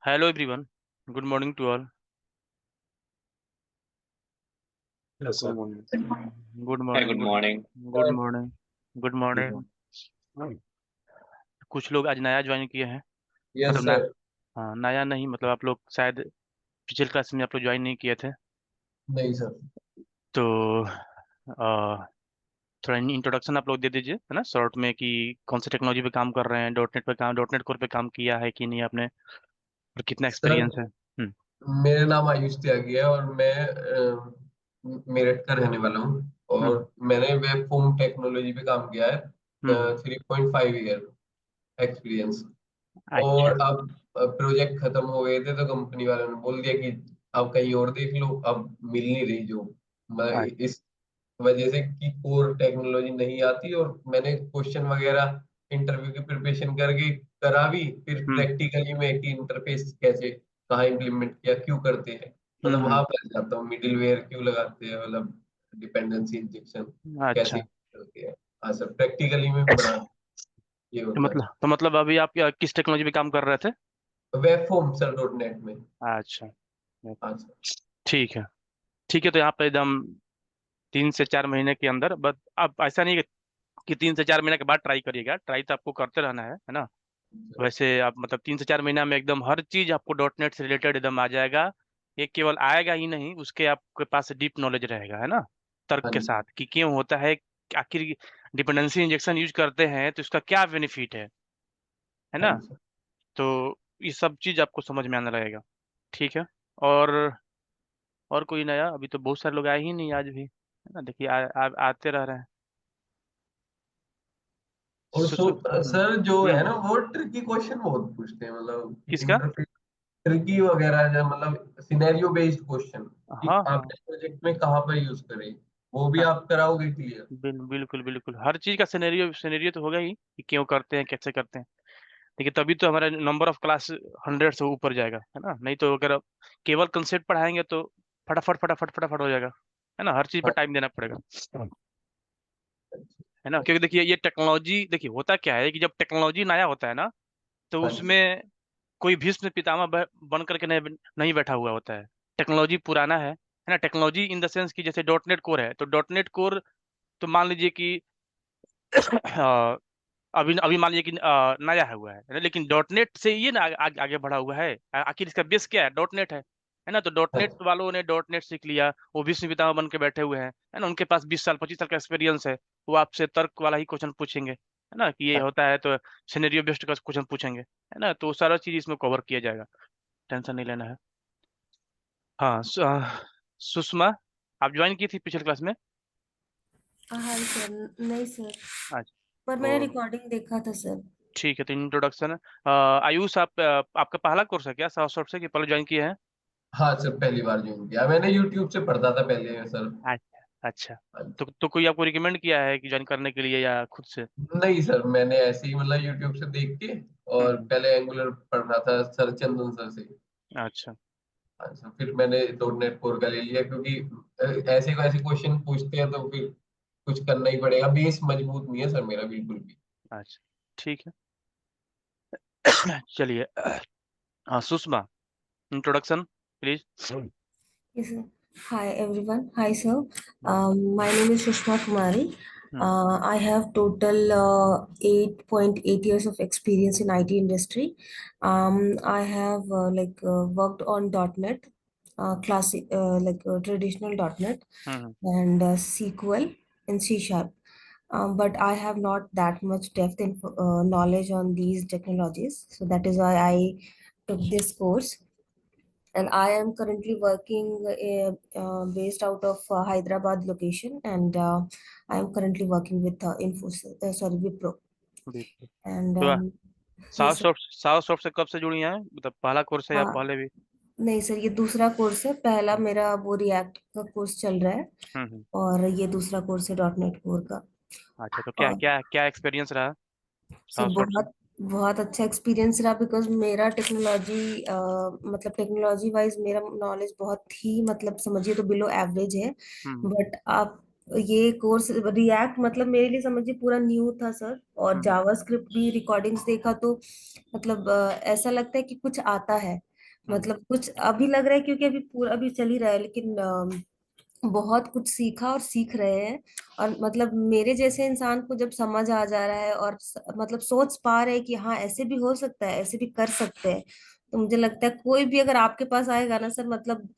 Hello everyone. Good morning to all. Hello, sir. Good Hi, morning. good morning. Good morning. Good Good morning. morning. कुछ लोग आज नया join किए हैं Yes, मतलब sir. हाँ नया नहीं मतलब आप लोग शायद पिछले क्लास में आप लोग ज्वाइन नहीं किए थे नहीं सर. तो अ, थोड़ा इंट्रोडक्शन आप लोग दे दीजिए है ना शॉर्ट में कि कौन सी टेक्नोलॉजी पे काम कर रहे हैं डॉट नेट कोर पे काम किया है कि नहीं आपने और कितना सर, एक्सपीरियंस है। मेरा नाम आयुष त्यागी है और मैं मेरठ का रहने वाला हूँ. हम्म और मैंने वेब फोम टेक्नोलॉजी पे काम किया है. हम्म 3.5 ईयर एक्सपीरियंस. अच्छा और अब प्रोजेक्ट खत्म हो गए थे तो कंपनी वालों ने बोल दिया कि अब कहीं और देख लो, अब मिल नहीं रही जॉब. मैं अच्छा इस वजह से कि कोर टेक्नोलॉजी नहीं आती, और मैंने क्वेश्चन वगैरह इंटरव्यू की प्रिपरेशन करके करा भी, फिर हम्म प्रैक्टिकली में कि इंटरफेस कैसे कहाँ इम्प्लीमेंट किया, क्यों करते हैं, मतलब हम्म वहां पर जाता हूँ मिडिल वेयर क्यों लगाते हैं, मतलब डिपेंडेंसी इंजेक्शन कैसे अच्छा करते हैं. हाँ सर, प्रैक्टिकली में बड़ा ये होता है. तो मतलब अभी आप किस टेक्नोलॉजी पे काम कर रहे थे। Web form sir dot net में. अच्छा हाँ सर. ठीक है ठीक है तो यहाँ पे एकदम 3 से 4 महीने के अंदर बस आप ऐसा नहीं कि 3 से 4 महीने के बाद ट्राई करिएगा ट्राई तो आपको करते रहना है ना। वैसे आप मतलब 3 से 4 महीना में एकदम हर चीज आपको डॉट नेट से रिलेटेड एकदम आ जाएगा। ये केवल आएगा ही नहीं उसके आपके पास डीप नॉलेज रहेगा है ना तर्क हाँ के जी. साथ कि क्यों होता है आखिर डिपेंडेंसी इंजेक्शन यूज करते हैं तो इसका क्या बेनिफिट है हाँ ना। जी. तो ये सब चीज आपको समझ में आने लगेगा। ठीक है और और कोई नया अभी तो बहुत सारे लोग आए ही नहीं आज भी है ना देखिए आते रह रहे हैं। और सर जो है हम्म ना वो ट्रिकी क्वेश्चन बहुत पूछते हैं, मतलब किसका। इंटरफेस ट्रिकी वगैरह, जो मतलब सिनेरियो बेस्ड क्वेश्चन कि हाँ हाँ आपने प्रोजेक्ट में कहाँ पर यूज करें, वो भी हाँ आप कराओगे क्लियर. बिल्कुल बिल्कुल हर चीज का सिनेरियो तो होगा ही कि क्यों करते हैं कैसे करते हैं। देखिए तभी तो हमारा नंबर ऑफ क्लास 100 से ऊपर जाएगा है ना नहीं तो अगर आप केवल कंसेप्ट पढ़ाएंगे तो फटाफट फटाफट फटाफट हो जाएगा है ना हर चीज पर हाँ. टाइम देना पड़ेगा है ना क्योंकि देखिए ये टेक्नोलॉजी देखिए होता क्या है कि जब टेक्नोलॉजी नया होता है ना तो हाँ जी. उसमें कोई भीष्म पितामह बन करके नहीं बैठा हुआ होता है। टेक्नोलॉजी पुराना है ना टेक्नोलॉजी इन द सेंस कि जैसे डॉट नेट कोर है तो डॉट नेट कोर तो मान लीजिए कि अ, अभी अभी मान लीजिए कि नया है हुआ है ना लेकिन डॉट नेट से ये ना आगे बढ़ा हुआ है आखिर इसका बेस क्या है डॉट नेट है ना तो डॉट हाँ नेट जी. वालों ने डॉट नेट सीख लिया वो भीष्म पितामह बन के बैठे हुए हैं है ना उनके पास 20 साल 25 साल का एक्सपीरियंस है। वो आपसे तर्क वाला ही क्वेश्चन पूछेंगे है ना कि ये हाँ. होता है तो सिनेरियो बेस्ड का क्वेश्चन पूछेंगे है ना तो सारा चीज इसमें कवर किया जाएगा टेंशन नहीं लेना है। हाँ सुषमा आप ज्वाइन की थी पिछले क्लास में। हाँ सर, नहीं सर, अच्छा पर तो मैंने रिकॉर्डिंग देखा था सर। ठीक है तो इंट्रोडक्शन आयुष आपका पहला कोर्स है क्या सॉफ्ट से कि पहले ज्वाइन किए हैं। हाँ सर, पहली बार ज्वाइन किया, मैंने यूट्यूब से पढ़ता था पहले सर. अच्छा अच्छा हाँ जी. तो कोई आपको रिकमेंड किया है कि ज्वाइन करने के लिए या खुद से। नहीं सर, मैंने ऐसे ही मतलब यूट्यूब से देख के, और हम्म पहले एंगुलर पढ़ रहा था सर चंदन सर से. अच्छा अच्छा, फिर मैंने डॉट नेट कोर का ले लिया, क्योंकि ऐसे ऐसे क्वेश्चन पूछते हैं तो फिर कुछ करना ही पड़ेगा, बेस मजबूत नहीं है सर मेरा बिल्कुल भी. अच्छा ठीक है चलिए हाँ Sushma introduction please. Yes, sir. Hi everyone. Hi sir. Hmm My name is Sushma Kumari. Hmm I have total 8.8 years of experience in IT industry. I have worked on .NET, classic traditional .NET hmm and SQL and C Sharp. But I have not that much depth in knowledge on these technologies, so that is why I took this course. And I am currently working based out of Hyderabad location, and I am currently working with Infosys, sorry, Wipro. बिल्कुल And तो yes, south soft से कब से जुड़ी हैं मतलब पहला course है या हाँ, पहले भी। नहीं सर, ये दूसरा कोर्स है। पहला हम्म मेरा वो रिएक्ट का कोर्स चल रहा है, हम्म। और ये दूसरा कोर्स है डॉट नेट कोर का। अच्छा तो क्या और क्या क्या एक्सपीरियंस रहा सर, साउथ सॉफ्ट से। बहुत बहुत अच्छा एक्सपीरियंस रहा, बिकॉज मेरा मतलब टेक्नोलॉजी वाइज मेरा नॉलेज बहुत ही, मतलब समझिए तो बिलो एवरेज है। हम्म बट आप ये कोर्स रिएक्ट मतलब मेरे लिए समझिए पूरा न्यू था सर। और हम्म जावास्क्रिप्ट भी रिकॉर्डिंग्स देखा तो मतलब ऐसा लगता है कि कुछ आता है। मतलब कुछ अभी लग रहा है क्योंकि अभी पूरा अभी चल ही रहा है, लेकिन बहुत कुछ सीखा और सीख रहे हैं। और मतलब मेरे जैसे इंसान को जब समझ आ जा रहा है और मतलब सोच पा रहे हैं कि हाँ ऐसे भी हो सकता है, ऐसे भी कर सकते हैं, तो मुझे लगता है कोई भी अगर आपके पास आएगा ना सर, मतलब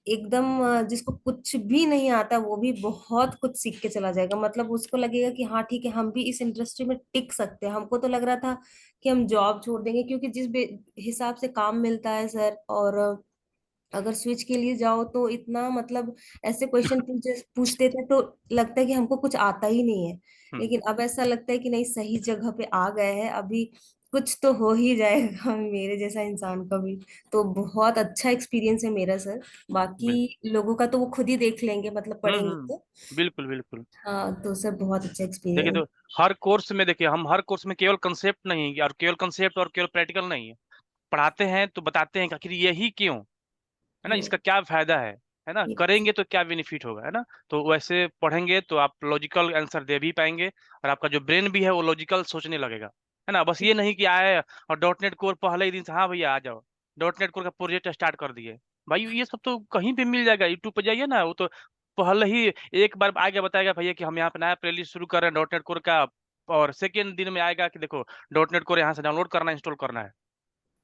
एकदम जिसको कुछ भी नहीं आता वो भी बहुत कुछ सीख के चला जाएगा। मतलब उसको लगेगा कि हाँ ठीक है, हम भी इस इंडस्ट्री में टिक सकते हैं। हमको तो लग रहा था कि हम जॉब छोड़ देंगे, क्योंकि जिस हिसाब से काम मिलता है सर, और अगर स्विच के लिए जाओ तो इतना मतलब ऐसे क्वेश्चन पूछते थे तो लगता है कि हमको कुछ आता ही नहीं है। हम्म। लेकिन अब ऐसा लगता है कि नहीं, सही जगह पे आ गए हैं, अभी कुछ तो हो ही जाएगा मेरे जैसा इंसान का भी। तो बहुत अच्छा एक्सपीरियंस है मेरा सर। बाकी बिल- लोगों का तो वो खुद ही देख लेंगे, मतलब पढ़ेंगे तो। बिल्कुल बिल्कुल। हाँ तो सर बहुत अच्छा देखिए एक्सपीरियंस। तो हर कोर्स में देखिए, हम हर कोर्स में केवल कंसेप्ट नहीं, और केवल कंसेप्ट और केवल प्रैक्टिकल नहीं है, पढ़ाते हैं तो बताते हैं कि आखिर यही क्यों, है ना, ये इसका क्या फायदा है ना, करेंगे तो क्या बेनिफिट होगा, है ना। तो वैसे पढ़ेंगे तो आप लॉजिकल आंसर दे भी पाएंगे, और आपका जो ब्रेन भी है वो लॉजिकल सोचने लगेगा, है ना। बस ये नहीं कि आए और डॉट नेट कोर पहले ही दिन से हाँ भैया आ जाओ, डॉट नेट कोर का प्रोजेक्ट स्टार्ट कर दिए। भाई ये सब तो कहीं पे मिल जाएगा, यूट्यूब पे जाइए ना, वो तो पहले ही एक बार आगे बताएगा भैया कि हम यहाँ पे नया प्लेलिस्ट शुरू कर रहे हैं डॉट नेट कोर का, और सेकेंड दिन में आएगा कि देखो डॉट नेट कोर यहाँ से डाउनलोड करना, इंस्टॉल करना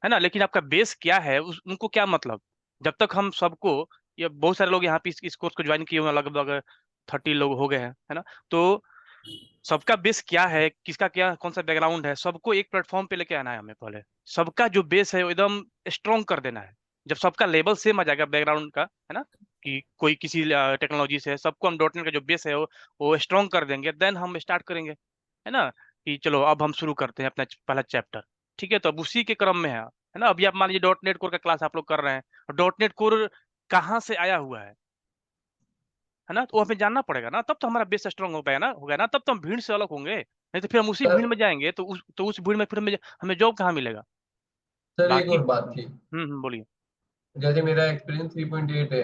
है ना। लेकिन आपका बेस क्या है उनको क्या मतलब। जब तक हम सबको, ये बहुत सारे लोग यहाँ पे इस कोर्स को ज्वाइन किए हुए हैं, लगभग 30 लोग हो गए हैं, है ना। तो सबका बेस क्या है, किसका क्या कौन सा बैकग्राउंड है, सबको एक प्लेटफॉर्म पे लेके आना है हमें पहले। सबका जो बेस है वो एकदम स्ट्रॉन्ग कर देना है। जब सबका लेवल सेम आ जाएगा बैकग्राउंड का, है ना, कि कोई किसी टेक्नोलॉजी से है, सबको हम डॉट नेट का जो बेस है वो स्ट्रॉन्ग कर देंगे, देन हम स्टार्ट करेंगे, है ना, कि चलो अब हम शुरू करते हैं अपना पहला चैप्टर। ठीक है, तो अब उसी के क्रम में है ना। अभी आप मान लीजिए डॉट नेट कोर का क्लास आप लोग कर रहे हैं, और डॉट नेट कोर कहाँ से आया हुआ है ना, तो वो हमें जानना पड़ेगा ना, तब तो हमारा बेस स्ट्रांग हो पाएगा ना, होगा ना, तब तो हम भीड़ से अलग होंगे। नहीं तो फिर हम उसी भीड़ सर में जाएंगे तो उस भीड़ में फिर हमें जॉब कहाँ मिलेगा। सर एक बाकी और बात थी। बोलिए। जैसे मेरा एक्सपीरियंस 3.8 है,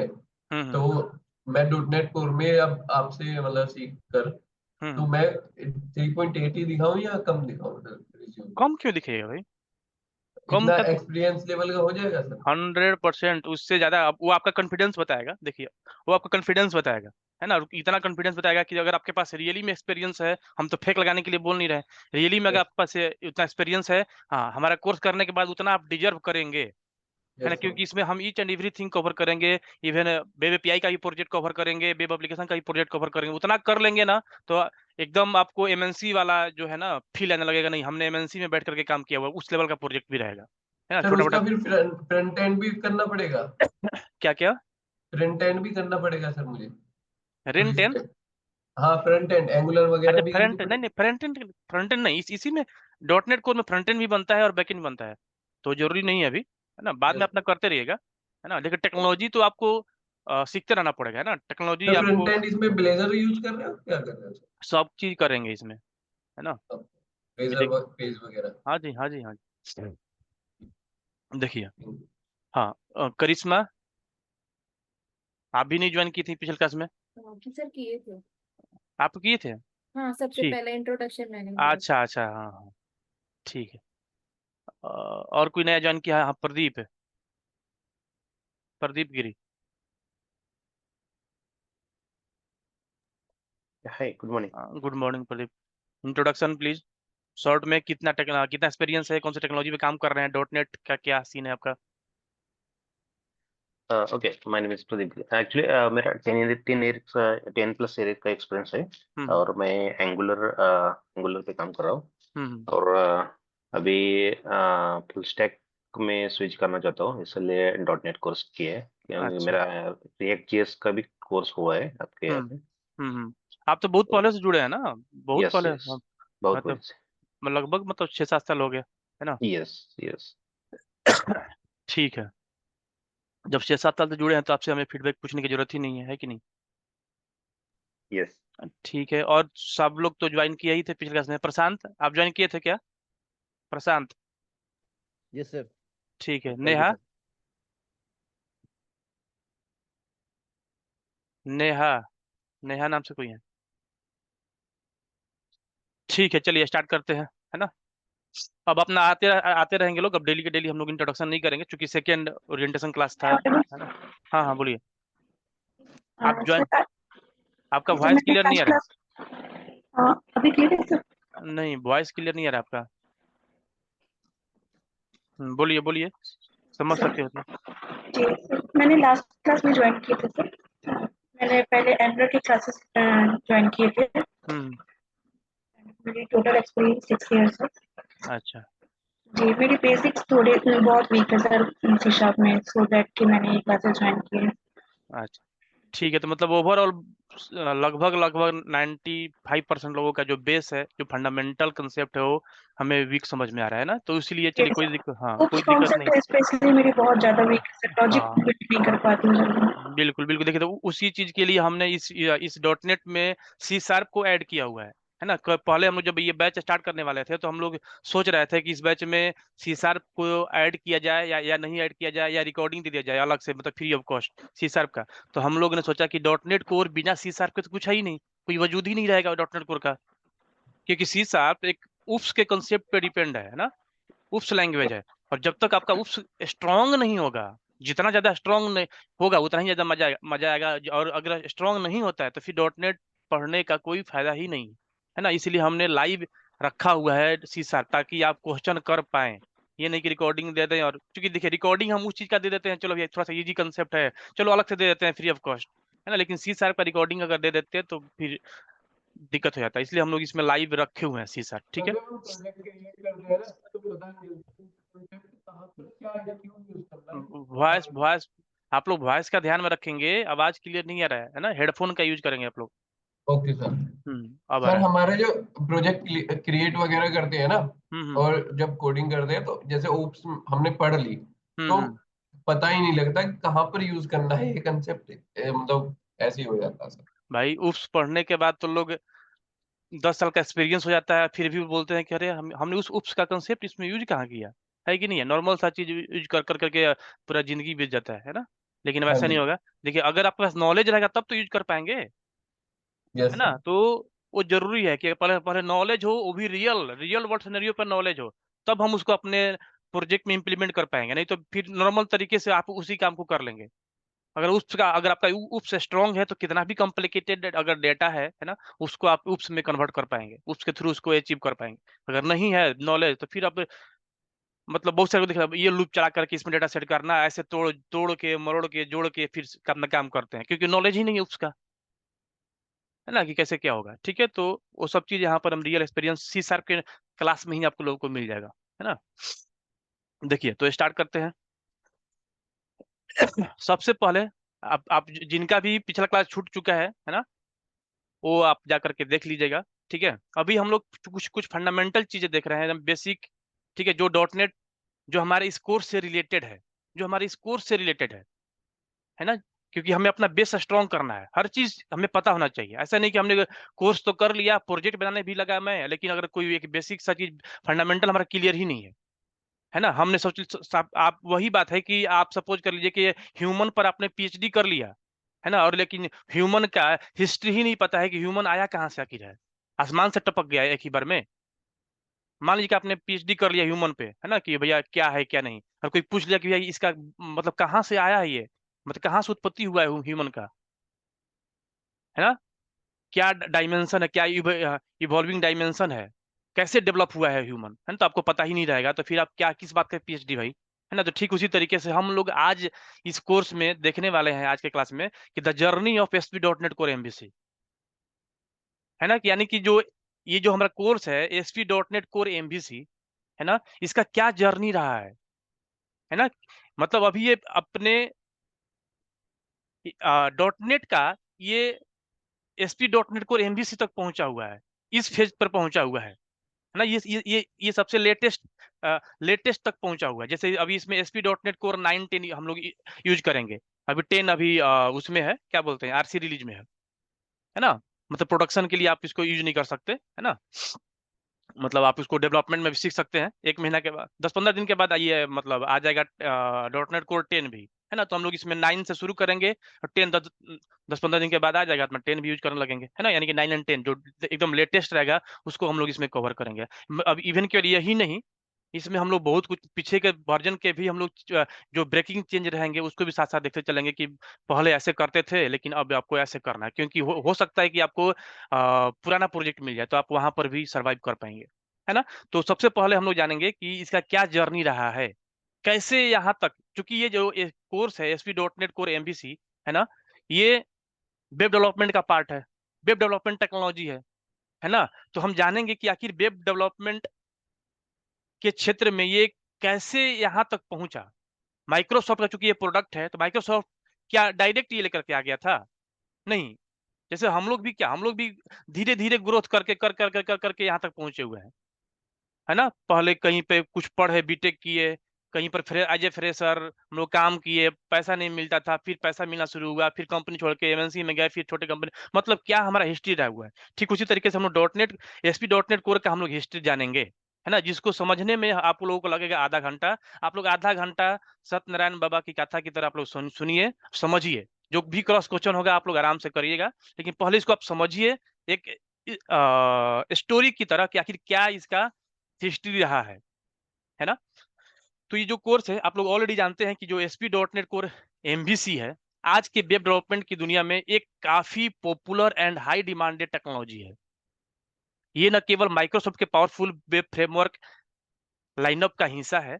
हम्म तो मैं डॉट नेट कोर में अब आपसे मतलब सीख कर, तो हम्म। मैं 3.8 ही दिखाऊं या कम दिखाऊं सर रिज्यूम? कम क्यों दिखेगा भाई, कम इतना क्या। एक्सपीरियंस लेवल का हो जाएगा सर? 100%, उससे ज्यादा वो आपका कॉन्फिडेंस बताएगा, देखिए वो आपका कॉन्फिडेंस बताएगा, है ना। इतना कॉन्फिडेंस बताएगा कि अगर आपके पास रियली में एक्सपीरियंस है, हम तो फेक लगाने के लिए बोल नहीं रहे, रियली में अगर यस। आपके पास उतना एक्सपीरियंस है, हाँ हमारा कोर्स करने के बाद उतना आप डिजर्व करेंगे, है ना, यस सर। क्योंकि इसमें हम ईच एंड एवरीथिंग कवर करेंगे। इवन वेब एपीआई का भी प्रोजेक्ट कवर करेंगे, वेब एप्लीकेशन का भी प्रोजेक्ट कवर करेंगे, उतना कर लेंगे ना, तो एकदम आपको एमएनसी वाला जो है ना फील आने लगेगा, नहीं हमने एमएनसी में बैठ करके काम किया हुआ है, उस लेवल का प्रोजेक्ट भी रहेगा, है ना, सर छोटा उसका मोटा। फिर फ्रंट एंड भी करना पड़ेगा? क्या क्या। फ्रंट एंड भी करना पड़ेगा सर मुझे? Full rent and. स्टैक? हाँ, फ्रंट एंड एंगुलर वगैरह अच्छा भी करनी फ्रंट, नहीं पड़ेगी? नहीं, फ्रंट एंड नहीं, इसी में डॉट नेट कोड में फ्रंट एंड भी बनता है और बैक एंड बनता है, तो जरूरी नहीं है अभी, है ना, बाद में यस अपना सर। करते रहिएगा, है ना। लेकिन टेक्नोलॉजी तो आपको सीखते रहना पड़ेगा, है ना, टेक्नोलॉजी सर फ्रंट आपको एंड इसमें ब्लेजर यूज कर रहे हो, क्या कर रहे हो सब चीज करेंगे इसमें, है ना। सर? ये ब्लेजर देख, पेज वगैरह? हाँ जी हाँ जी हाँ जी। देखिए, हाँ करिश्मा, आप भी नहीं ज्वाइन की थी पिछले क्लास में। कि सर किए थे। आप किए थे। हाँ, सबसे ठीक। पहले इंट्रोडक्शन मैंने किया था। अच्छा अच्छा, हाँ हाँ, ठीक है। और कोई नया ज्वाइन किया, हाँ प्रदीप है, Pradeep Giri. Hi, good morning. Good morning Pradeep. Introduction please, short में कितना एक्सपीरियंस है, कौन सी टेक्नोलॉजी पे काम कर रहे हैं, डॉट नेट का क्या सीन है आपका। Okay, my name is Pradeep. Actually मेरा 10 प्लस ईयर का एक्सपीरियंस है, हम्म और मैं एंगुलर पे काम कर रहा हूँ। हम्म। और अभी फुल स्टैक में स्विच करना चाहता हूँ, इसलिए डॉट नेट कोर्स किया है, क्योंकि अच्छा। मेरा रिएक्ट जेएस का भी कोर्स हुआ है आपके यहाँ हम्म पे। हम्म। आप तो बहुत पहले से जुड़े हैं ना, बहुत यस पहले, यस, बहुत मतलब पहले से। लगभग मतलब 6-7 साल हो गए, है ना। Yes yes. ठीक है, जब 6-7 साल से जुड़े हैं तो आपसे हमें फीडबैक पूछने की जरूरत ही नहीं है कि नहीं। यस ठीक है, और सब लोग तो ज्वाइन किए ही थे पिछले क्लास में। प्रशांत, आप ज्वाइन किए थे क्या, प्रशांत। Yes sir. ठीक है, कल भी नेहा, था। नेहा, नेहा नाम से कोई है। ठीक है, चलिए स्टार्ट करते हैं, है ना। अब अपना आते रहेंगे लोग, अब डेली के डेली हम लोग इंट्रोडक्शन नहीं करेंगे क्योंकि सेकेंड ओरिएंटेशन क्लास था, है ना। हाँ हाँ बोलिए। आप ज्वाइन, आपका वॉइस क्लियर नहीं आ रहा है। अभी क्लियर है सर? नहीं, वॉइस क्लियर नहीं आ रहा आपका। बोलिए बोलिए, समझ सकते हो तो। जी सर, मैंने लास्ट क्लास में ज्वाइन किए थे सर। मैंने पहले एंड्रॉइड के क्लासेस ज्वाइन किए थे। मेरी टोटल एक्सपीरियंस 6 इयर्स है। अच्छा जी, मेरी बेसिक्स थोड़े बहुत वीक है सर सी शार्प में, सो दैट कि मैंने ये क्लासेस ज्वाइन किए हैं। अच्छा, ठीक है। तो मतलब ओवरऑल लगभग लगभग 95% लोगों का जो बेस है, जो फंडामेंटल कंसेप्ट है, वो हमें वीक समझ में आ रहा है ना। तो इसलिए चलिए कोई दिक्कत, हाँ कुछ कोई दिक्कत नहीं। कॉन्सेप्ट स्पेशली मेरी बहुत ज्यादा वीक है सर, लॉजिक हाँ बिल्ड नहीं कर पाती हूँ जल्दी। बिल्कुल बिल्कुल, देखिए तो उसी चीज के लिए हमने इस डॉट नेट में सी शार्प को ऐड किया हुआ है ना। पहले हम लोग जब ये बैच स्टार्ट करने वाले थे तो हम लोग सोच रहे थे कि इस बैच में सी शार्प को ऐड किया जाए या नहीं ऐड किया जाए, या रिकॉर्डिंग दे दिया जाए अलग से, मतलब free of cost C sharp का। तो हम लोग ने सोचा कि डॉट नेट कोर बिना सी शार्प के तो कुछ है ही नहीं, कोई वजूद ही नहीं रहेगा डॉट नेट कोर का, क्योंकि सी शार्प एक उफ्स के कंसेप्ट पे डिपेंड है ना। उफ्स लैंग्वेज है, और जब तक आपका उफ्स स्ट्रांग नहीं होगा, जितना ज्यादा स्ट्रांग होगा उतना ही ज्यादा मजा आएगा। और अगर स्ट्रांग नहीं होता है तो फिर डॉट नेट पढ़ने का कोई फायदा ही नहीं है ना। इसलिए हमने लाइव रखा हुआ है सी शार्प, ताकि आप क्वेश्चन कर पाए। ये नहीं कि रिकॉर्डिंग दे दें, और क्योंकि देखिए रिकॉर्डिंग हम उस चीज का दे देते हैं, चलो ये थोड़ा सा इजी कंसेप्ट है, चलो अलग से दे देते हैं फ्री ऑफ कॉस्ट, है ना। लेकिन सी शार्प का रिकॉर्डिंग अगर दे देते हैं तो फिर दिक्कत हो जाता है। इसलिए हम लोग इसमें लाइव रखे हुए हैं सी शार्प, ठीक है। जब हम प्रोजेक्ट क्रिएट करते हैं ना तो पता नहीं प्रोजेक्ट कहाँ पर क्या है, क्यों यूज करना है। वॉइस वॉइस आप लोग वॉइस का ध्यान में रखेंगे, आवाज क्लियर नहीं आ रहा है ना, हेडफोन का यूज करेंगे आप लोग। Okay sir. अब आ सर रहा है। हमारे जो प्रोजेक्ट क्रिएट वगैरह करते हैं ना, हम्म और जब कोडिंग करते हैं तो जैसे ओप्स हमने पढ़ ली हम्म तो हम्म। पता ही नहीं लगता कि कहाँ पर यूज करना है ये कंसेप्ट, मतलब ऐसे ही हो जाता है सर। भाई उफ्स पढ़ने के बाद तो लोग 10 साल का एक्सपीरियंस हो जाता है, फिर भी बोलते हैं कि अरे हमने उस उफ्स का कंसेप्ट इसमें यूज कहाँ किया है कि नहीं है। नॉर्मल सा चीज यूज कर कर करके पूरा जिंदगी बीत जाता है ना। लेकिन हाँ वैसा नहीं जी। होगा। देखिए अगर आपके पास नॉलेज रहेगा तब तो यूज कर पाएंगे, है यस ना। सर। तो वो जरूरी है कि पहले पहले नॉलेज हो, वो भी रियल रियल वर्ल्ड सिनेरियो पर नॉलेज हो, तब हम उसको अपने प्रोजेक्ट में इंप्लीमेंट कर पाएंगे। नहीं तो फिर नॉर्मल तरीके से आप उसी काम को कर लेंगे। अगर आपका उप्स स्ट्रांग है तो कितना भी कॉम्प्लिकेटेड अगर डेटा है ना, उसको आप उप्स में कन्वर्ट कर पाएंगे, उप्स के थ्रू उसको अचीव कर पाएंगे। अगर नहीं है नॉलेज तो फिर आप मतलब बहुत सारे को देखा ये लूप चला करके इसमें डेटा सेट करना, ऐसे तोड़ तोड़ के मरोड़ के जोड़ के फिर अपना काम करते हैं, क्योंकि नॉलेज ही नहीं है उसका, है ना, कि कैसे क्या होगा। ठीक है, तो वो सब चीज यहाँ पर हम रियल एक्सपीरियंस सी शार्प के क्लास में ही आपको लोगों को मिल जाएगा, है ना। देखिए तो स्टार्ट करते हैं। सबसे पहले आप जिनका भी पिछला क्लास छूट चुका है ना, वो आप जा करके देख लीजिएगा। ठीक है, अभी हम लोग कुछ कुछ फंडामेंटल चीजें देख रहे हैं, बेसिक। ठीक है, जो डॉट नेट जो हमारे इस कोर्स से रिलेटेड है, जो हमारे इस कोर्स से रिलेटेड है ना। क्योंकि हमें अपना बेस स्ट्रॉन्ग करना है, हर चीज हमें पता होना चाहिए। ऐसा नहीं कि हमने कोर्स तो कर लिया, प्रोजेक्ट बनाने भी लगा मैं, लेकिन अगर कोई एक बेसिक सा चीज फंडामेंटल हमारा क्लियर ही नहीं है ना। हमने आप वही बात है कि आप सपोज कर लीजिए कि ह्यूमन पर आपने पीएचडी कर लिया, है ना, और लेकिन ह्यूमन का हिस्ट्री ही नहीं पता है कि ह्यूमन आया कहाँ से आखिर है, आसमान से टपक गया एक ही बार में। मान लीजिए कि आपने पीएचडी कर लिया ह्यूमन पे, है ना, कि भैया क्या है क्या नहीं, और कोई पूछ लिया कि भैया इसका मतलब कहाँ से आया है, ये मतलब कहाँ से उत्पत्ति हुआ है ह्यूमन का, है ना, क्या डायमेंशन है, क्या इवॉल्विंग डायमेंशन है, कैसे डेवलप हुआ है ह्यूमन, है ना। तो आपको पता ही नहीं रहेगा तो फिर आप क्या किस बात का पीएचडी भाई, है ना। तो ठीक उसी तरीके से हम लोग आज इस कोर्स में देखने वाले हैं, आज के क्लास में, कि the journey of ASP.NET Core MVC, है ना। कि यानी कि जो ये जो हमारा कोर्स है ASP.NET Core MVC, है ना, इसका क्या जर्नी रहा है ना। मतलब अभी ये अपने डॉट नेट का ये ASP.NET Core MVC तक पहुंचा हुआ है, इस फेज पर पहुंचा हुआ है ना। ये सबसे लेटेस्ट तक पहुंचा हुआ है। जैसे अभी इसमें ASP.NET Core 9 10 हम लोग यूज करेंगे, अभी 10 अभी उसमें है, क्या बोलते हैं, RC रिलीज में है ना। मतलब प्रोडक्शन के लिए आप इसको यूज नहीं कर सकते, है ना। मतलब आप इसको डेवलपमेंट में भी सीख सकते हैं, 1 महीना के बाद 10-15 दिन के बाद आइए, मतलब आ जाएगा .NET Core 10 भी, है ना। तो हम लोग इसमें 9 से शुरू करेंगे और 10 10-15 दिन के बाद आ जाएगा तो 10 भी यूज करने लगेंगे, है ना। यानी कि 9 और 10 जो एकदम लेटेस्ट रहेगा उसको हम लोग इसमें कवर करेंगे। अब इवन केवल यही नहीं, इसमें हम लोग बहुत कुछ पीछे के वर्जन के भी हम लोग जो ब्रेकिंग चेंज रहेंगे उसको भी साथ साथ देखते चलेंगे कि पहले ऐसे करते थे लेकिन अब आपको ऐसे करना है, क्योंकि हो सकता है कि आपको पुराना प्रोजेक्ट मिल जाए तो आप वहां पर भी सर्वाइव कर पाएंगे, है ना। तो सबसे पहले हम लोग जानेंगे कि इसका क्या जर्नी रहा है, कैसे यहाँ तक, क्योंकि ये जो कोर्स है ASP.NET Core MVC, है ना, ये वेब डेवलपमेंट का पार्ट है, वेब डेवलपमेंट टेक्नोलॉजी है ना। तो हम जानेंगे कि आखिर वेब डेवलपमेंट के क्षेत्र में ये कैसे यहाँ तक पहुंचा। माइक्रोसॉफ्ट का चूंकि ये प्रोडक्ट है तो माइक्रोसॉफ्ट क्या डायरेक्ट ये लेकर के आ गया था? नहीं। जैसे हम लोग भी धीरे धीरे ग्रोथ करके कर करके यहाँ तक पहुंचे हुए हैं, है ना। पहले कहीं पे कुछ पढ़े, बीटेक किए, कहीं पर एज ए फ्रेशर हम लोग काम किए, पैसा नहीं मिलता था, फिर पैसा मिलना शुरू हुआ, फिर कंपनी छोड़ के MNC में गए, फिर छोटे कंपनी, मतलब क्या हमारा हिस्ट्री रहा हुआ है। ठीक उसी तरीके से हम लोग ASP.NET Core का हम लोग हिस्ट्री जानेंगे, है ना, जिसको समझने में आप लोगों को लगेगा आधा घंटा। आप लोग आधा घंटा सत्यनारायण बाबा की कथा की तरह आप लोग सुनिए, समझिए, जो भी क्रॉस क्वेश्चन होगा आप लोग आराम से करिएगा, लेकिन पहले इसको आप समझिए एक स्टोरी की तरह कि आखिर क्या इसका हिस्ट्री रहा है ना। तो ये जो कोर्स है आप लोग ऑलरेडी जानते हैं कि जो ASP.NET Core MVC है, आज के वेब डेवलपमेंट की दुनिया में एक काफी popular and high demanded technology है। ये न केवल माइक्रोसॉफ्ट के पावरफुल वेब फ्रेमवर्क लाइनअप का हिस्सा है,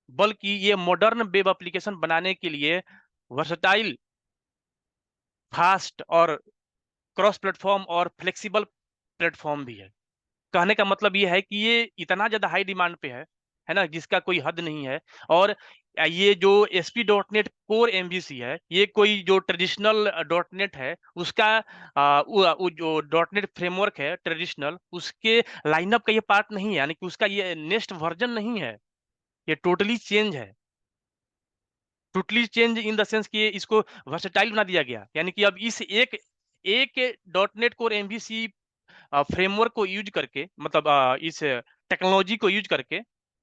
बल्कि ये मॉडर्न वेब एप्लीकेशन बनाने के लिए वर्सटाइल, फास्ट और क्रॉस प्लेटफॉर्म और फ्लेक्सिबल प्लेटफॉर्म भी है। कहने का मतलब ये है कि ये इतना ज्यादा हाई डिमांड पे है ना, जिसका कोई हद नहीं है। और ये जो ASP.NET Core MVC है, ये कोई जो ट्रेडिशनल .NET है उसका वो जो .NET फ्रेमवर्क है ट्रेडिशनल, उसके लाइनअप का ये पार्ट नहीं है, यानी कि उसका ये नेक्स्ट वर्जन नहीं है, ये टोटली चेंज है। Totally change in the sense कि इसको वर्सेटाइल बना दिया गया, यानी कि अब इस एक .NET Core MVC फ्रेमवर्क को यूज करके, मतलब इस टेक्नोलॉजी को यूज करके,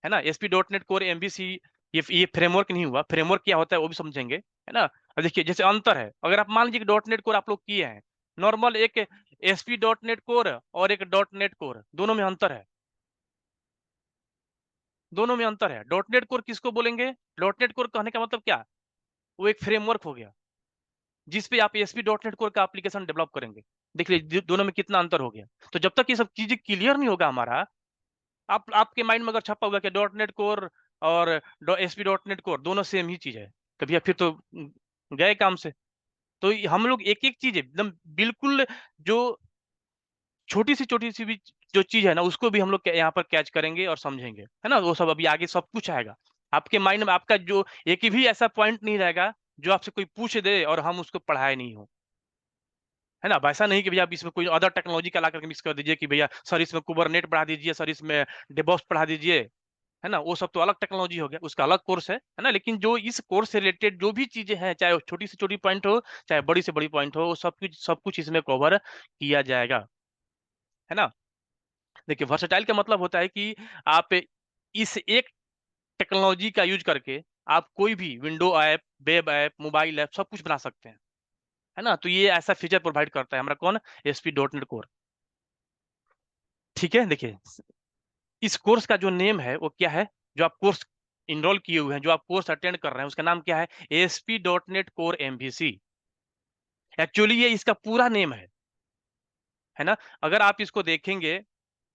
है ना, ASP.NET Core MVC ये फ्रेमवर्क नहीं हुआ। फ्रेमवर्क क्या होता है वो भी समझेंगे, है ना। अब देखिए जैसे अंतर है, अगर आप मान लीजिए .NET Core आप लोग किए हैं नॉर्मल, एक ASP.NET Core और एक .NET Core, दोनों में अंतर है, दोनों में अंतर है। .NET Core किसको बोलेंगे? .NET Core कहने का मतलब क्या, वो एक फ्रेमवर्क हो गया जिसपे आप ASP.NET Core का एप्लीकेशन डेवलप करेंगे। देख लीजिए दोनों में कितना अंतर हो गया। तो जब तक ये सब चीजें क्लियर नहीं होगा हमारा, आपके माइंड में अगर छपा हुआ कि .NET Core और ASP.NET Core दोनों सेम ही चीज है, तो भैया फिर तो गए काम से। तो हम लोग एक एक चीज एकदम बिल्कुल, जो छोटी सी भी जो चीज है ना उसको भी हम लोग यहाँ पर कैच करेंगे और समझेंगे, है ना। वो सब अभी आगे सब कुछ आएगा आपके माइंड में। आपका जो एक भी ऐसा पॉइंट नहीं रहेगा जो आपसे कोई पूछ दे और हम उसको पढ़ाए नहीं हो, है ना। अब ऐसा नहीं कि भैया आप इसमें कोई अदर टेक्नोलॉजी का ला करके मिक्स कर दीजिए कि भैया सर इसमें कुबरनेट बढ़ा दीजिए, सर इसमें डेवऑप्स पढ़ा दीजिए, है ना। वो सब तो अलग टेक्नोलॉजी हो गया, उसका अलग कोर्स है ना। लेकिन जो इस कोर्स से रिलेटेड जो भी चीजें हैं, चाहे वो छोटी से छोटी पॉइंट हो चाहे बड़ी से बड़ी पॉइंट हो, वो सब कुछ इसमें कवर किया जाएगा, है ना। देखिए वर्सेटाइल का मतलब होता है कि आप इस एक टेक्नोलॉजी का यूज करके आप कोई भी window app, web app, mobile app सब कुछ बना सकते हैं, है ना। तो ये ऐसा फीचर प्रोवाइड करता है हमारा कौन, ASP.NET Core। ठीक है, देखिए इस कोर्स का जो नेम है वो क्या है, जो आप कोर्स इनरोल किए हुए हैं, जो आप कोर्स अटेंड कर रहे हैं, उसका नाम क्या है, ASP.NET Core MVC। एक्चुअली ये इसका पूरा नेम है ना। अगर आप इसको देखेंगे,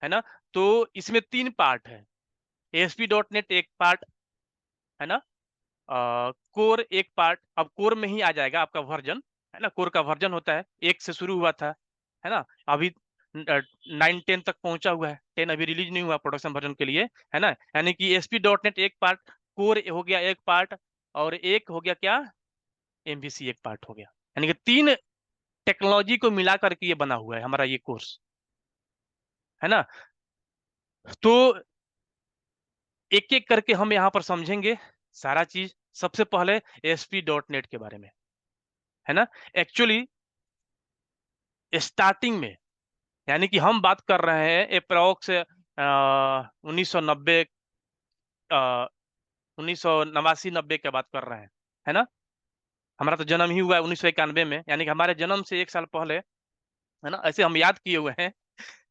है ना, तो इसमें 3 पार्ट है। ASP.NET एक पार्ट, है ना, कोर एक पार्ट। अब कोर में ही आ जाएगा आपका वर्जन, है ना। कोर का वर्जन होता है 1 से शुरू हुआ था, है ना, अभी 9-10 तक पहुंचा हुआ है, 10 अभी रिलीज नहीं हुआ प्रोडक्शन वर्जन के लिए, है ना। यानी कि ASP.NET एक पार्ट, कोर हो गया एक पार्ट, और एक हो गया क्या, MVC एक पार्ट हो गया। यानी कि 3 टेक्नोलॉजी को मिला करके ये बना हुआ है हमारा ये कोर्स, है ना। तो एक एक करके हम यहाँ पर समझेंगे सारा चीज। सबसे पहले ASP.NET के बारे में, है ना। एक्चुअली स्टार्टिंग में, यानी कि हम बात कर रहे हैं अप्रोक्स 1990, 1989-90 की बात कर रहे हैं, है ना। हमारा तो जन्म ही हुआ है 1991 में, यानी कि हमारे जन्म से 1 साल पहले, है ना, ऐसे हम याद किए हुए हैं।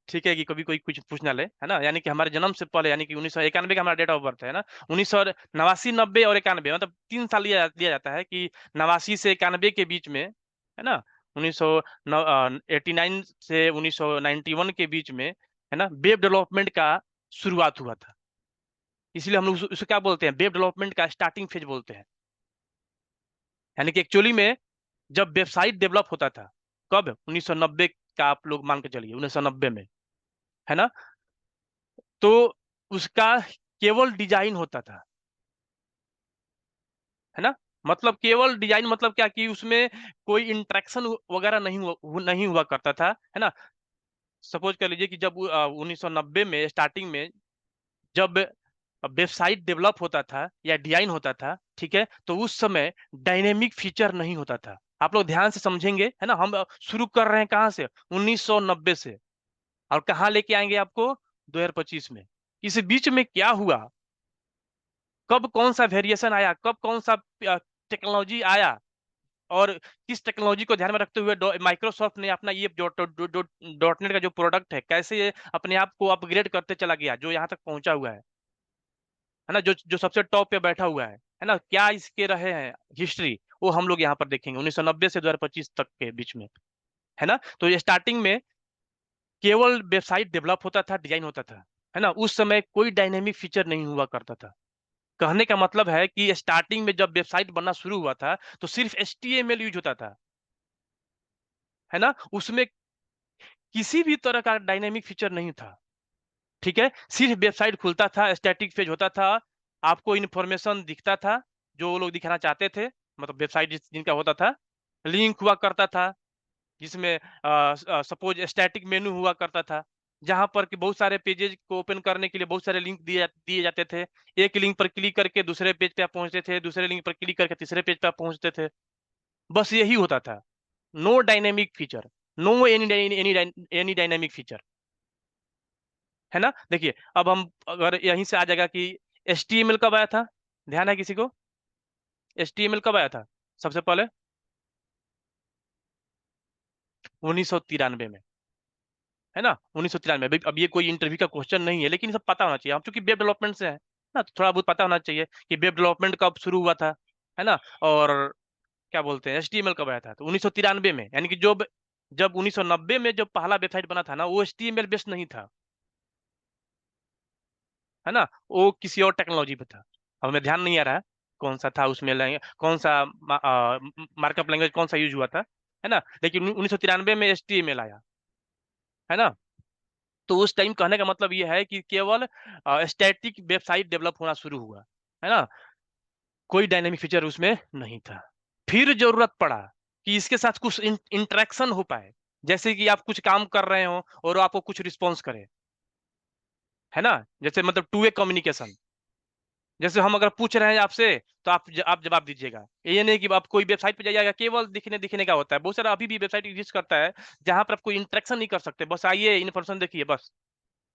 ठीक है, कि कभी कोई कुछ पूछ ना ले, है ना, यानी कि हमारे जन्म से पहले, यानी कि 1991 का हमारा डेट ऑफ बर्थ है ना। 1989, 90 और 91, मतलब 3 साल लिया जाता है कि 89 से 91 के बीच में, है ना, 1989 से 1991 के बीच में, है ना, वेब डेवलपमेंट का शुरुआत हुआ था। इसलिए हम लोग उसको क्या बोलते हैं, वेब डेवलपमेंट का स्टार्टिंग फेज बोलते हैं। यानी कि एक्चुअली में जब वेबसाइट डेवलप होता था, कब, 1990 का आप लोग मान के चलिए, 1990 में, है ना, तो उसका केवल डिजाइन होता था, है ना। मतलब केवल डिजाइन, मतलब क्या कि उसमें कोई इंटरेक्शन वगैरह नहीं हुआ करता था, है ना। सपोज कर लीजिए कि जब 1990 में स्टार्टिंग में जब वेबसाइट डेवलप होता था या डिजाइन होता था, ठीक है, तो उस समय डायनेमिक फीचर नहीं होता था। आप लोग ध्यान से समझेंगे, है ना। हम शुरू कर रहे हैं कहाँ से, 1990 से, और कहाँ लेके आएंगे आपको, 2025 में। इस बीच में क्या हुआ, कब कौन सा वेरिएशन आया, कब कौन सा टेक्नोलॉजी आया, और किस टेक्नोलॉजी को ध्यान में रखते हुए माइक्रोसॉफ्ट ने अपना ये जो डॉटनेट का जो प्रोडक्ट है, कैसे ये अपने आप को अपग्रेड करते चला गया, जो यहाँ तक पहुंचा हुआ है ना, जो जो सबसे टॉप पे बैठा हुआ है ना। क्या इसके रहे हैं हिस्ट्री, वो हम लोग यहाँ पर देखेंगे 1990 से 2025 तक के बीच में, है ना। तो ये स्टार्टिंग में केवल वेबसाइट डेवलप होता था, डिजाइन होता था, है ना। उस समय कोई डायनेमिक फीचर नहीं हुआ करता था। कहने का मतलब है कि स्टार्टिंग में जब वेबसाइट बनना शुरू हुआ था तो सिर्फ HTML यूज होता था, है ना। उसमें किसी भी तरह का डायनेमिक फीचर नहीं था, ठीक है। सिर्फ वेबसाइट खुलता था, स्टैटिक पेज होता था, आपको इन्फॉर्मेशन दिखता था जो वो लोग दिखाना चाहते थे, मतलब वेबसाइट जिनका होता था, लिंक हुआ करता था, जिसमें सपोज स्टैटिक मेनू हुआ करता था, जहां पर कि बहुत सारे पेजेज को ओपन करने के लिए बहुत सारे लिंक दिए जाते थे। एक लिंक पर क्लिक करके दूसरे पेज पे आप पहुंचते थे, दूसरे लिंक पर क्लिक करके तीसरे पेज पे आप पहुंचते थे। बस यही होता था, no dynamic feature, no any dynamic feature, है ना। देखिए अब हम अगर यहीं से आ जाएगा कि HTML कब आया था, ध्यान है किसी को, HTML कब आया था सबसे पहले, 1993 में, है ना, 1993। अब ये कोई इंटरव्यू का क्वेश्चन नहीं है, लेकिन सब पता होना चाहिए, हम चूंकि वेब डेवलपमेंट से है ना, तो थोड़ा बहुत पता होना चाहिए कि वेब डेवलपमेंट कब शुरू हुआ था, है ना। और क्या बोलते हैं, HTML कब आया था, तो 1993 में, यानी कि जब 1990 में जब पहला वेबसाइट बना था ना, वो HTML बेस्ड नहीं था, है ना, वो किसी और टेक्नोलॉजी पे था। अब हमें ध्यान नहीं आ रहा है कौन सा था उसमें, कौन सा मार्कअप लैंग्वेज कौन सा यूज हुआ था, है ना। लेकिन 1993 में HTML आया, है ना। तो उस टाइम कहने का मतलब ये है कि केवल स्टैटिक वेबसाइट डेवलप होना शुरू हुआ, है ना, कोई डायनेमिक फीचर उसमें नहीं था। फिर जरूरत पड़ा कि इसके साथ कुछ इंटरेक्शन हो पाए, जैसे कि आप कुछ काम कर रहे हो और आपको कुछ रिस्पॉन्स करे, है ना, जैसे मतलब टू वे कम्युनिकेशन। जैसे हम अगर पूछ रहे हैं आपसे तो आप जवाब दीजिएगा, ये नहीं कि आप कोई वेबसाइट पे जाइएगा केवल दिखने दिखने का होता है। बहुत सारा अभी भी वेबसाइट एग्जिस्ट करता है जहां पर आप कोई इंटरेक्शन नहीं कर सकते, बस आइए इन्फॉर्मेशन देखिए बस,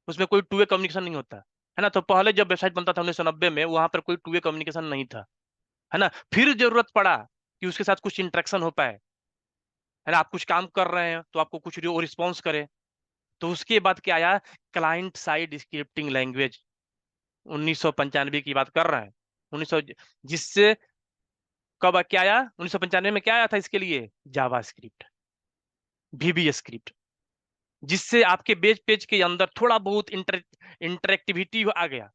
उसमें कोई टू वे कम्युनिकेशन नहीं होता, है ना। तो पहले जब वेबसाइट बनता था 1990 में, वहां पर कोई टू वे कम्युनिकेशन नहीं था, है ना। फिर जरूरत पड़ा कि उसके साथ कुछ इंटरेक्शन हो पाए, है ना। आप कुछ काम कर रहे हैं तो आपको कुछ रिस्पॉन्स करे, तो उसके बाद क्या आया, क्लाइंट साइड स्क्रिप्टिंग लैंग्वेज, 1995 की बात कर रहे हैं, 1900, जिससे कब क्या आया, 1995 में क्या आया था इसके लिए, जावा स्क्रिप्ट, VB स्क्रिप्ट, जिससे आपके पेज के अंदर थोड़ा बहुत इंटरेक्टिविटी आ गया,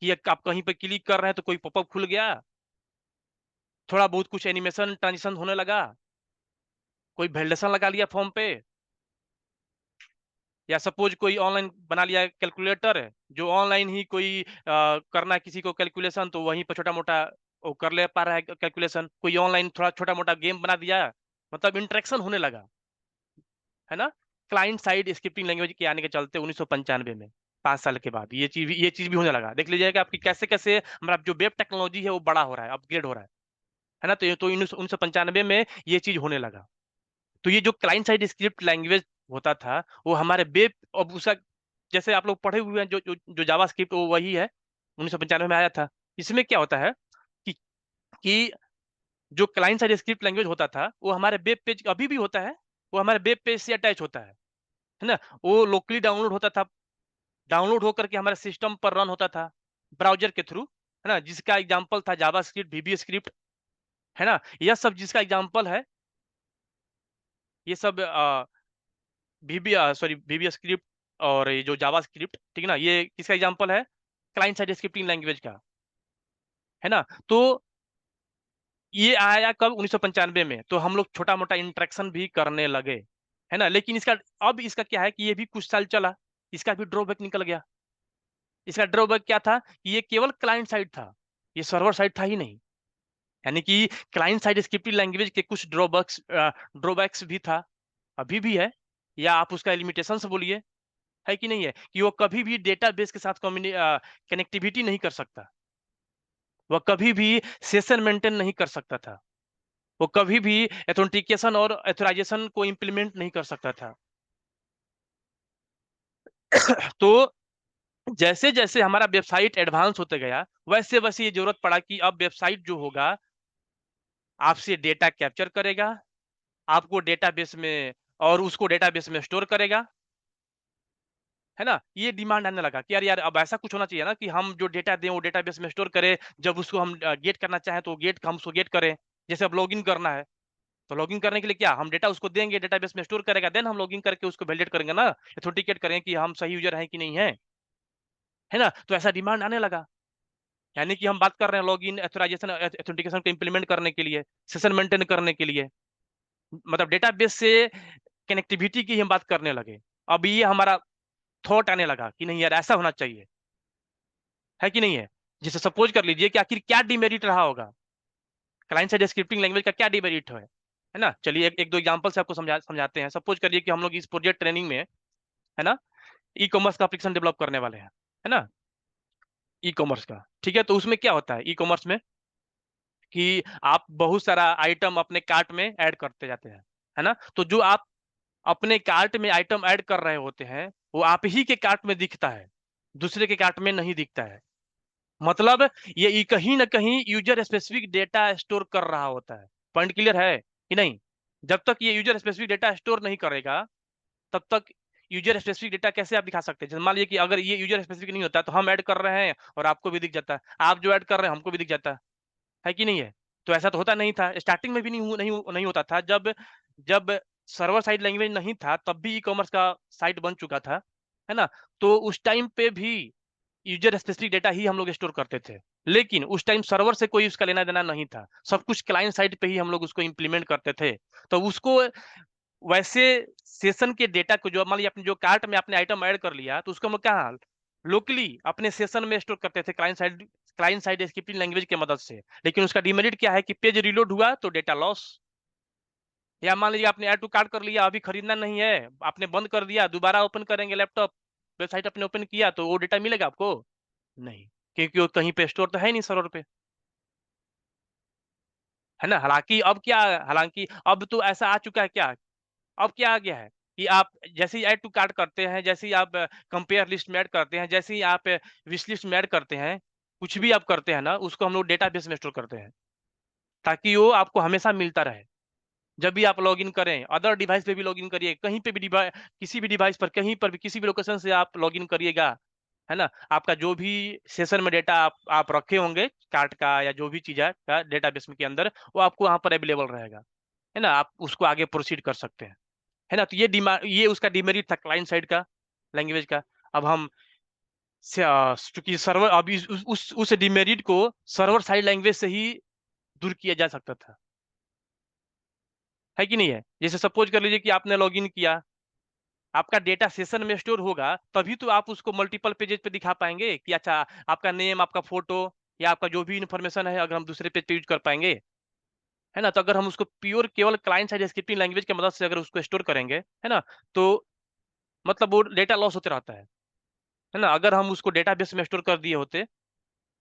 कि आप कहीं पे क्लिक कर रहे हैं तो कोई पॉपअप खुल गया, थोड़ा बहुत कुछ एनिमेशन ट्रांजिशन होने लगा, कोई वैलिडेशन लगा लिया फॉर्म पे, या सपोज कोई ऑनलाइन बना लिया कैलकुलेटर है, जो ऑनलाइन ही कोई करना है किसी को कैलकुलेशन, तो वहीं पर छोटा मोटा वो कर ले पा रहा है कैलकुलेशन। कोई ऑनलाइन थोड़ा छोटा मोटा गेम बना दिया, मतलब इंटरेक्शन होने लगा, है ना। क्लाइंट साइड स्क्रिप्टिंग लैंग्वेज के आने के चलते 1995 में, 5 साल के बाद ये चीज भी होने लगा। देख लीजिएगा आपकी कैसे कैसे हमारा जो वेब टेक्नोलॉजी है वो बड़ा हो रहा है, अपग्रेड हो रहा है ना। तो 1995 में ये चीज होने लगा। तो ये जो क्लाइंट साइड स्क्रिप्ट लैंग्वेज होता था वो हमारे वेब, अब उसका जैसे आप लोग पढ़े हुए हैं, जो जावा स्क्रिप्ट वो वही है, 1995 में आया था। इसमें क्या होता है कि जो क्लाइंट साइड स्क्रिप्ट लैंग्वेज होता था वो हमारे वेब पेज अभी भी होता है, वो हमारे वेब पेज से अटैच होता है ना। वो लोकली डाउनलोड होता था, डाउनलोड होकर के हमारे सिस्टम पर रन होता था ब्राउजर के थ्रू, है ना, जिसका एग्जांपल था जावा स्क्रिप्ट, वीबी स्क्रिप्ट, है ना। यह सब जिसका एग्जांपल है, ये सब वीबी स्क्रिप्ट और ये जो जावा स्क्रिप्ट, ठीक है ना, ये किसका एग्जांपल है? क्लाइंट साइड स्क्रिप्टिंग लैंग्वेज का, है ना। तो ये आया कब? 1995 में। तो हम लोग छोटा मोटा इंटरेक्शन भी करने लगे, है ना। लेकिन अब इसका क्या है कि ये भी कुछ साल चला, इसका भी ड्रॉबैक निकल गया। इसका ड्रॉबैक क्या था कि ये केवल क्लाइंट साइड था, ये सर्वर साइड था ही नहीं। यानी कि क्लाइंट साइड स्क्रिप्टिंग लैंग्वेज के कुछ ड्रॉबैक्स भी था, अभी भी है, या आप उसका लिमिटेशंस बोलिए, है कि नहीं है, कि वो कभी भी डेटाबेस के साथ कनेक्टिविटी नहीं कर सकता, वह कभी भी सेशन मेंटेन नहीं कर सकता था, वो कभी भी एथेंटिकेशन और ऑथराइजेशन को इंप्लीमेंट नहीं कर सकता था। तो जैसे जैसे हमारा वेबसाइट एडवांस होते गया, वैसे वैसे ये जरूरत पड़ा कि अब वेबसाइट जो होगा आपसे डेटा कैप्चर करेगा, आपको डेटाबेस में, और उसको डेटाबेस में स्टोर करेगा, है ना। ये डिमांड आने लगा कि यार यार अब ऐसा कुछ होना चाहिए ना कि हम जो डेटा दें वो डेटाबेस में स्टोर करें, जब उसको हम गेट करना चाहें तो हम उसको गेट करें। जैसे अब लॉगिन करना है, तो लॉगिन करने के लिए क्या, हम डेटा उसको देंगे, डेटाबेस में स्टोर करेगा, देन हम लॉगिन करके उसको वैलिडेट करेंगे ना, ऑथेंटिकेट करेंगे कि हम सही यूजर हैं कि नहीं है ना। तो ऐसा डिमांड आने लगा। यानी कि हम बात कर रहे हैं लॉगिन, ऑथराइजेशन, ऑथेंटिकेशन को इंप्लीमेंट करने के लिए, सेशन मेंटेन करने के लिए, मतलब डेटाबेस से कनेक्टिविटी की हम बात करने लगे। अब ये हमारा थॉट आने लगा कि नहीं यार ऐसा होना चाहिए, है कि नहीं है। जैसे सपोज कर लीजिए कि आखिर क्या डिमेरिट रहा होगा, क्लाइंट साइड स्क्रिप्टिंग लैंग्वेज का क्या डिमेरिट है ना। चलिए एक दो एग्जांपल से आपको समझाते हैं। सपोज करिए कि हम लोग इस प्रोजेक्ट ट्रेनिंग में, है ना, ई कॉमर्स का एप्लीकेशन डेवलप करने वाले हैं, है ना, ई कॉमर्स का। ठीक है, तो उसमें क्या होता है ई कॉमर्स में कि आप बहुत सारा आइटम अपने कार्ट में ऐड करते जाते हैं, है ना। तो जो आप अपने कार्ट में आइटम ऐड कर रहे होते हैं वो आप ही के कार्ट में दिखता है, दूसरे के कार्ट में नहीं दिखता है। मतलब ये कहीं ना कहीं यूजर स्पेसिफिक डेटा स्टोर कर रहा होता है। पॉइंट क्लियर है कि नहीं? जब तक ये यूजर स्पेसिफिक डेटा स्टोर नहीं करेगा तब तक यूजर स्पेसिफिक डेटा कैसे आप दिखा सकते हैं? जैसे मान लीजिए कि अगर ये यूजर स्पेसिफिक नहीं होता तो हम ऐड कर रहे हैं और आपको भी दिख जाता है, आप जो ऐड कर रहे हैं हमको भी दिख जाता है कि नहीं है। तो ऐसा तो होता नहीं था, स्टार्टिंग में भी नहीं होता था। जब जब सर्वर साइड लैंग्वेज नहीं था तब भी ई कॉमर्स का साइट बन चुका था, है ना। तो उस टाइम पे भी यूजर स्पेसिफिक डेटा ही हम लोग स्टोर करते थे, लेकिन उस टाइम सर्वर से कोई उसका लेना देना नहीं था, सब कुछ क्लाइंट साइड पे ही हम लोग उसको इंप्लीमेंट करते थे। तो उसको वैसे सेशन के डेटा को, जो मान लीजिए अपने जो कार्ट में आपने आइटम ऐड कर लिया, तो उसको हम लोग कहाँ लोकली अपने सेशन में स्टोर करते थे क्लाइंट साइड स्क्रिप्टिंग लैंग्वेज की मदद से। लेकिन उसका डिमेरिट क्या है कि पेज रिलोड हुआ तो डेटा लॉस, या मान लीजिए आपने ऐड टू कार्ट कर लिया, अभी खरीदना नहीं है, आपने बंद कर दिया, दोबारा ओपन करेंगे लैपटॉप, वेबसाइट आपने ओपन किया तो वो डेटा मिलेगा आपको नहीं, क्योंकि वो कहीं पे स्टोर तो है नहीं सर्वर पे, है ना। हालांकि अब तो ऐसा आ चुका है क्या, अब क्या आ गया है कि आप जैसे ही ऐड टू कार्ट करते हैं, जैसे ही आप कंपेयर लिस्ट में ऐड करते हैं, जैसे ही आप विश लिस्ट में ऐड करते हैं, कुछ भी आप करते हैं ना, उसको हम लोग डेटाबेस में स्टोर करते हैं ताकि वो आपको हमेशा मिलता रहे। जब भी आप लॉगिन करें, अदर डिवाइस पे भी लॉगिन करिए, कहीं पे भी डिवाइस, किसी भी डिवाइस पर, कहीं पर भी, किसी भी लोकेशन से आप लॉगिन करिएगा, है ना, आपका जो भी सेशन में डेटा आप रखे होंगे कार्ट का या जो भी चीज है का डेटाबेस में के अंदर, वो आपको वहां पर अवेलेबल रहेगा, है ना। आप उसको आगे प्रोसीड कर सकते हैं, है ना। तो ये उसका डिमेरिट था क्लाइंट साइड का लैंग्वेज का। अब हम चूंकि सर्वर अभी उस डिमेरिट को सर्वर साइड लैंग्वेज से ही दूर किया जा सकता था, है कि नहीं है। जैसे सपोज कर लीजिए कि आपने लॉगिन किया, आपका डेटा सेशन में स्टोर होगा तभी तो आप उसको मल्टीपल पेजेस पे दिखा पाएंगे कि अच्छा आपका नेम, आपका फोटो या आपका जो भी इंफॉर्मेशन है, अगर हम दूसरे पेज पे यूज कर पाएंगे, है ना। तो अगर हम उसको प्योर केवल क्लाइंट साइड स्क्रिप्टिंग लैंग्वेज की मदद से अगर उसको स्टोर करेंगे, है ना, तो मतलब वो डेटा लॉस होते रहता है ना। अगर हम उसको डेटाबेस में स्टोर कर दिए होते,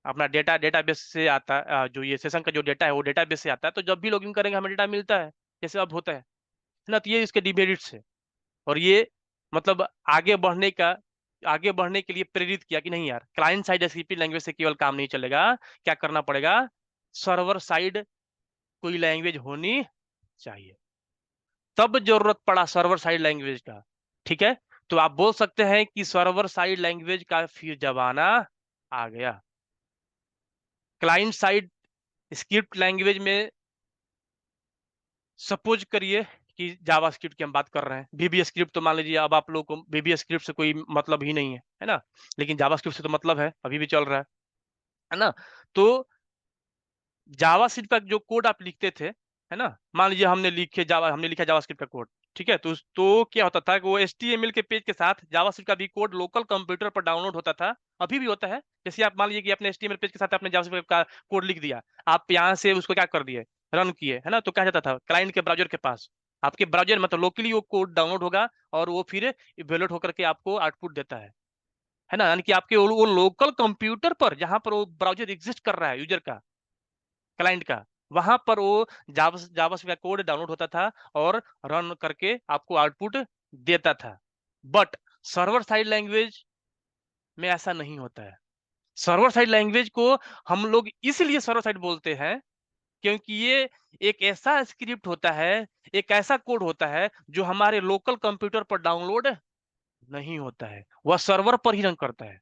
अपना डेटाबेस से आता, जो ये सेशन का जो डेटा है वो डेटाबेस से आता है, तो जब भी लॉगिन करेंगे हमें डेटा मिलता है, जैसे अब होता है ना। तो ये इसके डिमेरिट्स है, और ये मतलब आगे बढ़ने के लिए प्रेरित किया कि नहीं यार, क्लाइंट साइड स्क्रिप्टिंग लैंग्वेज से केवल काम नहीं चलेगा, क्या करना पड़ेगा, सर्वर साइड कोई लैंग्वेज होनी चाहिए, तब जरूरत पड़ा सर्वर साइड लैंग्वेज का। ठीक है, तो आप बोल सकते हैं कि सर्वर साइड लैंग्वेज का फिर जमाना आ गया। क्लाइंट साइड स्क्रिप्ट लैंग्वेज में सपोज करिए कि जावास्क्रिप्ट की हम बात कर रहे हैं, वीबी स्क्रिप्ट तो मान लीजिए अब आप लोग को वीबी स्क्रिप्ट से कोई मतलब ही नहीं है ना, लेकिन जावास्क्रिप्ट से तो मतलब है, अभी भी चल रहा है ना। तो जावास्क्रिप्ट का जो कोड आप लिखते थे, है ना, मान लीजिए हमने लिखा जावास्क्रिप्ट का कोड, ठीक है, तो क्या होता था कि वो HTML के पेज के साथ जावास्क्रिप्ट का भी कोड लोकल कंप्यूटर पर डाउनलोड होता था, अभी भी होता है। जैसे आप मान लीजिए कि अपने HTML पेज के साथ आपने जावास्क्रिप्ट का कोड लिख दिया, आप यहाँ से उसको क्या कर दिए, रन किए, है ना, तो क्या जाता था क्लाइंट के ब्राउजर के पास, आपके ब्राउजर मतलब लोकली वो कोड डाउनलोड होगा और वो फिर इवेल्युएट होकर के आपको आउटपुट देता है ना, यानी कि आपके वो लोकल कंप्यूटर पर जहां पर वो ब्राउजर एग्जिस्ट कर रहा है यूजर का, क्लाइंट का, वहां पर वो जावास्क्रिप्ट का कोड डाउनलोड होता था और रन करके आपको आउटपुट देता था। बट सर्वर साइड लैंग्वेज में ऐसा नहीं होता है। सर्वर साइड लैंग्वेज को हम लोग इसलिए सर्वर साइड बोलते हैं क्योंकि ये एक ऐसा स्क्रिप्ट होता है, एक ऐसा कोड होता है जो हमारे लोकल कंप्यूटर पर डाउनलोड नहीं होता है, वह सर्वर पर ही रन करता है।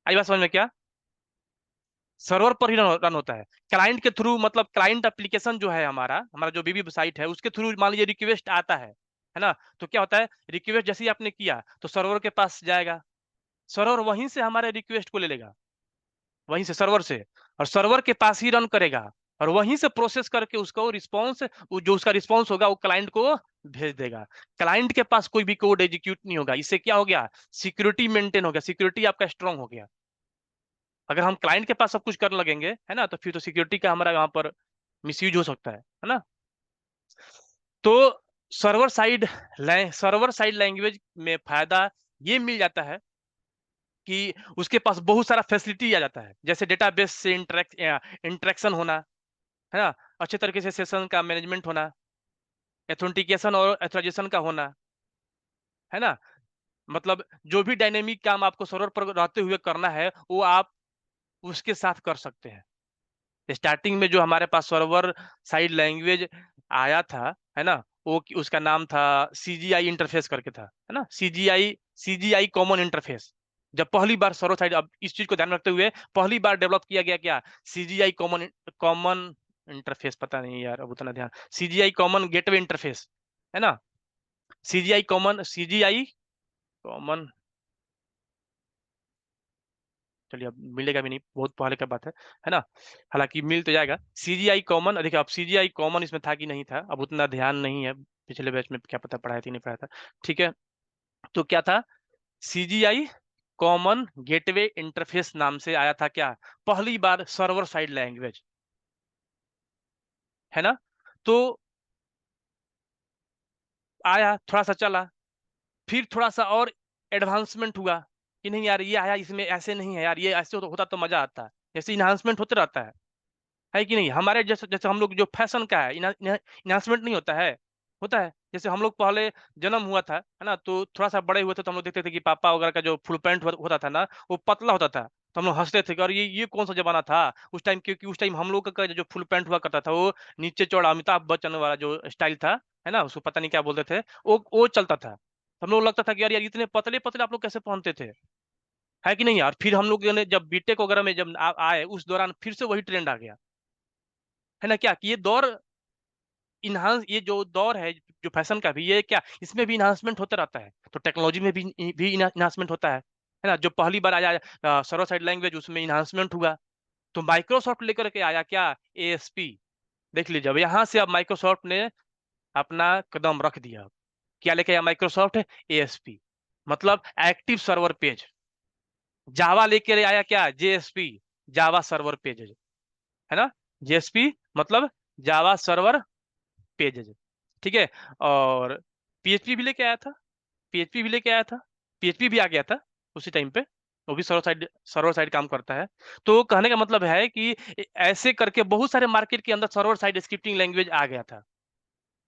आई बात समझ में क्या? सर्वर पर ही रन होता है, क्लाइंट के थ्रू, मतलब क्लाइंट एप्लीकेशन जो है हमारा जो बीबी साइट है उसके थ्रू मान लीजिए रिक्वेस्ट आता है ना, तो क्या होता है, रिक्वेस्ट जैसे ही आपने किया तो सर्वर के पास जाएगा, सर्वर वहीं से हमारे रिक्वेस्ट को ले लेगा, वहीं से सर्वर से, और सर्वर के पास ही रन करेगा और वहीं से प्रोसेस करके उसका वो रिस्पॉन्स, जो उसका रिस्पॉन्स होगा वो क्लाइंट को भेज देगा। क्लाइंट के पास कोई भी कोड एग्जीक्यूट नहीं होगा। इससे क्या हो गया, सिक्योरिटी मेंटेन हो गया, सिक्योरिटी आपका स्ट्रांग हो गया। अगर हम क्लाइंट के पास सब कुछ करने लगेंगे, है ना, तो फिर तो सिक्योरिटी का हमारा यहाँ पर मिसयूज हो सकता है ना। तो सर्वर साइड लैंग्वेज में फायदा ये मिल जाता है कि उसके पास बहुत सारा फैसिलिटी आ जाता है, जैसे डेटाबेस से इंटरेक्शन होना, है ना, अच्छे तरीके से सेशन का मैनेजमेंट होना, एथेंटिकेशन और एथोराइजेशन का होना, है ना, मतलब जो भी डायनेमिक काम आपको सर्वर पर रहते हुए करना है वो आप उसके साथ कर सकते हैं। स्टार्टिंग में जो हमारे पास सर्वर साइड लैंग्वेज आया था, है ना, वो उसका नाम था CGI इंटरफेस करके था, है ना, CGI कॉमन इंटरफेस। जब पहली बार सर्वर साइड, अब इस चीज को ध्यान रखते हुए पहली बार डेवलप किया गया क्या, CGI कॉमन इंटरफेस, पता नहीं यार अब उतना ध्यान, CGI कॉमन गेटवे इंटरफेस, है ना, CGI कॉमन चलिए अब मिलेगा भी नहीं, बहुत पहले का बात है ना, हालांकि मिल तो जाएगा। CGI कॉमन, देखिए अब CGI कॉमन इसमें था कि नहीं था अब उतना ध्यान नहीं है, पिछले बैच में क्या पता पढ़ाया थी नहीं पढ़ाया था, ठीक है। तो क्या था, CGI कॉमन गेटवे इंटरफेस नाम से आया था क्या, पहली बार सर्वर साइड लैंग्वेज, है ना। तो आया, थोड़ा सा चला, फिर थोड़ा सा और एडवांसमेंट हुआ कि नहीं यार ये आया, इसमें ऐसे नहीं है यार, ये ऐसे होता तो मजा आता, जैसे इन्हांसमेंट होते रहता है कि नहीं, हमारे जैसे जैसे हम लोग जो फैशन का है इन्हांसमेंट नहीं होता है, होता है। जैसे हम लोग पहले जन्म हुआ था, है ना, तो थोड़ा सा बड़े हुए थे तो हम लोग देखते थे कि पापा वगैरह का जो फुल पैंट होता था ना वो पतला होता था, तो हम लोग हंसते थे कि और ये कौन सा जमाना था उस टाइम, क्योंकि उस टाइम हम लोग का जो फुल पैंट हुआ करता था वो नीचे चौड़ा अमिताभ बच्चन वाला जो स्टाइल था, है ना, उसको पता नहीं क्या बोलते थे, वो चलता था। तो हम लोग लगता था कि यार इतने पतले पतले आप लोग कैसे पहनते थे, है कि नहीं यार। फिर हम लोग ने जब बीटेक वगैरह में जब आए उस दौरान फिर से वही ट्रेंड आ गया, है ना, क्या कि ये दौर ये जो दौर है जो फैशन का भी, ये क्या इसमें भी इन्हांसमेंट होता रहता है, तो टेक्नोलॉजी में भी इन्हांसमेंट होता है ना। जो पहली बार आया सर्वर साइड लैंग्वेज उसमें इन्हांसमेंट हुआ, तो माइक्रोसॉफ्ट लेकर के आया क्या, ASP। देख लीजिए अब यहाँ से अब माइक्रोसॉफ्ट ने अपना कदम रख दिया, क्या लेके आया माइक्रोसॉफ्ट, ASP मतलब एक्टिव सर्वर पेज। जावा लेके आया क्या, JSP, जावा सर्वर पेज, है ना, JSP मतलब जावा सर्वर पेजेज, ठीक है। और PHP भी लेके आया था, PHP भी आ गया था उसी टाइम पे, वो भी सर्वर साइड काम करता है। तो कहने का मतलब है कि ऐसे करके बहुत सारे मार्केट के अंदर सर्वर साइड स्क्रिप्टिंग लैंग्वेज आ गया था,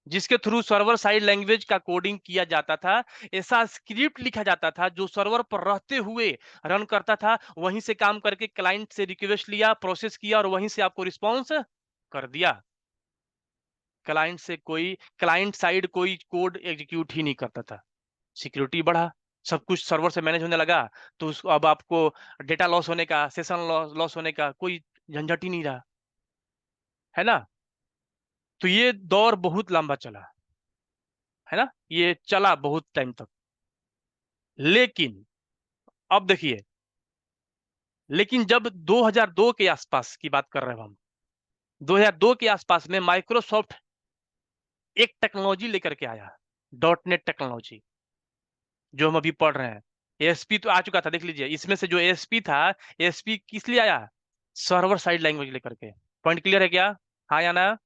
जिसके थ्रू सर्वर साइड लैंग्वेज का कोडिंग किया जाता था। ऐसा स्क्रिप्ट लिखा जाता था जो सर्वर पर रहते हुए रन करता था, वहीं से काम करके क्लाइंट से रिक्वेस्ट लिया, प्रोसेस किया और वहीं से आपको रिस्पॉन्स कर दिया। क्लाइंट साइड कोई कोड एग्जीक्यूट ही नहीं करता था। सिक्योरिटी बढ़ा, सब कुछ सर्वर से मैनेज होने लगा, तो अब आपको डेटा लॉस होने का, सेशन लॉस होने का कोई झंझट ही नहीं रहा, है ना। तो ये दौर बहुत लंबा चला, है ना, ये चला बहुत टाइम तक। लेकिन अब देखिए, लेकिन जब 2002 के आसपास की बात कर रहे हैं हम, 2002 के आसपास में माइक्रोसॉफ्ट एक टेक्नोलॉजी लेकर के आया, डॉटनेट टेक्नोलॉजी, जो हम अभी पढ़ रहे हैं। एएसपी तो आ चुका था, देख लीजिए, इसमें से जो एएसपी था, एएसपी किस लिए आया? सर्वर साइड लैंग्वेज लेकर के। पॉइंट क्लियर है क्या? हाँ या ना?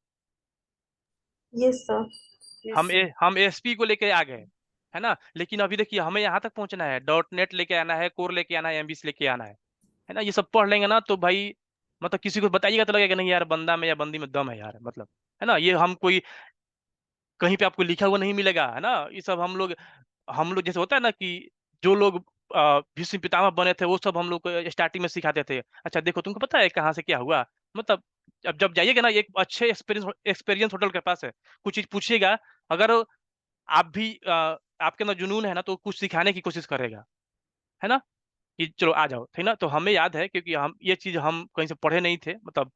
Yes sir. हम एएसपी को लेके आ गए, है ना। लेकिन अभी देखिए, हमें यहाँ तक पहुंचना है, डॉटनेट लेके आना है, कोर लेके आना है, एमबीसी लेके आना है ना। ये सब पढ़ लेंगे ना तो भाई, मतलब किसी को बताइएगा तो लगेगा नहीं यार, बंदा में या बंदी में दम है यार, मतलब, है ना। ये हम कोई कहीं पे आपको लिखा हुआ नहीं मिलेगा, है ना। ये सब हम लोग जैसे होता है ना कि जो लोग भीष्म पितामह बने थे, वो सब हम लोग को स्टार्टिंग में सिखाते थे। अच्छा देखो, तुमको पता है कहाँ से क्या हुआ, मतलब अब जब जाइएगा ना, एक अच्छे एक्सपीरियंस होटल के पास है, कुछ चीज पूछिएगा, अगर आप भी आपके अंदर जुनून है ना, तो कुछ सिखाने की कोशिश करेगा, है ना, कि चलो आ जाओ, ठीक ना। तो हमें याद है, क्योंकि हम ये चीज हम कहीं से पढ़े नहीं थे, मतलब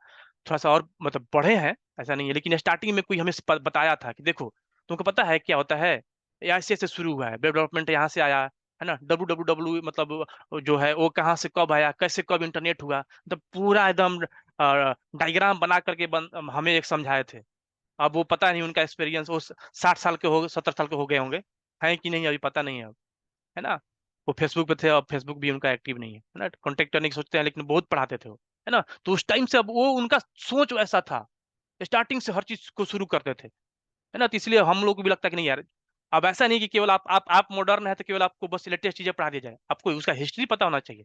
थोड़ा सा और मतलब पढ़े हैं, ऐसा नहीं है, लेकिन स्टार्टिंग में कोई हमें बताया था कि देखो, तुमको पता है क्या होता है, ये ऐसे ऐसे शुरू हुआ है, वेब डेवलपमेंट यहाँ से आया, है ना। www मतलब जो है वो कहाँ से कब आया, कैसे कब इंटरनेट हुआ, मतलब पूरा एकदम डायग्राम बना करके हमें एक समझाए थे। अब वो पता नहीं उनका एक्सपीरियंस, वो 60 साल के हो, 70 साल के हो गए होंगे, हैं कि नहीं अभी पता नहीं है अब, है ना। वो फेसबुक पे थे, अब फेसबुक भी उनका एक्टिव नहीं है ना। कॉन्टेक्ट करने की सोचते हैं, लेकिन बहुत पढ़ाते थे वो, है ना। तो उस टाइम से अब वो उनका सोच वैसा था, स्टार्टिंग से हर चीज को शुरू करते थे, है ना। तो इसलिए हम लोग को भी लगता है कि नहीं यार, अब ऐसा नहीं कि केवल आप मॉडर्न है तो केवल आपको बस लेटेस्ट चीजें पढ़ा दी जाए, आपको उसका हिस्ट्री पता होना चाहिए,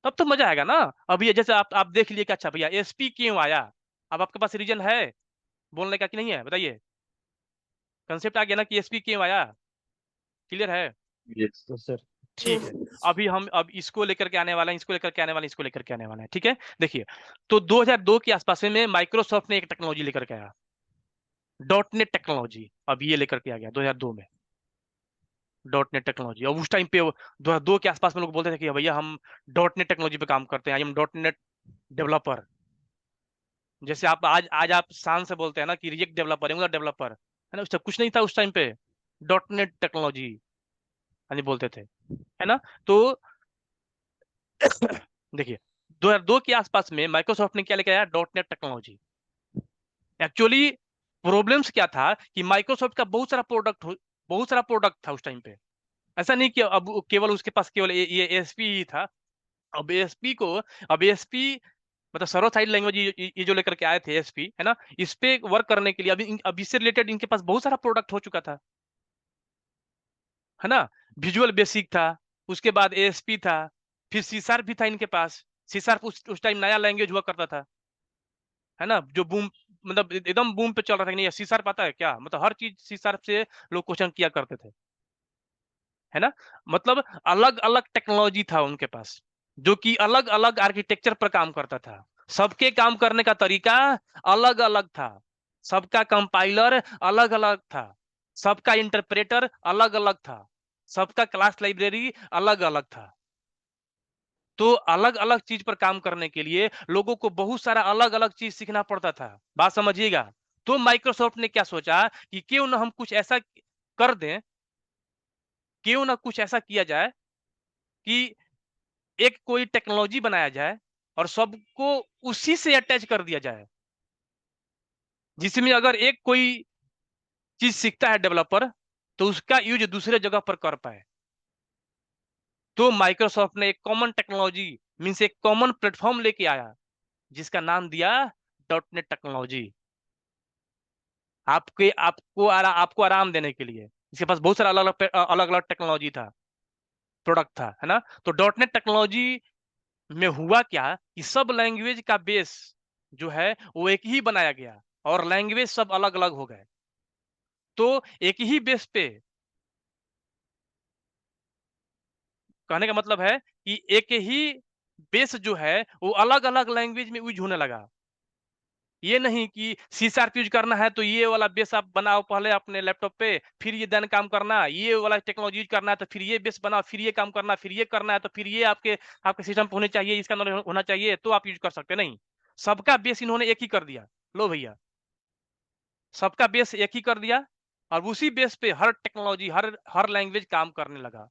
तब तो मजा आएगा ना। अभी ये जैसे आप देख लिए कि अच्छा भैया एसपी क्यों आया, अब आपके पास रीजन है बोलने का कि नहीं है, बताइए। कंसेप्ट आ गया ना कि एसपी क्यों आया, क्लियर है? Yes, sir. ठीक है। अभी हम अब इसको लेकर के आने वाले हैं, इसको लेकर के आने वाले हैं, इसको लेकर के आने वाले हैं, ठीक है। देखिए, तो 2002 के आसपास में माइक्रोसॉफ्ट ने एक टेक्नोलॉजी लेकर के आया, डॉटनेट टेक्नोलॉजी। अब ये लेकर के आ गया 2002 में, डॉटनेट टेक्नोलॉजी। और उस टाइम पे 2002 के आसपास में लोग बोलते थे कि भैया हम डॉटनेट टेक्नोलॉजी पे काम करते हैं, हम डॉटनेट डेवलपर। जैसे आप आज आप शान से बोलते हैं ना कि रिएक्ट डेवलपर, एंगुलर डेवलपर, है ना। उससे कुछ नहीं था उस टाइम पे, डॉटनेट टेक्नोलॉजी यानी बोलते थे, है ना। तो देखिए, 2002 के आसपास में माइक्रोसॉफ्ट ने क्या लेकर आया, डॉटनेट टेक्नोलॉजी। एक्चुअली प्रॉब्लम्स क्या था कि माइक्रोसॉफ्ट का बहुत सारा प्रोडक्ट था उस टाइम पे। ऐसा नहीं कि अब केवल उसके पास केवल ये एएसपी ही था। अब एएसपी मतलब सर्वर साइड लैंग्वेज, ये जो लेकर के आए थे एएसपी, है ना, इस पे वर्क करने के लिए अब इससे रिलेटेड इनके पास बहुत सारा प्रोडक्ट हो चुका था, है ना। विजुअल बेसिक था, उसके बाद एएसपी था, फिर सी शार्प भी था इनके पास। सी शार्प उस टाइम नया लैंग्वेज हुआ करता था, है ना, जो बूम मतलब एकदम बूम पे चल रहा था कि नहीं सी शार्प आता है क्या, मतलब हर चीज सी शार्प से लोग क्वेश्चन किया करते थे, है ना। मतलब अलग अलग टेक्नोलॉजी था उनके पास, जो कि अलग अलग आर्किटेक्चर पर काम करता था। सबके काम करने का तरीका अलग अलग था, सबका कंपाइलर अलग अलग था, सबका इंटरप्रेटर अलग अलग था, सबका क्लास लाइब्रेरी अलग अलग था। तो अलग अलग चीज पर काम करने के लिए लोगों को बहुत सारा अलग अलग चीज सीखना पड़ता था, बात समझिएगा। तो माइक्रोसॉफ्ट ने क्या सोचा कि क्यों ना हम कुछ ऐसा कर दें, क्यों ना कुछ ऐसा किया जाए कि एक कोई टेक्नोलॉजी बनाया जाए और सबको उसी से अटैच कर दिया जाए, जिसमें अगर एक कोई चीज सीखता है डेवलपर, तो उसका यूज दूसरे जगह पर कर पाए। तो माइक्रोसॉफ्ट ने एक कॉमन टेक्नोलॉजी मींस एक कॉमन प्लेटफॉर्म लेके आया, जिसका नाम दिया डॉटनेट टेक्नोलॉजी। आपको आराम देने के लिए इसके पास बहुत सारा अलग अलग टेक्नोलॉजी था, प्रोडक्ट था, है ना। तो डॉटनेट टेक्नोलॉजी में हुआ क्या कि सब लैंग्वेज का बेस जो है वो एक ही बनाया गया और लैंग्वेज सब अलग अलग हो गए। तो एक ही बेस पे, कहने का मतलब है कि एक ही बेस जो है वो अलग अलग लैंग्वेज में यूज होने लगा। ये नहीं कि सी शार्प यूज करना है तो ये वाला बेस आप बनाओ पहले अपने लैपटॉप पे, फिर ये देन काम करना, ये वाला टेक्नोलॉजी यूज करना है तो फिर ये बेस बनाओ, फिर ये काम करना, फिर ये करना है तो फिर ये आपके सिस्टम पे होने चाहिए, इसका नॉलेज होना चाहिए तो आप यूज कर सकते नहीं। सबका बेस इन्होंने एक ही कर दिया। लो भैया, सबका बेस एक ही कर दिया और उसी बेस पे हर टेक्नोलॉजी हर लैंग्वेज काम करने लगा,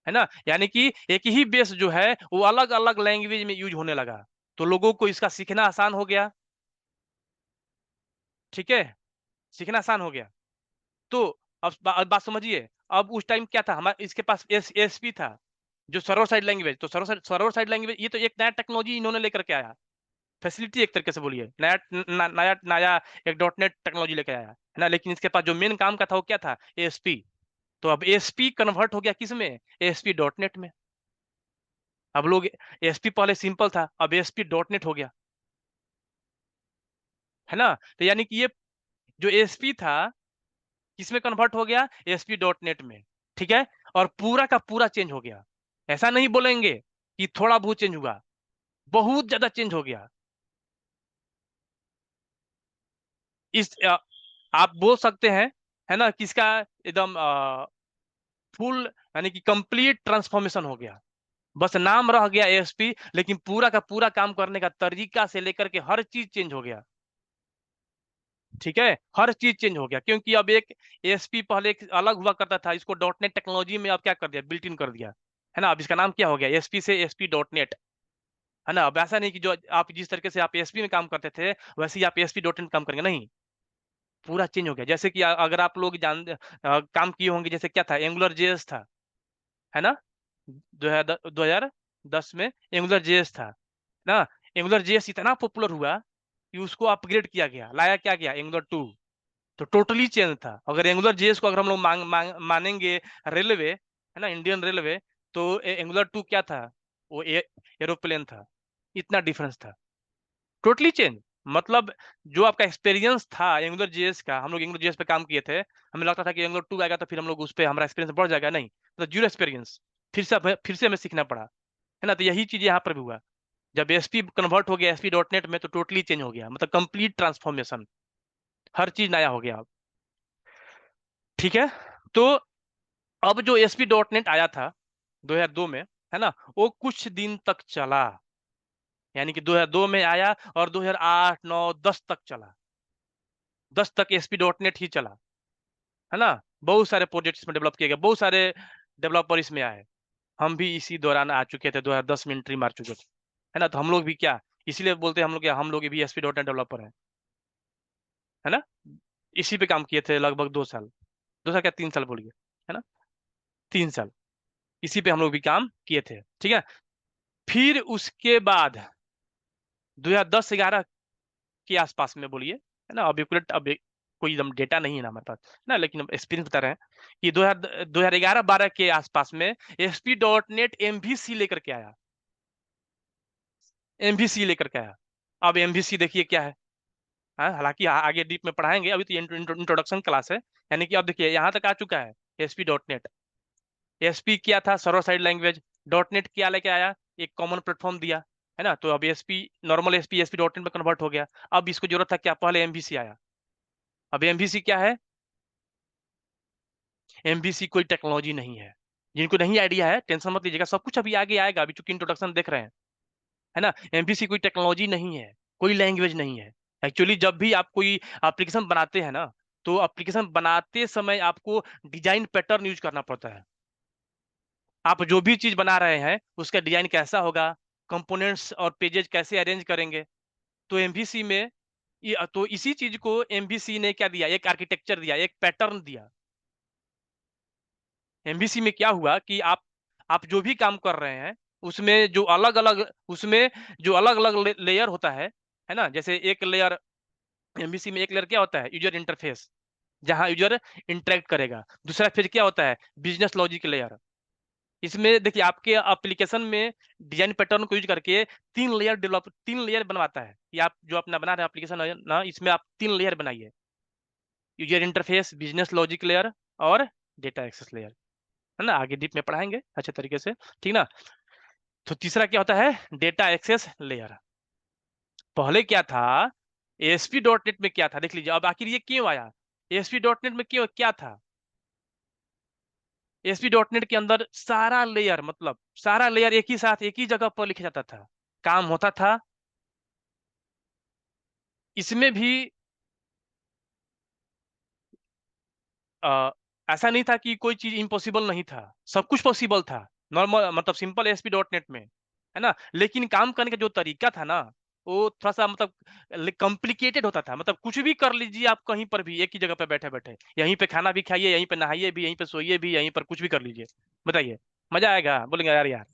है ना। यानी कि एक ही बेस जो है वो अलग अलग लैंग्वेज में यूज होने लगा, तो लोगों को इसका सीखना आसान हो गया। ठीक है, सीखना आसान हो गया। तो अब बात समझिए, अब उस टाइम क्या था, हमारे इसके पास एएसपी था जो सर्वर साइड लैंग्वेज, तो सर्वर साइड लैंग्वेज ये तो एक नया टेक्नोलॉजी इन्होंने लेकर के आया, फैसिलिटी एक तरीके से बोलिए, नया एक डॉटनेट टेक्नोलॉजी लेकर आया, है ना। लेकिन इसके पास जो मेन काम का था वो क्या था, एएसपी। तो अब एएसपी कन्वर्ट हो गया किस में, एएसपी डॉटनेट में। अब लोग एएसपी पहले सिंपल था, अब एएसपी डॉटनेट हो गया, है ना। तो यानी कि ये जो एएसपी था किसमें कन्वर्ट हो गया, एएसपी डॉटनेट में। ठीक है, और पूरा का पूरा चेंज हो गया। ऐसा नहीं बोलेंगे कि थोड़ा बहुत चेंज हुआ, बहुत ज्यादा चेंज हो गया। इस आप बोल सकते हैं, है ना, किसका एकदम फुल यानी कि कंप्लीट ट्रांसफॉर्मेशन हो गया। बस नाम रह गया एएसपी, लेकिन पूरा का पूरा काम करने का तरीका से लेकर के हर चीज चेंज हो गया। ठीक है, हर चीज चेंज हो गया, क्योंकि अब एक एएसपी पहले एक अलग हुआ करता था, इसको डॉटनेट टेक्नोलॉजी में अब क्या कर दिया, बिल्ट इन कर दिया, है ना। अब इसका नाम क्या हो गया, एएसपी से एएसपी डॉटनेट, है ना। अब ऐसा नहीं कि जो आप जिस तरीके से आप एएसपी में काम करते थे वैसे ही आप एएसपी डॉटनेट काम करेंगे, नहीं, पूरा चेंज हो गया। जैसे कि अगर आप लोग काम किए होंगे, जैसे क्या था, एंगुलर जेएस था, है ना। 2010 में एंगुलर जेएस था ना। एंगुलर जेएस इतना पॉपुलर हुआ कि उसको अपग्रेड किया गया, लाया क्या गया, एंगुलर 2। तो टोटली चेंज था। अगर एंगुलर जेएस को अगर हम लोग मानेंगे रेलवे, है ना, इंडियन रेलवे, तो एंगुलर 2 क्या था, वो एरोप्लेन था। इतना डिफरेंस था, टोटली चेंज। मतलब जो आपका एक्सपीरियंस था एंगुलर जेएस का, हम लोग एंगुलर जेएस पे काम किए थे, हमें लगता था कि एंगुलर 2 आएगा तो फिर हम लोग उस पर हमारा एक्सपीरियंस बढ़ जाएगा, नहीं, तो जीरो एक्सपीरियंस, फिर से हमें सीखना पड़ा, है ना। तो यही चीज यहाँ पर भी हुआ, जब एसपी कन्वर्ट हो गया एसपी डॉट नेट में तो टोटली चेंज हो गया, मतलब कंप्लीट ट्रांसफॉर्मेशन, हर चीज नया हो गया अब। ठीक है, तो अब जो एसपी डॉट नेट आया था 2002 में, है ना, वो कुछ दिन तक चला, यानी कि 2002 में आया और 2008, 9, 10 तक चला, 10 तक एसपी डॉट नेट ही चला, है ना। बहुत सारे प्रोजेक्ट्स में डेवलप किए गए, बहुत सारे डेवलपर इसमें आए, हम भी इसी दौरान आ चुके थे, 2010 में एंट्री मार चुके थे, है ना। तो हम लोग भी क्या, इसीलिए बोलते हैं हम लोग क्या, हम लोग भी एसपी डॉट नेट डेवलपर है ना। इसी पे काम किए थे लगभग 2 साल, 2 साल क्या 3 साल बोलिए, है ना, 3 साल इसी पे हम लोग भी काम किए थे। ठीक है, फिर उसके बाद 2010-11 के आसपास में बोलिए, है ना, अब कोई एकदम डेटा नहीं है ना हमारे पास, ना, लेकिन हम एक्सपीरियंस बता रहे हैं कि 2011-12 के आसपास में एसपी डॉट नेट एमवीसी लेकर के आया, एमवीसी लेकर के आया। अब एमवीसी देखिए क्या है, हाँ, हालांकि आगे डीप में पढ़ाएंगे, अभी तो इंट्रोडक्शन क्लास है। यानी कि अब देखिए यहाँ तक आ चुका है एसपी डॉट नेट। एसपी क्या था, server side language. Dot net क्या लेके आया, एक कॉमन प्लेटफॉर्म दिया, है ना। तो अब SP normal SP dot net में कन्वर्ट हो गया। अब इसको जरूरत था क्या, पहले एमवीसी आया। अब एमवीसी क्या है, एमवीसी कोई टेक्नोलॉजी नहीं है। जिनको नहीं आइडिया है टेंशन मत लीजिएगा, सब कुछ अभी आगे आएगा, अभी चूंकि इंट्रोडक्शन देख रहे हैं, है ना। एमवीसी कोई टेक्नोलॉजी नहीं है, कोई लैंग्वेज नहीं है। एक्चुअली जब भी आप कोई एप्लीकेशन बनाते हैं ना, तो एप्लीकेशन बनाते समय आपको डिजाइन पैटर्न यूज करना पड़ता है। आप जो भी चीज बना रहे हैं उसका डिजाइन कैसा होगा, कंपोनेंट्स और पेजेस कैसे अरेंज करेंगे, तो एमवीसी में तो इसी चीज को एमवीसी ने क्या दिया, एक आर्किटेक्चर दिया, एक पैटर्न दिया। एमवीसी में क्या हुआ कि आप जो भी काम कर रहे हैं उसमें जो अलग अलग लेयर होता है ना। जैसे एक लेयर, एमवीसी में एक लेयर क्या होता है, यूजर इंटरफेस, जहां यूजर इंटरेक्ट करेगा। दूसरा फिर क्या होता है, बिजनेस लॉजिक लेयर, इसमें देखिए आपके एप्लीकेशन में डिजाइन पैटर्न को यूज करके 3 लेयर बनवाता है। ये आप जो अपना बना रहे हैं एप्लीकेशन है ना, इसमें आप 3 लेयर बनाइए, user interface, business logic layer और डेटा एक्सेस लेयर, है ना। आगे डीप में पढ़ाएंगे अच्छे तरीके से, ठीक ना। तो तीसरा क्या होता है, डेटा एक्सेस लेयर। पहले क्या था, ASP.NET में क्या था देख लीजिए। अब आखिर ये क्यों आया, ASP.NET में क्यों क्या था। ASP.NEट के अंदर सारा लेयर, मतलब सारा लेयर एक ही साथ एक ही जगह पर लिखा जाता था, काम होता था। इसमें भी ऐसा नहीं था कि कोई चीज इम्पॉसिबल नहीं था, सब कुछ पॉसिबल था नॉर्मल, मतलब सिंपल ASP.NEट में, है ना। लेकिन काम करने का जो तरीका था ना, वो थोड़ा सा मतलब कॉम्प्लिकेटेड होता था। मतलब कुछ भी कर लीजिए आप कहीं पर भी, एक ही जगह पे बैठे बैठे, यहीं पे खाना भी खाइए, यहीं पे नहाइए भी, यहीं पे सोइए भी, यहीं पर कुछ भी कर लीजिए। बताइए, मजा आएगा। बोलेंगे यार यार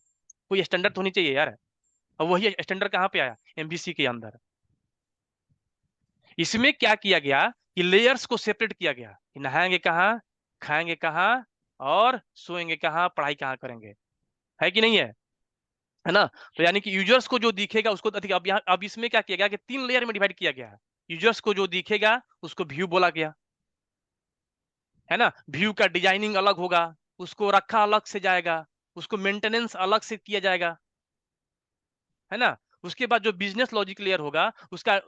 कोई स्टैंडर्ड तो होनी चाहिए यार। और वही स्टैंडर्ड कहाँ पे आया, MVC के अंदर। इसमें क्या किया गया कि लेयर्स को सेपरेट किया गया कि नहाएंगे कहाँ, खाएंगे कहाँ, और सोएंगे कहाँ, पढ़ाई कहाँ करेंगे, है कि नहीं है ना। तो यानी कि यूजर्स को जो दिखेगा उसको, अब यहाँ अब इसमें क्या किया गया कि 3 लेयर में डिवाइड किया गया। यूजर्स को जो दिखेगा उसको व्यू बोला गया, है ना। व्यू का डिजाइनिंग अलग होगा, उसको रखा अलग से जाएगा, उसको मेंटेनेंस अलग से किया जाएगा, है ना। उसके बाद जो बिजनेस लॉजिक लेयर होगा, उसका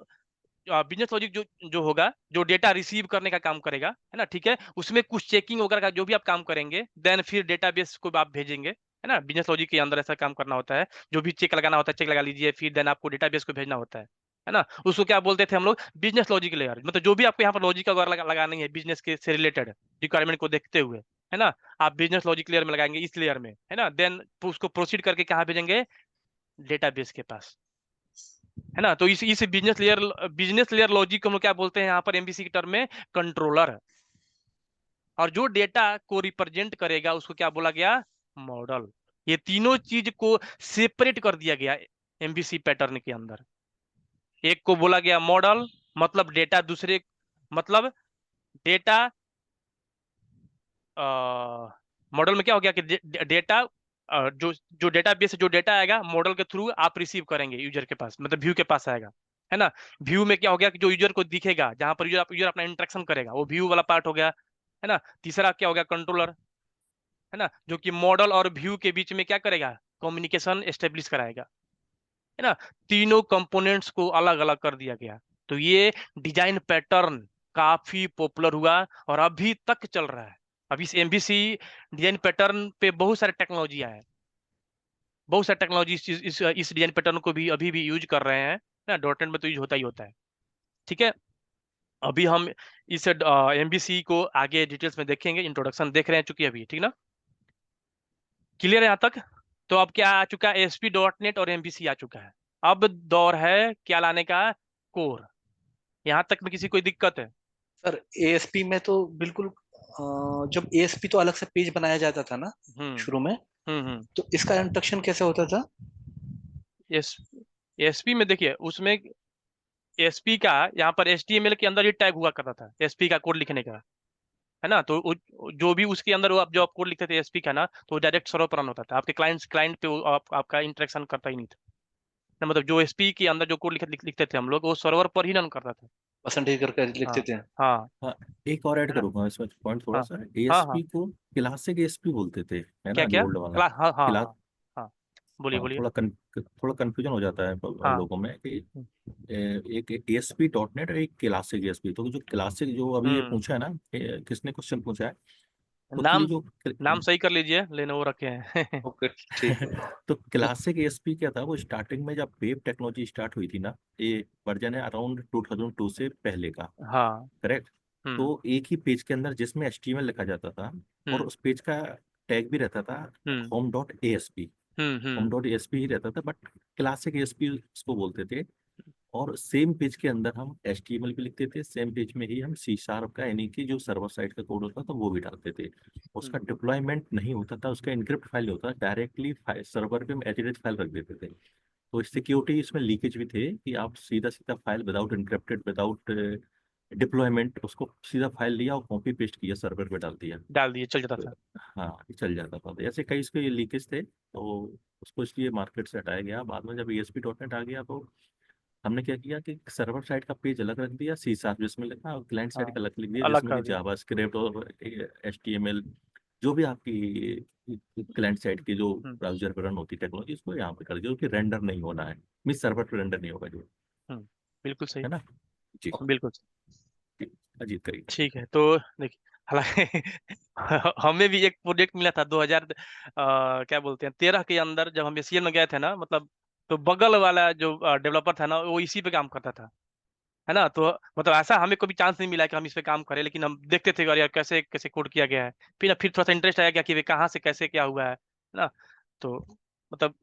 बिजनेस लॉजिक जो जो होगा, जो डेटा रिसीव करने का काम करेगा, है ना, ठीक है। उसमें कुछ चेकिंग वगैरह का जो भी आप काम करेंगे, देन फिर डेटाबेस को आप भेजेंगे, है ना। बिजनेस लॉजिक के अंदर ऐसा काम करना होता है, जो भी चेक लगाना होता है चेक लगा लीजिए, फिर देन आपको डेटाबेस को भेजना होता है ना। उसको क्या बोलते थे हम लोग, बिजनेस लॉजिक लेयर। मतलब जो भी आपको यहाँ पर लॉजिक वगैरह लगानी है बिजनेस के से रिलेटेड रिक्वायरमेंट को देखते हुए, है ना, आप बिजनेस लॉजिक लेयर में लगाएंगे, इस लेयर में, है ना। देन उसको प्रोसीड करके कहाँ भेजेंगे, डेटाबेस के पास, है ना। तो इस बिजनेस लेयर लॉजिक को हम लोग क्या बोलते हैं यहाँ पर MVC के टर्म में, कंट्रोलर। और जो डेटा को रिप्रेजेंट करेगा उसको क्या बोला गया, मॉडल। ये तीनों चीज को सेपरेट कर दिया गया MVC पैटर्न के अंदर। एक को बोला गया मॉडल, मतलब डेटा दूसरे, मतलब डेटा मॉडल में क्या हो गया कि डेटा जो जो डेटाबेस से जो डेटा आएगा मॉडल के थ्रू आप रिसीव करेंगे यूजर के पास, मतलब व्यू के पास आएगा, है ना। व्यू में क्या हो गया कि जो यूजर को दिखेगा, जहां पर यूजर अपना इंटरेक्शन करेगा, वो व्यू वाला पार्ट हो गया, है ना। तीसरा क्या हो गया, कंट्रोलर, है ना, जो कि मॉडल और व्यू के बीच में क्या करेगा, कम्युनिकेशन एस्टेब्लिश कराएगा, है ना। तीनों कंपोनेंट्स को अलग अलग कर दिया गया। तो ये डिजाइन पैटर्न काफी पॉपुलर हुआ और अभी तक चल रहा है। अभी इस MVC डिजाइन पैटर्न पे बहुत सारे टेक्नोलॉजी है, बहुत सारे टेक्नोलॉजी इस डिजाइन पैटर्न को भी अभी भी यूज कर रहे हैं ना। डॉटनेट में तो यूज होता ही होता है, ठीक है। अभी हम इस MVC को आगे डिटेल्स में देखेंगे, इंट्रोडक्शन देख रहे हैं चूंकि अभी, ठीक ना, क्लियर है यहाँ तक। तो अब क्या आ चुका है, ASP.NET और MVC आ चुका है। अब दौर है क्या लाने का, कोर। यहाँ तक में किसी कोई दिक्कत है। सर ASP में तो बिल्कुल जब ASP तो अलग से पेज बनाया जाता था ना हम्म शुरू में, हम्म। तो इसका इंट्रोडक्शन कैसे होता था। ASP में देखिए, उसमें ASP का यहाँ पर HTML के अंदर ही टैग हुआ करता था ASP का कोड लिखने का, है ना। तो जो भी उसके अंदर वो आप जो आप कोड लिखते थे ASP का ना, तो डायरेक्ट सर्वर पर रन होता था, आपके क्लाइंट पे वो आपका इंटरेक्शन करता ही नहीं था ना। मतलब जो ASP के अंदर जो कोड लिखते थे हम लोग, वो सर्वर पर ही रन करता था। परसेंटेज करके लिखते हाँ थे। हाँ, हाँ, एक और ऐड है ना। करूंगा इसमें पॉइंट थोड़ा हाँ सा। हाँ हाँ। ASP को क्लासिक ASP बोलते थे, है क्या ना, जो क्या ओल्ड वाला क्लास, हाँ हाँ क्लास। हाँ हाँ, बोलिए हाँ, बोलिए। थोड़ा कंफ्यूजन हो जाता है हाँ लोगों में कि एक ASP.NET और एक क्लासिक ASP। तो जो क्लासिक जो अभी ये पूछा है ना, किसने क्वेश्चन पूछा है, तो ये नाम जो नाम सही कर लीजिए, लेनोवो रखे हैं। ओके ठीक है। तो क्लासिक ASP क्या था, वो स्टार्टिंग में जब वेब टेक्नोलॉजी स्टार्ट हुई थी ना, ये वर्जन है अराउंड 2002 से पहले का, हाँ। करेक्ट। हम्म तो एक ही पेज के अंदर जिसमें HTML लिखा जाता था, और हम्म उस पेज का टैग भी रहता था हम्म home.asp। हम्म। home.asp ही रहता था, बट क्लासिक ASP उसको बोलते थे। और सेम पेज के अंदर हम HTML भी लिखते थे, सेम पेज में ही हम C# का, यानी कि जो सर्वर साइड का कोड होता था वो भी डालते थे। उसका डिप्लॉयमेंट नहीं होता था, उसका इनक्रिप्ट फाइल होता था, डायरेक्टली सर्वर पे हम एच फाइल रख देते थे। तो सिक्योरिटी इसमें लीकेज भी थे कि आप सीधा सीधा file without encrypted, without deployment, उसको सीधा फाइल लिया और कॉपी पेस्ट किया, सर्वर पे डाल दिया, डाल दिए, चल जाता तो था। हाँ चल जाता था। तो ऐसे कई इसके ये लीकेज थे, तो उसको इसलिए मार्केट से हटाया गया। बाद में जब ASP.NET आ गया तो हमने क्या किया कि सर्वर साइड का पेज अलग रख दिया, C# जिसमें लिखा, और क्लाइंट साइड हाँ, का अलग लिख दिया, अलग जिसमें कर कि दिया। जावास्क्रिप्ट और HTML जो भी आपकी क्लाइंट साइड की जो हम्म ब्राउजर पर रन होती टेक्नोलॉजी, उसको यहाँ पे कर दिया कि रेंडर नहीं होना है, मीन सर्वर पर रेंडर नहीं होगा जो, बिल्कुल सही, है ना। जी बिल्कुल सही। जी, अजीत करिए। ठीक है, तो देखिए, हालांकि हमें भी एक प्रोजेक्ट मिला था 2000 क्या बोलते हैं 13 के अंदर, जब हम ACL में गए थे ना, मतलब तो बगल वाला जो डेवलपर था ना, वो इसी पे काम करता था, है ना। तो मतलब ऐसा हमें कभी चांस नहीं मिला कि हम इस पे काम करें, लेकिन हम देखते थे यार कैसे कैसे कोड किया गया है। फिर थोड़ा सा इंटरेस्ट आया गया कि वे कहाँ से कैसे क्या हुआ है ना। तो मतलब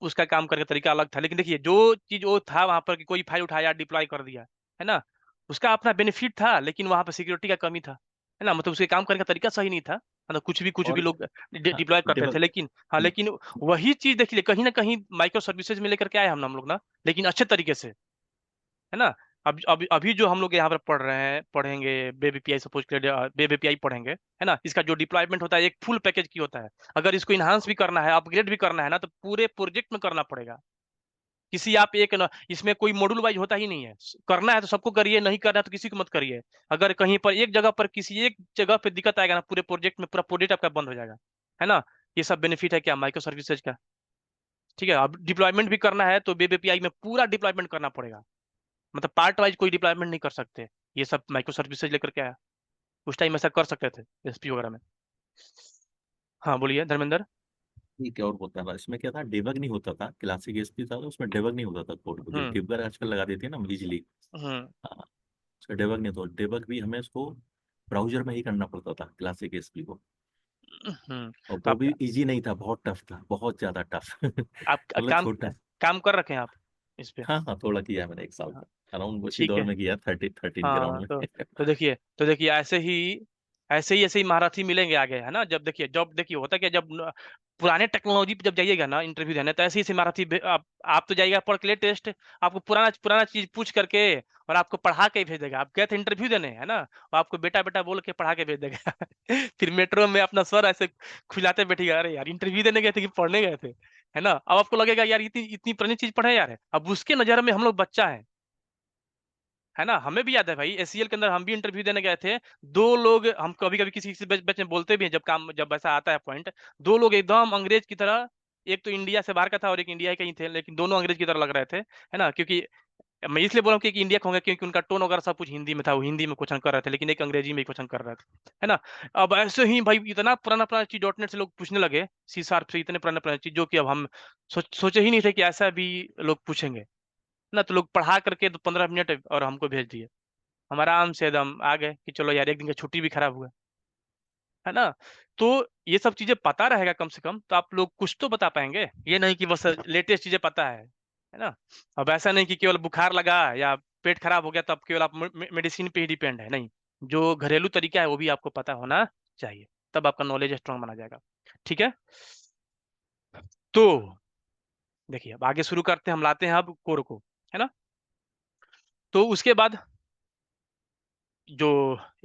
उसका काम करने का तरीका अलग था, लेकिन देखिए जो चीज वो था वहां पर कि कोई फाइल उठाया डिप्लॉय कर दिया, है ना, उसका अपना बेनिफिट था, लेकिन वहां पर सिक्योरिटी का कमी था, है ना। मतलब उसके काम करने का तरीका सही नहीं था, मतलब कुछ भी और लोग हाँ, डिप्लॉय करते थे, डेवलप लेकिन हाँ, लेकिन वही चीज देखिए कहीं ना कहीं माइक्रो सर्विसेज में लेकर के आए हम लोग ना, लेकिन अच्छे तरीके से, है ना। अब अभी जो हम लोग यहाँ पर पढ़ रहे हैं, पढ़ेंगे वेब एपीआई, सपोज करिए वेब एपीआई पढ़ेंगे, है ना। इसका जो डिप्लॉयमेंट होता है एक फुल पैकेज की होता है। अगर इसको इनहांस भी करना है, अपग्रेड भी करना है ना, तो पूरे प्रोजेक्ट में करना पड़ेगा। किसी आप एक ना, इसमें कोई मॉड्यूल वाइज होता ही नहीं है। करना है तो सबको करिए, नहीं करना है तो किसी को मत करिए। अगर कहीं पर एक जगह पर किसी एक जगह पे दिक्कत आएगा ना, पूरे प्रोजेक्ट में पूरा प्रोजेक्ट आपका बंद हो जाएगा, है ना। ये सब बेनिफिट है क्या माइक्रो सर्विसेज का। ठीक है, अब डिप्लॉयमेंट भी करना है तो वेब एपीआई में पूरा डिप्लॉयमेंट करना पड़ेगा, मतलब पार्ट वाइज कोई डिप्लॉयमेंट नहीं कर सकते। ये सब माइक्रो सर्विसेज लेकर के आया, उस टाइम ऐसा कर सकते थे एसपी वगैरह में। हाँ बोलिए धर्मेंद्र। ठीक है, और होता था इसमें क्या था, डेबग नहीं होता था, क्लासिक ASP था तो उसमें डेबग नहीं होता था कोड को, जो हम्म डिबगर आजकल लगा देते हैं ना इजीली। हम्म हाँ, उसका डेबग नहीं, तो डेबग भी हमें उसको ब्राउजर में ही करना पड़ता था क्लासिक ASP को, और तो वो आप भी इजी नहीं था, बहुत टफ था, बहुत ज्यादा टफ आप मतलब काम छोटा। काम कर रखे हैं आप इस पे। हाँ हाँ, थोड़ा किया है मैंने, 1 साल हाँ, का अराउंड उसी ठीक दौर है। में किया, 13 के हाँ राउंड तो में देखिए ऐसे ही महारथी मिलेंगे आगे, है ना। जब देखिए होता क्या, जब पुराने टेक्नोलॉजी पे जब जाइएगा ना इंटरव्यू देने, तो ऐसे ही ऐसे महारथी आप तो जाइएगा पढ़ के लिए टेस्ट, आपको पुराना पुराना चीज पूछ करके और आपको पढ़ा के ही भेज देगा। आप गए थे इंटरव्यू देने, है ना, और आपको बेटा बेटा बोल के पढ़ा के भेज देगा फिर मेट्रो में अपना सर ऐसे खुलाते बैठेगा, अरे यार इंटरव्यू देने गए थे कि पढ़ने गए थे, है ना। अब आपको लगेगा यार इतनी इतनी पुरानी चीज पढ़े यार, अब उसके नजर में हम लोग बच्चा है ना। हमें भी याद है भाई, एसीएल के अंदर हम भी इंटरव्यू देने गए थे। दो लोग, हम कभी कभी किसी किसी बैच में बोलते भी हैं, जब ऐसा आता है पॉइंट, दो लोग एकदम अंग्रेज की तरह, एक तो इंडिया से बाहर का था और एक इंडिया का ही थे, लेकिन दोनों अंग्रेज की तरह लग रहे थे, है ना। क्योंकि मैं इसलिए बोल रहा हूँ कि इंडिया का होंगे क्योंकि उनका टोन वगैरह सब कुछ हिंदी में था, वो हिंदी में क्वेश्चन कर रहे थे, लेकिन एक अंग्रेजी में क्वेश्चन कर रहे थे, है ना। अब ऐसे ही भाई इतना पुराना पुराना चीज डॉटनेट से लोग पूछने लगे, C# से इतने पुराने पुराने चीज, जो कि अब हम सोचे ही नहीं थे कि ऐसा भी लोग पूछेंगे, ना। तो लोग पढ़ा करके तो 15 मिनट और हमको भेज दिए, हम आराम से एकदम आ गए कि चलो यार एक दिन का छुट्टी भी खराब हुआ, है ना। तो ये सब चीजें पता रहेगा कम से कम, तो आप लोग कुछ तो बता पाएंगे, ये नहीं कि बस लेटेस्ट चीजें पता है ना। अब ऐसा नहीं कि केवल बुखार लगा या पेट खराब हो गया तो अब केवल आप मेडिसिन पे ही डिपेंड है, नहीं। जो घरेलू तरीका है वो भी आपको पता होना चाहिए, तब आपका नॉलेज स्ट्रांग बना जाएगा। ठीक है, तो देखिए अब आगे शुरू करते हैं, हम लाते हैं अब कोर को, है ना। तो उसके बाद जो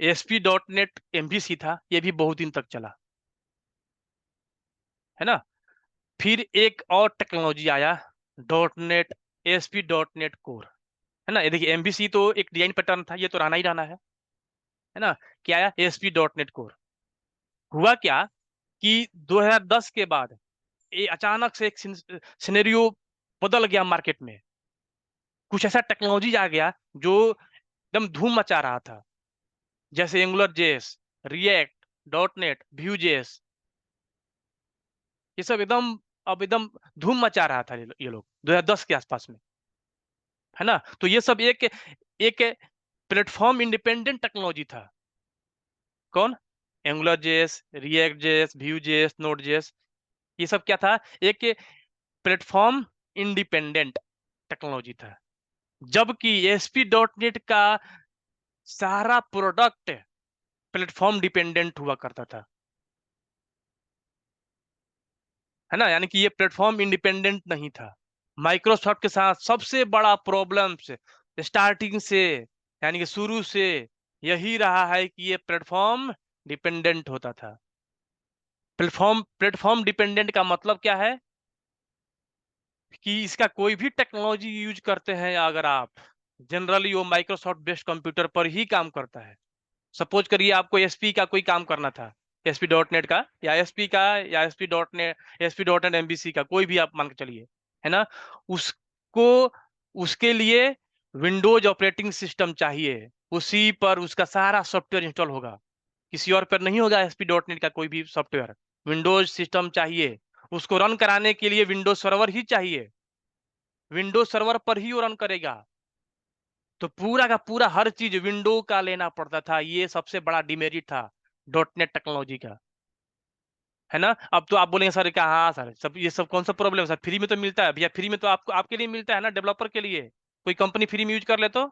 ASP.NET MVC था, ये भी बहुत दिन तक चला, है ना। फिर एक और टेक्नोलॉजी आया, ASP.NET कोर, है ना। ये देखिए MVC तो एक डिजाइन पैटर्न था, ये तो रहना ही रहना है ना। क्या आया ASP.NET कोर। हुआ क्या कि 2010 के बाद ये अचानक से एक सिनेरियो बदल गया मार्केट में, कुछ ऐसा टेक्नोलॉजी आ गया जो एकदम धूम मचा रहा था, जैसे angular JS, react, .NET, Vue.js, ये सब एकदम अब एकदम धूम मचा रहा था ये लोग 2010 के आसपास में, है ना। तो ये सब एक एक प्लेटफॉर्म इंडिपेंडेंट टेक्नोलॉजी था। कौन? Angular JS, react JS, Vue.js, Node.js, ये सब क्या था, एक प्लेटफॉर्म इंडिपेंडेंट टेक्नोलॉजी था। जबकि ASP.NET का सारा प्रोडक्ट प्लेटफॉर्म डिपेंडेंट हुआ करता था, है ना। यानी कि ये प्लेटफॉर्म इंडिपेंडेंट नहीं था। माइक्रोसॉफ्ट के साथ सबसे बड़ा प्रॉब्लम स्टार्टिंग से, यानी कि शुरू से यही रहा है कि ये प्लेटफॉर्म डिपेंडेंट होता था। प्लेटफॉर्म डिपेंडेंट का मतलब क्या है कि इसका कोई भी टेक्नोलॉजी यूज करते हैं अगर आप, जनरली वो माइक्रोसॉफ्ट बेस्ड कंप्यूटर पर ही काम करता है। सपोज करिए आपको एसपी का कोई काम करना था, एसपी डॉट नेट का या एसपी का या एसपी डॉट नेट एमबीसी का, कोई भी आप मान के चलिए, है ना। उसको उसके लिए विंडोज ऑपरेटिंग सिस्टम चाहिए, उसी पर उसका सारा सॉफ्टवेयर इंस्टॉल होगा, किसी और पर नहीं होगा। एसपी डॉट नेट का कोई भी सॉफ्टवेयर, विंडोज सिस्टम चाहिए। उसको रन कराने के लिए विंडोज सर्वर ही चाहिए, विंडोज सर्वर पर ही वो रन करेगा। तो पूरा का पूरा हर चीज विंडो का लेना पड़ता था। ये सबसे बड़ा डिमेरिट था डॉट नेट टेक्नोलॉजी का, है ना। अब तो आप बोलेंगे सर क्या, हाँ सर सब ये सब कौन सा प्रॉब्लम है सर, फ्री में तो मिलता है भैया। फ्री में तो आपको आपके लिए मिलता है ना, डेवलपर के लिए। कोई कंपनी फ्री में यूज कर ले तो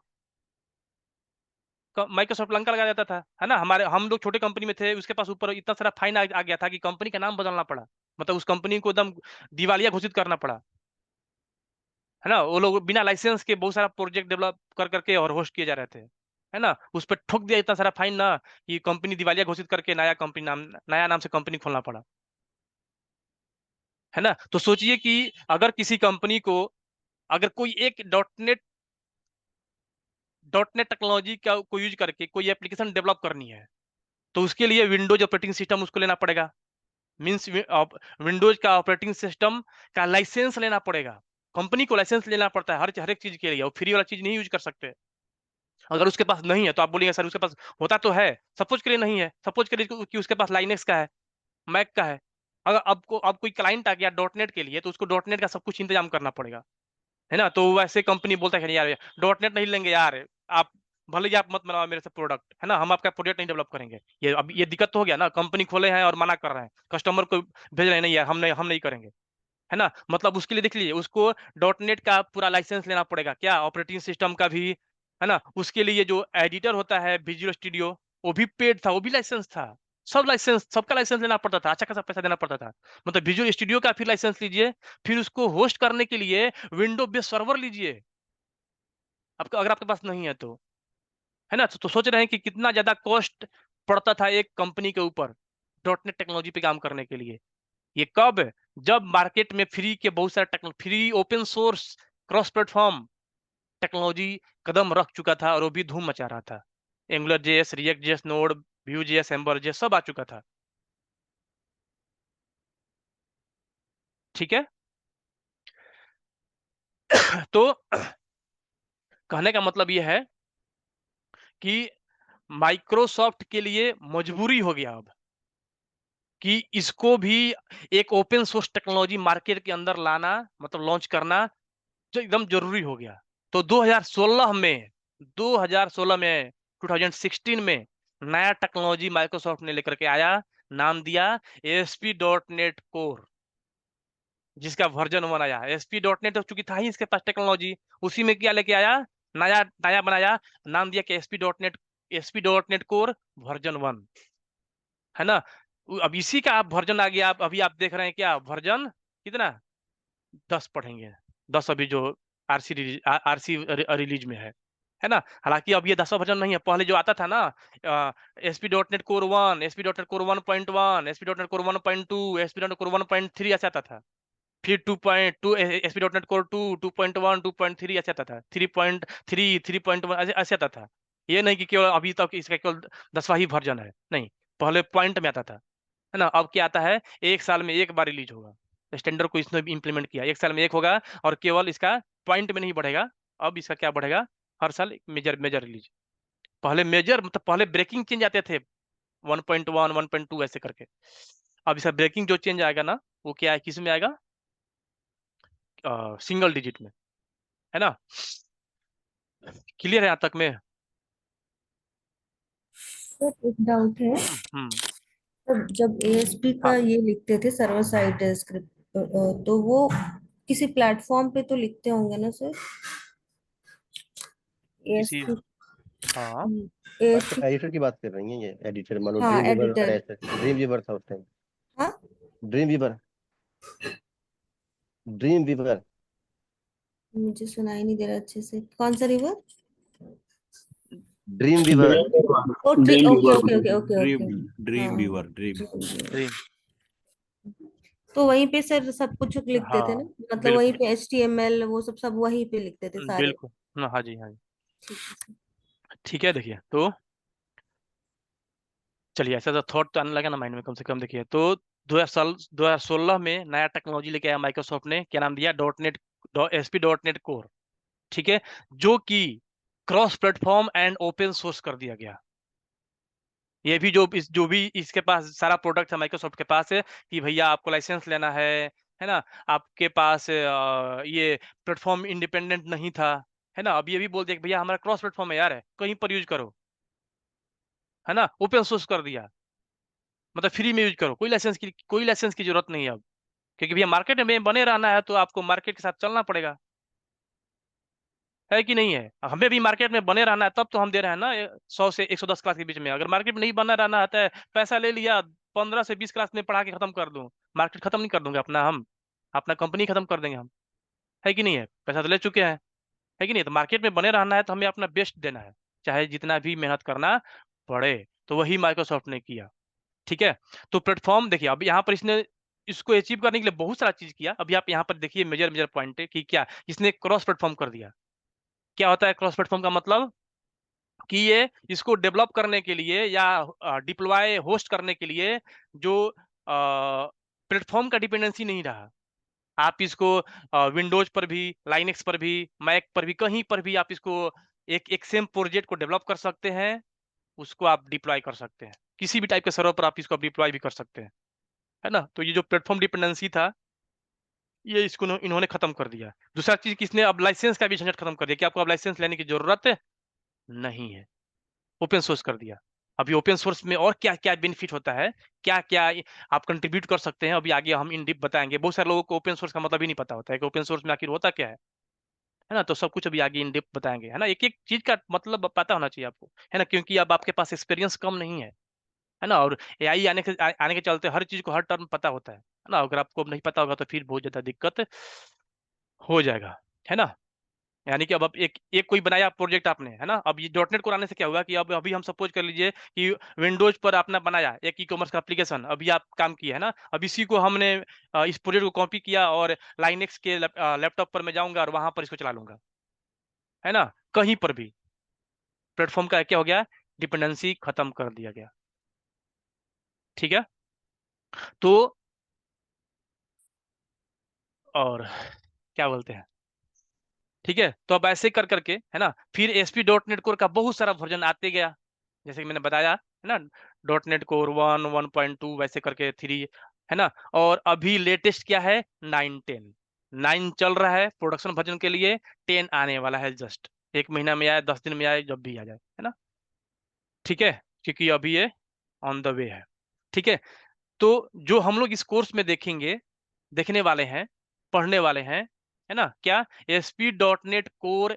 माइक्रोसॉफ्ट लंका लगा देता था, है ना। हम लोग छोटे कंपनी में थे, उसके पास ऊपर इतना सारा फाइन आ गया था कि कंपनी का नाम बदलना पड़ा, मतलब उस कंपनी को एकदम दिवालिया घोषित करना पड़ा, है ना। वो लोग बिना लाइसेंस के बहुत सारा प्रोजेक्ट डेवलप कर करके और होस्ट किए जा रहे थे, है ना। उस पर ठोक दिया इतना सारा फाइन ना कि कंपनी दिवालिया घोषित करके नया नाम से कंपनी खोलना पड़ा, है ना। तो सोचिए कि अगर किसी कंपनी को अगर कोई एक डॉट नेट टेक्नोलॉजी का को यूज करके कोई एप्लीकेशन डेवलप करनी है, तो उसके लिए विंडोज ऑपरेटिंग सिस्टम उसको लेना पड़ेगा। मीन्स विंडोज का ऑपरेटिंग सिस्टम का लाइसेंस लेना पड़ेगा। कंपनी को लाइसेंस लेना पड़ता है हर एक चीज के लिए, और फ्री वाला चीज नहीं यूज कर सकते। अगर उसके पास नहीं है तो आप बोलेंगे सर उसके पास होता तो है, सपोज करिए नहीं है, सपोज करिए कि उसके पास लाइनेक्स का है, मैक का है। अगर अब कोई क्लाइंट आ गया डॉट नेट के लिए, तो उसको डॉट नेट का सब कुछ इंतजाम करना पड़ेगा, है ना। तो वैसे कंपनी बोलता है कि यार डॉट नेट नहीं लेंगे यार, आप भले ही आप मत बनाओ मेरे से प्रोडक्ट, है ना, हम आपका प्रोडक्ट नहीं डेवलप करेंगे। ये अब ये दिक्कत तो हो गया ना, कंपनी खोले हैं और मना कर रहे हैं, कस्टमर को भेज रहे हैं नहीं यार हम नहीं करेंगे, है ना। मतलब उसके लिए देख लीजिए, उसको डॉट नेट का पूरा लाइसेंस लेना पड़ेगा, क्या ऑपरेटिंग सिस्टम का भी, है ना। उसके लिए जो एडिटर होता है विजुअल स्टूडियो, वो भी पेड था, वो भी लाइसेंस था। सब लाइसेंस, सबका लाइसेंस लेना पड़ता था, अच्छा खासा पैसा देना पड़ता था। मतलब विजुअल स्टूडियो का फिर लाइसेंस लीजिए, फिर उसको होस्ट करने के लिए विंडो बेस्ड सर्वर लीजिए, आपका अगर आपके पास नहीं है तो, है ना। तो सोच रहे हैं कि कितना ज्यादा कॉस्ट पड़ता था एक कंपनी के ऊपर डॉट नेट टेक्नोलॉजी पे काम करने के लिए। ये कब, जब मार्केट में फ्री के बहुत सारे free open source cross platform technology कदम रख चुका था और वो भी धूम मचा रहा था। Angular JS, react JS, node, Vue JS, amber JS सब आ चुका था, ठीक है। तो कहने का मतलब ये है कि माइक्रोसॉफ्ट के लिए मजबूरी हो गया अब कि इसको भी एक ओपन सोर्स टेक्नोलॉजी मार्केट के अंदर लाना, मतलब लॉन्च करना जो एकदम जरूरी हो गया। तो 2016 में 2016 में नया टेक्नोलॉजी माइक्रोसॉफ्ट ने लेकर के आया, नाम दिया एएसपी डॉट नेट कोर, जिसका वर्जन 1 आया। एएसपी डॉट नेट चूंकि था ही इसके पास टेक्नोलॉजी, उसी में क्या लेके आया, नया नया बनाया, नाम दिया कि ASP dot net core version 1, है ना। अब इसी का आप वर्जन आ गया, आप अभी आप देख रहे हैं क्या वर्जन कितना, 10 पढ़ेंगे, 10 अभी जो आरसी रिलीज में है ना। हालांकि अब ये 10वां वर्जन नहीं है, पहले जो आता था ना SP dot net core 1, SP dot net core 1.1, SP dot net core 1.2, SP dot net core 1.3 ऐसा आता था। फिर 2.2 एसपी डॉट नेट कोर 2, 2.1, 2.3 ऐसा आता था, 3.3, 3.1 ऐसे आता था। ये नहीं कि केवल अभी तक इसका केवल 10वां ही वर्जन है, नहीं, पहले पॉइंट में आता था, है ना। अब क्या आता है, एक साल में एक बार रिलीज होगा, स्टैंडर्ड को इसने भी इंप्लीमेंट किया, एक साल में एक होगा, और केवल इसका पॉइंट में नहीं बढ़ेगा, अब इसका क्या बढ़ेगा, हर साल मेजर मेजर रिलीज। पहले मेजर मतलब पहले ब्रेकिंग चेंज आते थे 1.1, 1.2 ऐसे करके, अब इसका ब्रेकिंग जो चेंज आएगा ना, वो क्या है, किस में आएगा, सिंगल डिजिट में, है ना। क्लियर है यहाँ तक में। सर एक डाउट है, हम्म, तब जब एएसपी का हाँ, ये लिखते थे सर्वर साइड स्क्रिप्ट, तो वो किसी प्लेटफॉर्म पे तो लिखते होंगे ना सर, किसी, एएसपी, हाँ एएसपी, एडिटर की बात कर रही हैं, ये एडिटर मान लो हाँ Dreamweaver editor, Dreamweaver था उस टाइम। हाँ ड्रीम वीवर, ड्रीम वीवर। मुझे सुनाई नहीं दे रहा अच्छे से, कौन सा रिवर, ड्रीम वीवर ओ okay okay okay okay okay dream हाँ वीवर ड्रीम ड्रीम। तो वहीं पे सर सब कुछ लिखते थे हाँ ना, मतलब वहीं बिल्कुल पे HTML वो सब वहीं पे लिखते थे सारे। बिल्कुल। हाँ जी हाँ जी। ठीक है सर। ठीक है, देखिए तो चलिए, ऐसा तो थॉट तो आने लगा ना माइंड में कम से कम। देखिए तो 2016 में नया टेक्नोलॉजी लेके आया माइक्रोसॉफ्ट ने, क्या नाम दिया, dot SP dot net core. ठीक है, जो कि cross platform and open source कर दिया गया। ये भी जो भी इसके पास सारा प्रोडक्ट है माइक्रोसॉफ्ट के पास है कि भैया आपको लाइसेंस लेना है ना, आपके पास ये प्लेटफॉर्म इंडिपेंडेंट नहीं था, है ना, अब ये भी बोल दिया कि भैया हमारा क्रॉस प्लेटफॉर्म है यार, है कहीं पर यूज करो, है ना, ओपन सोर्स कर दिया, मतलब फ्री में यूज करो, कोई लाइसेंस की जरूरत नहीं है अब, क्योंकि भैया मार्केट में बने रहना है तो आपको मार्केट के साथ चलना पड़ेगा, है कि नहीं है। हमें भी मार्केट में बने रहना है, तब तो हम दे रहे हैं ना 100 से 110 क्लास के बीच में। अगर मार्केट में नहीं बना रहना आता है, पैसा ले लिया 15 से 20 क्लास में पढ़ा के खत्म कर दूं, मार्केट खत्म नहीं कर दूंगा अपना, हम अपना कंपनी खत्म कर देंगे हम, है कि नहीं है, पैसा तो ले चुके हैं, है कि नहीं। तो मार्केट में बने रहना है तो हमें अपना बेस्ट देना है, चाहे जितना भी मेहनत करना पड़े। तो वही माइक्रोसॉफ्ट ने किया। ठीक है, तो प्लेटफॉर्म देखिए, अब यहाँ पर इसने इसको अचीव करने के लिए बहुत सारा चीज किया। अभी आप यहाँ पर देखिए मेजर मेजर पॉइंट है कि क्या इसने क्रॉस प्लेटफॉर्म कर दिया। क्या होता है क्रॉस प्लेटफॉर्म का मतलब, कि ये इसको डेवलप करने के लिए या डिप्लॉय होस्ट करने के लिए जो प्लेटफॉर्म का डिपेंडेंसी नहीं रहा। आप इसको विंडोज पर भी, लाइनक्स पर भी, मैक पर भी, कहीं पर भी आप इसको एक सेम प्रोजेक्ट को डेवलप कर सकते हैं, उसको आप डिप्लॉय कर सकते हैं, किसी भी टाइप के सर्वर पर आप इसको डिप्लॉय भी कर सकते हैं, है ना। तो ये जो प्लेटफॉर्म डिपेंडेंसी था, ये इसको इन्होंने खत्म कर दिया। दूसरा चीज, किसने अब लाइसेंस का भी झंझट खत्म कर दिया कि आपको अब लाइसेंस लेने की जरूरत नहीं है, ओपन सोर्स कर दिया। अभी ओपन सोर्स में और क्या क्या बेनिफिट होता है, क्या क्या आप कंट्रीब्यूट कर सकते हैं, अभी आगे हम इन डिप बताएंगे। बहुत सारे लोगों को ओपन सोर्स का मतलब ही नहीं पता होता है कि ओपन सोर्स में आखिर होता क्या है ना। तो सब कुछ अभी आगे इन डिप बताएंगे, है ना। एक एक चीज का मतलब पता होना चाहिए आपको, है ना, क्योंकि अब आपके पास एक्सपीरियंस कम नहीं है ना, और एआई आने के चलते हर चीज को हर टर्म पता होता है ना। अगर आपको अब नहीं पता होगा तो फिर बहुत ज्यादा दिक्कत हो जाएगा, है ना। यानी कि अब आप एक कोई बनाया प्रोजेक्ट आपने, है ना, अब ये डॉटनेट को आने से क्या हुआ कि अब अभी हम सपोज कर लीजिए कि विंडोज पर आपने बनाया एक ई कॉमर्स का एप्लीकेशन, अभी आप काम किया, है ना, अब इसी को हमने इस प्रोजेक्ट को कॉपी किया और लाइनेक्स के लैपटॉप पर मैं जाऊंगा और वहां पर इसको चला लूंगा, है ना, कहीं पर भी प्लेटफॉर्म का क्या हो गया, डिपेंडेंसी खत्म कर दिया गया। ठीक है, तो और क्या बोलते हैं, ठीक है, तो अब ऐसे कर करके, है ना, फिर ASP.NET कोर का बहुत सारा वर्जन आते गया, जैसे कि मैंने बताया, है ना, .NET कोर 1, 1.2 वैसे करके 3, है ना, और अभी लेटेस्ट क्या है, 9.10, 9 चल रहा है प्रोडक्शन वर्जन के लिए, 10 आने वाला है जस्ट, 1 महीना में आए, 10 दिन में आए, जब भी आ जाए, है ना। ठीक है, क्योंकि अभी ये ऑन द वे है। ठीक है, तो जो हम लोग इस कोर्स में देखेंगे, देखने वाले हैं, पढ़ने वाले हैं, है ना, क्या, ASP.NET कोर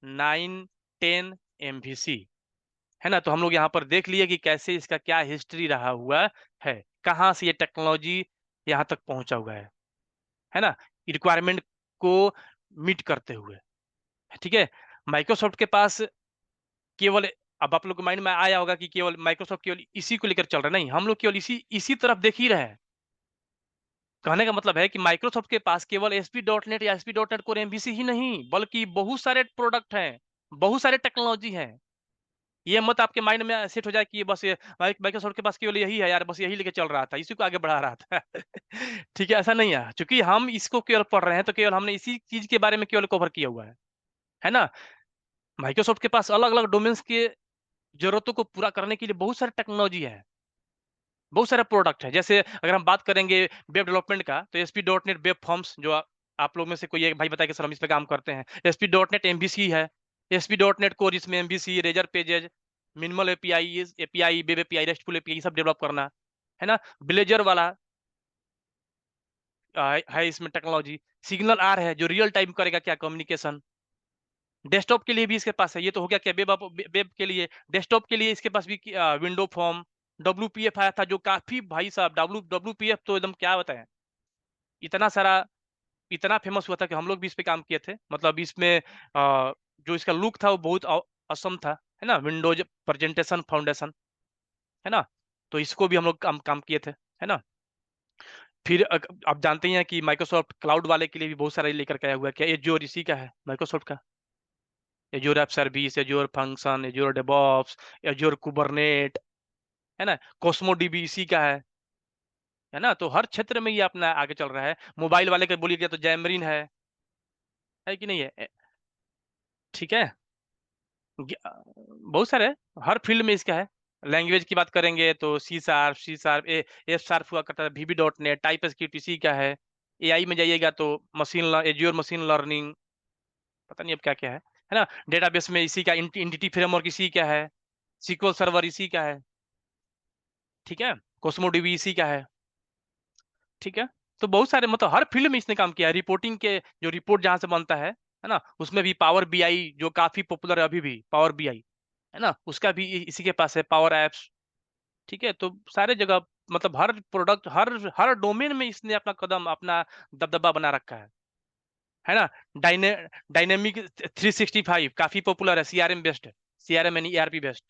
9, 10 MVC, है ना। तो हम लोग यहाँ पर देख लिए कि कैसे इसका क्या हिस्ट्री रहा हुआ है, कहाँ से ये टेक्नोलॉजी यहाँ तक पहुंचा हुआ है ना, रिक्वायरमेंट को मीट करते हुए। ठीक है, माइक्रोसॉफ्ट के पास केवल, अब आप लोग को माइंड में आया होगा कि केवल माइक्रोसॉफ्ट केवल इसी को लेकर चल रहा है, नहीं, हम लोग केवल इसी तरफ देख ही रहे हैं। कहने का मतलब है कि माइक्रोसॉफ्ट के पास केवल ASP.NET या ASP.NET कोर MVC ही नहीं, बल्कि बहुत सारे प्रोडक्ट हैं, बहुत सारे टेक्नोलॉजी हैं। ये मत आपके माइंड में सेट हो जाए कि बस माइक्रोसॉफ्ट के पास केवल यही है यार, बस यही लेके चल रहा था, इसी को आगे बढ़ा रहा था। ठीक है, ऐसा नहीं है, क्योंकि हम इसको केवल पढ़ रहे हैं तो केवल हमने इसी चीज के बारे में केवल कवर किया हुआ है ना। माइक्रोसॉफ्ट के पास अलग अलग डोमेन्स के जरूरतों को पूरा करने के लिए बहुत सारे टेक्नोलॉजी है, बहुत सारे प्रोडक्ट है। जैसे अगर हम बात करेंगे वेब डेवलपमेंट का, तो ASP.NET वेब फॉर्म्स, जो आप लोग में से कोई एक भाई बताए कि सर हम इस पे काम करते हैं, ASP.NET MVC है, ASP.NEट कोर, जिसमें MVC, razor pages, minimal API, web API, RESTful API सब डेवलप करना, है ना। ब्लेजर वाला है इसमें टेक्नोलॉजी। सिग्नल R है जो रियल टाइम करेगा क्या, कम्युनिकेशन। डेस्कटॉप के लिए भी इसके पास है, ये तो हो गया क्या, वेब के लिए। डेस्कटॉप के लिए इसके पास भी विंडो फॉर्म, WPF आया था, जो काफी, भाई साहब, WPF तो एकदम क्या बताएं, इतना सारा, इतना फेमस हुआ था कि हम लोग भी इस पे काम किए थे। मतलब इसमें जो इसका लुक था वो बहुत असम था, है ना, विंडोज प्रेजेंटेशन फाउंडेशन, है ना, तो इसको भी हम लोग काम किए थे, है ना। फिर आप जानते ही हैं कि माइक्रोसॉफ्ट क्लाउड वाले के लिए भी बहुत सारा लेकर के आया हुआ है। क्या एज्योर इसी का है, माइक्रोसॉफ्ट का, Azure app service, Azure function, Azure DevOps, Azure Kubernetes, है ना, कोस्मो डीबी इसी का है ना। तो हर क्षेत्र में ये अपना आगे चल रहा है। मोबाइल वाले का बोलिए तो जैमरीन है कि नहीं है, ठीक है। बहुत सारे हर फील्ड में इसका है। लैंग्वेज की बात करेंगे तो C#, F# हुआ करता है, VB.NET, टाइपस्क्रिप्ट इसी का है। AI में जाइएगा तो एज्योर मशीन लर्निंग, पता नहीं अब क्या क्या है ना। डेटाबेस में इसी का एंटिटी फ्रेमवर्क इसी का है, SQL सर्वर इसी का है, ठीक है, कोस्मोडीबी इसी का है, ठीक है। तो बहुत सारे मतलब हर फील्ड में इसने काम किया है। रिपोर्टिंग के जो रिपोर्ट जहां से बनता है ना, उसमें भी पावर BI जो काफी पॉपुलर है अभी भी, पावर BI, है ना, उसका भी इसी के पास है, पावर एप्स, ठीक है। तो सारे जगह मतलब हर प्रोडक्ट, हर डोमेन में इसने अपना कदम, अपना दबदबा बना रखा है ना। डायनेमिक 365 काफी पॉपुलर है, CRM बेस्ड है, CRM यानी ERP बेस्ड,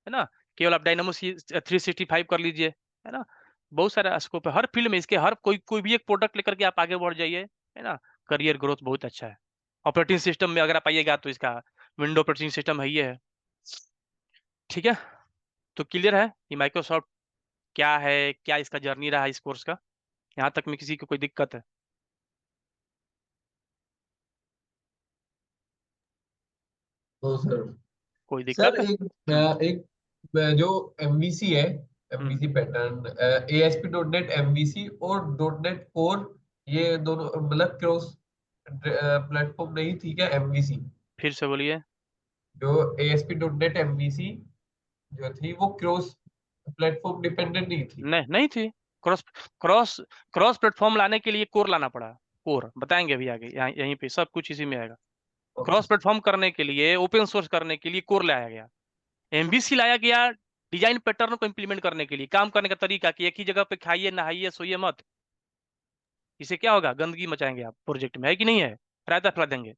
है ना। केवल आप डायनेमो 365 कर लीजिए, है ना। बहुत सारा स्कोप है हर फील्ड में इसके। हर कोई भी एक प्रोडक्ट लेकर के आप आगे बढ़ जाइए, है ना। करियर ग्रोथ बहुत अच्छा है। ऑपरेटिंग सिस्टम में अगर आप आइएगा तो इसका विंडो ऑपरेटिंग सिस्टम है, ये है, ठीक है। तो क्लियर है कि माइक्रोसॉफ्ट क्या है, क्या इसका जर्नी रहा इस कोर्स का, यहाँ तक में किसी को कोई दिक्कत है? तो सर कोई सर दिक्कत है? एक जो MVC है, हम्म, MVC पैटर्न, ASP.NET MVC और .NET कोर, ये दोनों मतलब क्रॉस प्लेटफॉर्म नहीं थी क्या MVC? फिर से बोलिए। जो ASP.NET MVC जो थी वो क्रॉस प्लेटफॉर्म डिपेंडेंट नहीं थी? नहीं, नहीं थी। क्रॉस क्रॉस क्रॉस प्लेटफॉर्म लाने के लिए कोर लाना पड़ा। कोर बताएंगे अभी आगे, यहीं पे सब कुछ इसी में आएगा। ओके क्रॉस प्लेटफॉर्म करने के लिए, ओपन सोर्स करने के लिए कोर लाया गया, MVC लाया गया डिजाइन पैटर्न को इंप्लीमेंट करने के लिए, काम करने का तरीका कि एक ही जगह पे खाइए नहाइए सोइए मत। इससे क्या होगा, गंदगी मचाएंगे आप प्रोजेक्ट में, है कि नहीं है, रायता फैला देंगे,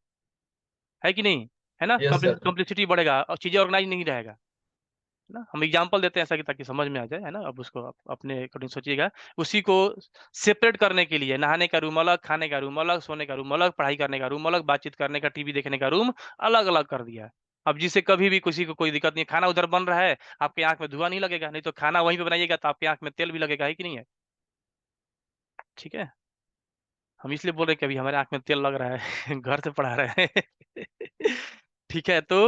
है कि नहीं, है ना। Yes sir. कॉम्प्लेक्सिटी बढ़ेगा और चीजें ऑर्गेनाइज नहीं रहेगा, है ना। हम एग्जांपल देते हैं ऐसा कि ताकि समझ में आ जाए, है ना। अब उसको अपने अकॉर्डिंग सोचिएगा। उसी को सेपरेट करने के लिए नहाने का रूम अलग, खाने का रूम अलग, सोने का रूम अलग, पढ़ाई करने का रूम अलग, बातचीत करने का, टीवी देखने का रूम अलग अलग कर दिया है। अब जिससे कभी भी किसी को कोई दिक्कत नहीं है। खाना उधर बन रहा है, आपके आंख में धुआं नहीं लगेगा, नहीं तो खाना वहीं पे बनाइएगा तो आपके आंख में तेल भी लगेगा, है कि नहीं है, ठीक है। हम इसलिए बोल रहे हैं कि अभी हमारे आंख में तेल लग रहा है घर से पढ़ा रहे हैं ठीक है। तो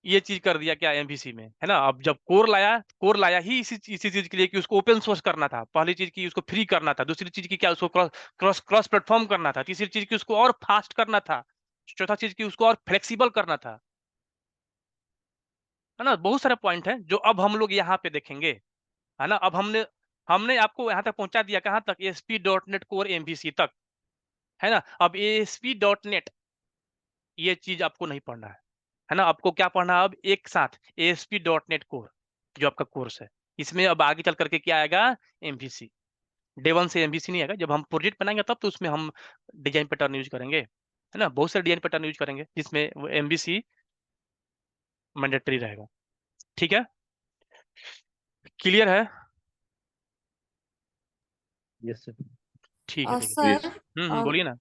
ये चीज कर दिया क्या MVC में, है ना। अब जब कोर लाया ही इसी चीज के लिए कि उसको ओपन सोर्स करना था। पहली चीज की उसको फ्री करना था, दूसरी चीज की क्या, उसको क्रॉस प्लेटफॉर्म करना था, तीसरी चीज की उसको और फास्ट करना था, चौथा चीज की उसको और फ्लेक्सिबल करना था, है ना। बहुत सारे पॉइंट हैं जो अब हम लोग यहाँ पे देखेंगे, है ना। अब हमने आपको यहाँ तक पहुंचा दिया, कहाँ तक, ASP.NET कोर MVC तक, है ना। अब ASP.NET ये चीज आपको नहीं पढ़ना है ना। आपको क्या पढ़ना है अब एक साथ, ASP.NET कोर जो आपका कोर्स है, इसमें अब आगे चल करके क्या आएगा, MVC। डे 1 से MVC नहीं आएगा। जब हम प्रोजेक्ट बनाएंगे तब तो उसमें हम डिजाइन पैटर्न यूज करेंगे, है ना। बहुत सारे डिजाइन पैटर्न यूज करेंगे जिसमें वो MVC मैंडेटरी रहेगा, ठीक है। क्लियर है? Yes sir. ठीक है, ठीक है। सर बोलिए ना।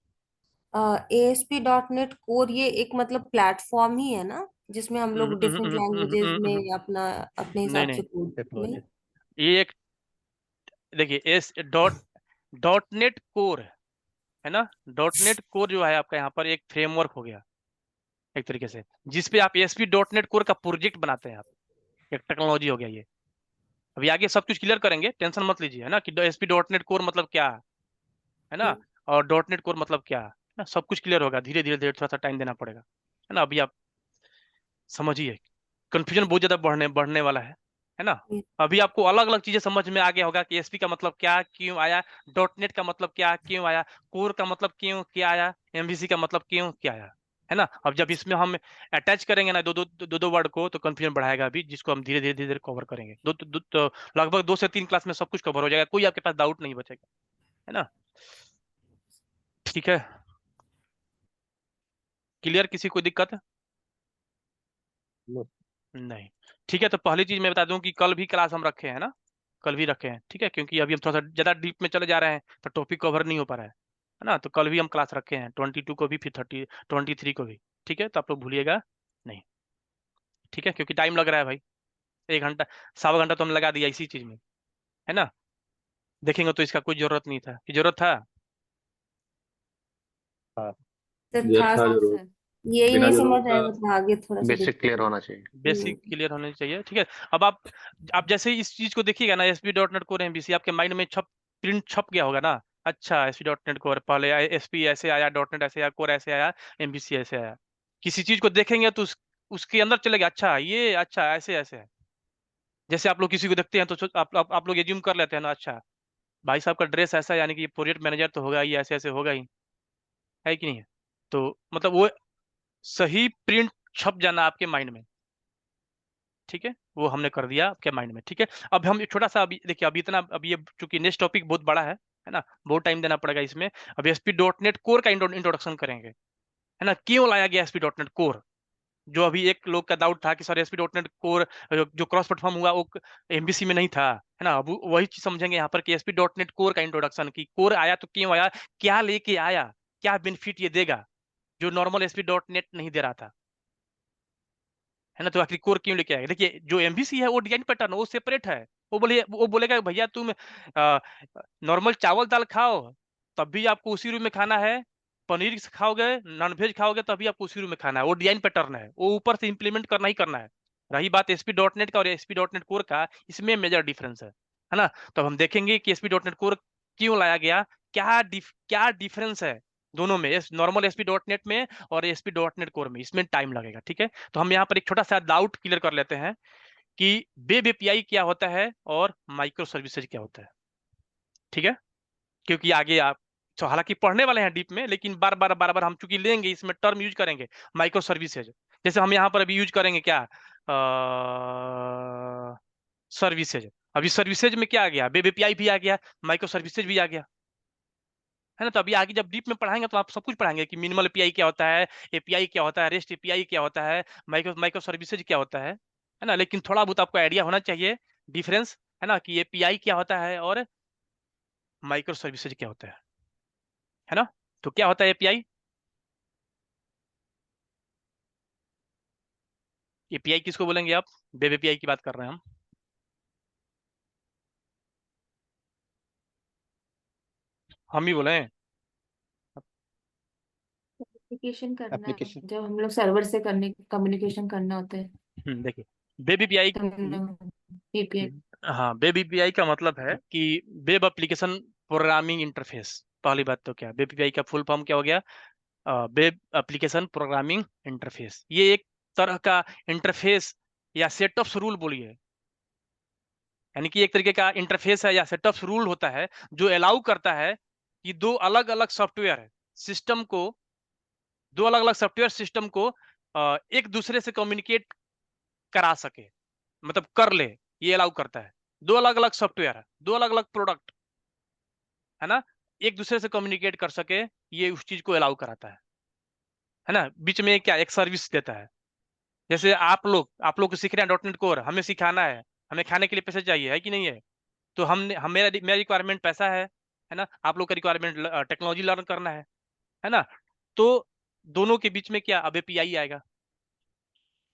ASP.NET कोर ये एक मतलब प्लेटफॉर्म ही है ना, जिसमें हम लोग डिफरेंट लैंग्वेजेस में अपना अपने नहीं हिसाब नहीं, से कोड नहीं? टेक्नोलॉजी। ये एक, देखिए डॉट नेट कोर है ना। .NET कोर जो है आपका यहाँ पर एक फ्रेमवर्क हो गया एक तरीके से, जिसपे आप ASP.NET कोर का प्रोजेक्ट बनाते हैं आप, एक टेक्नोलॉजी हो गया ये। अभी आगे सब कुछ क्लियर करेंगे, टेंशन मत लीजिए, है ना, कि ASP.NET कोर मतलब क्या है ना, और .NET कोर मतलब क्या है ना। सब कुछ क्लियर होगा, धीरे धीरे धीरे, थोड़ा सा टाइम देना पड़ेगा, है ना। अभी आप समझिए, कंफ्यूजन बहुत ज्यादा बढ़ने वाला है ना। अभी आपको अलग अलग चीजें समझ में आ गया होगा कि एसपी का मतलब क्या क्यों आया, .NET का मतलब क्या क्यों आया, कोर का मतलब क्यों क्या आया, MVC का मतलब क्यों क्या आया, है ना। अब जब इसमें हम अटैच करेंगे ना दो वर्ड को, तो कंफ्यूजन बढ़ाएगा अभी, जिसको हम धीरे धीरे धीरे कवर करेंगे। तो लगभग 2 से 3 क्लास में सब कुछ कवर हो जाएगा, कोई आपके पास डाउट नहीं बचेगा, है ना। ठीक है, क्लियर, किसी को दिक्कत है? No. नहीं। ठीक है, तो पहली चीज मैं बता दूं कि कल भी क्लास हम रखे हैं ना, कल भी रखे हैं, ठीक है, क्योंकि अभी हम थोड़ा सा ज्यादा डीप में चले जा रहे हैं तो टॉपिक कवर नहीं हो पा रहा है ना, तो कल भी हम क्लास रखे हैं 22 को भी, फिर 23 को भी, ठीक है, तो आप लोग भूलिएगा नहीं, ठीक है, क्योंकि टाइम लग रहा है भाई, 1 घंटा 1.25 घंटा तो हम लगा दिया इसी चीज में, है ना, देखेंगे तो इसका कोई जरूरत नहीं था, कि जरूरत था। हाँ सर ये था था हाँ जरूर, सर। यही बिना नहीं जरूरत समझ आया, मतलब आगे थोड़ा सा बेसिक क्लियर होना चाहिए। बेसिक क्लियर होने चाहिए, ठीक है। अब आप जैसे ही इस चीज को देखिएगा ना, ASP.NET कोर एमबीसी आपके माइंड में प्रिंट छप गया होगा ना, अच्छा ASP.NET कोर पहले एसपी ऐसे आया, .NET ऐसे आया, कोर ऐसे आया, एमबीसी ऐसे आया, किसी चीज को देखेंगे तो उसके अंदर चलेगा, अच्छा ये अच्छा ऐसे ऐसे है। जैसे आप लोग किसी को देखते हैं तो आप लोग एज्यूम कर लेते हैं ना, अच्छा भाई साहब का ड्रेस ऐसा है, यानी कि प्रोजेक्ट मैनेजर तो होगा, ये ऐसे ऐसे होगा ही, है कि नहीं है, तो मतलब वो सही प्रिंट छप जाना आपके माइंड में, ठीक है, वो हमने कर दिया आपके माइंड में, ठीक है। अब हम एक छोटा सा, अभी देखिए, अभी इतना, अभी ये चूंकि नेक्स्ट टॉपिक बहुत बड़ा है ना, बहुत टाइम देना पड़ेगा इसमें। अब ASP.NET कोर का इंट्रोडक्शन करेंगे, है ना, क्यों लाया गया ASP.NET कोर, जो अभी एक लोग का डाउट था कि सर ASP.NET कोर जो क्रॉस प्लेटफॉर्म हुआ वो एमबीसी में नहीं था, है ना, अब वही चीज समझेंगे यहाँ पर कि ASP.NET कोर का इंट्रोडक्शन, की कोर आया तो क्यों आया, क्या लेके आया, क्या बेनिफिट ये देगा जो नॉर्मल ASP.NET नहीं दे रहा था, है ना, तो आखिर कोर क्यों लेके आएगा। देखिए, जो एमवीसी है वो डिजाइन पैटर्न वो सेपरेट है, वो बोलेगा भैया तुम नॉर्मल चावल दाल खाओ तब भी आपको उसी रूम में खाना है, पनीर खाओगे नॉनवेज खाओगे तभी आपको उसी रूम में खाना है, वो डिजाइन पैटर्न है, वो ऊपर से इंप्लीमेंट करना ही करना है। रही बात ASP.NET का और ASP.NET कोर का, इसमें मेजर डिफरेंस है ना, तो हम देखेंगे कि ASP.NET कोर क्यों लाया गया, क्या डिफरेंस है दोनों में, नॉर्मल ASP.NET में और ASP.NET कोर में, इसमें टाइम लगेगा, ठीक है। तो हम यहाँ पर एक छोटा सा डाउट क्लियर कर लेते हैं कि वेब एपीआई क्या होता है और माइक्रो सर्विसेज क्या होता है, ठीक है, क्योंकि आगे आप तो हालांकि पढ़ने वाले हैं डीप में, लेकिन बार बार हम चूंकि लेंगे इसमें टर्म यूज करेंगे माइक्रो सर्विसेज, जैसे हम यहाँ पर अभी यूज करेंगे क्या, सर्विसेज, अभी सर्विसेज में क्या आ गया, वेब एपीआई भी आ गया, माइक्रो सर्विसेज भी आ गया, है ना, तो अभी आगे जब डीप में पढ़ाएंगे तो आप सब कुछ पढ़ाएंगे कि मिनिमल एपीआई क्या होता है, एपीआई क्या होता है, रेस्ट एपीआई क्या होता है, माइक्रो माइक्रो सर्विसेज क्या होता है ना, लेकिन थोड़ा बहुत आपको आइडिया होना चाहिए डिफरेंस, है ना, कि एपीआई क्या होता है और माइक्रो सर्विसेज क्या होता है ना, तो क्या होता है एपीआई, एपीआई किसको बोलेंगे आप, वेब एपीआई की बात कर रहे हैं हम ही बोले हैं। कम्युनिकेशन करना, एप्लीकेशन जब हम लोग सर्वर से करने कम्युनिकेशन करना होता है देखिए, वेब एपीआई, तो हम लोग API। हाँ, वेब एपीआई का मतलब है कि वेब एप्लीकेशन प्रोग्रामिंग इंटरफेस, पहली बात तो क्या, वेब एपीआई का फुल फॉर्म क्या हो गया, वेब एप्लीकेशन प्रोग्रामिंग इंटरफेस, ये एक तरह का इंटरफेस या सेट ऑफ रूल बोलिए, यानी कि एक तरीके का इंटरफेस है या सेट ऑफ रूल होता है जो अलाउ करता है कि दो अलग अलग सॉफ्टवेयर सिस्टम को, दो अलग अलग सॉफ्टवेयर सिस्टम को एक दूसरे से कम्युनिकेट करा सके, मतलब कर ले, ये अलाउ करता है, दो अलग अलग सॉफ्टवेयर, दो अलग अलग प्रोडक्ट, है ना, एक दूसरे से कम्युनिकेट कर सके, ये उस चीज को अलाउ कराता है ना, बीच में क्या एक सर्विस देता है, जैसे आप लोग को सीख रहे हैं .NET कोर, हमें सिखाना है, हमें खाने के लिए पैसे चाहिए, है कि नहीं है, तो मेरा रिक्वायरमेंट पैसा है ना, आप लोग का रिक्वायरमेंट टेक्नोलॉजी लर्न करना है ना, तो दोनों के बीच में क्या अब एपीआई आएगा,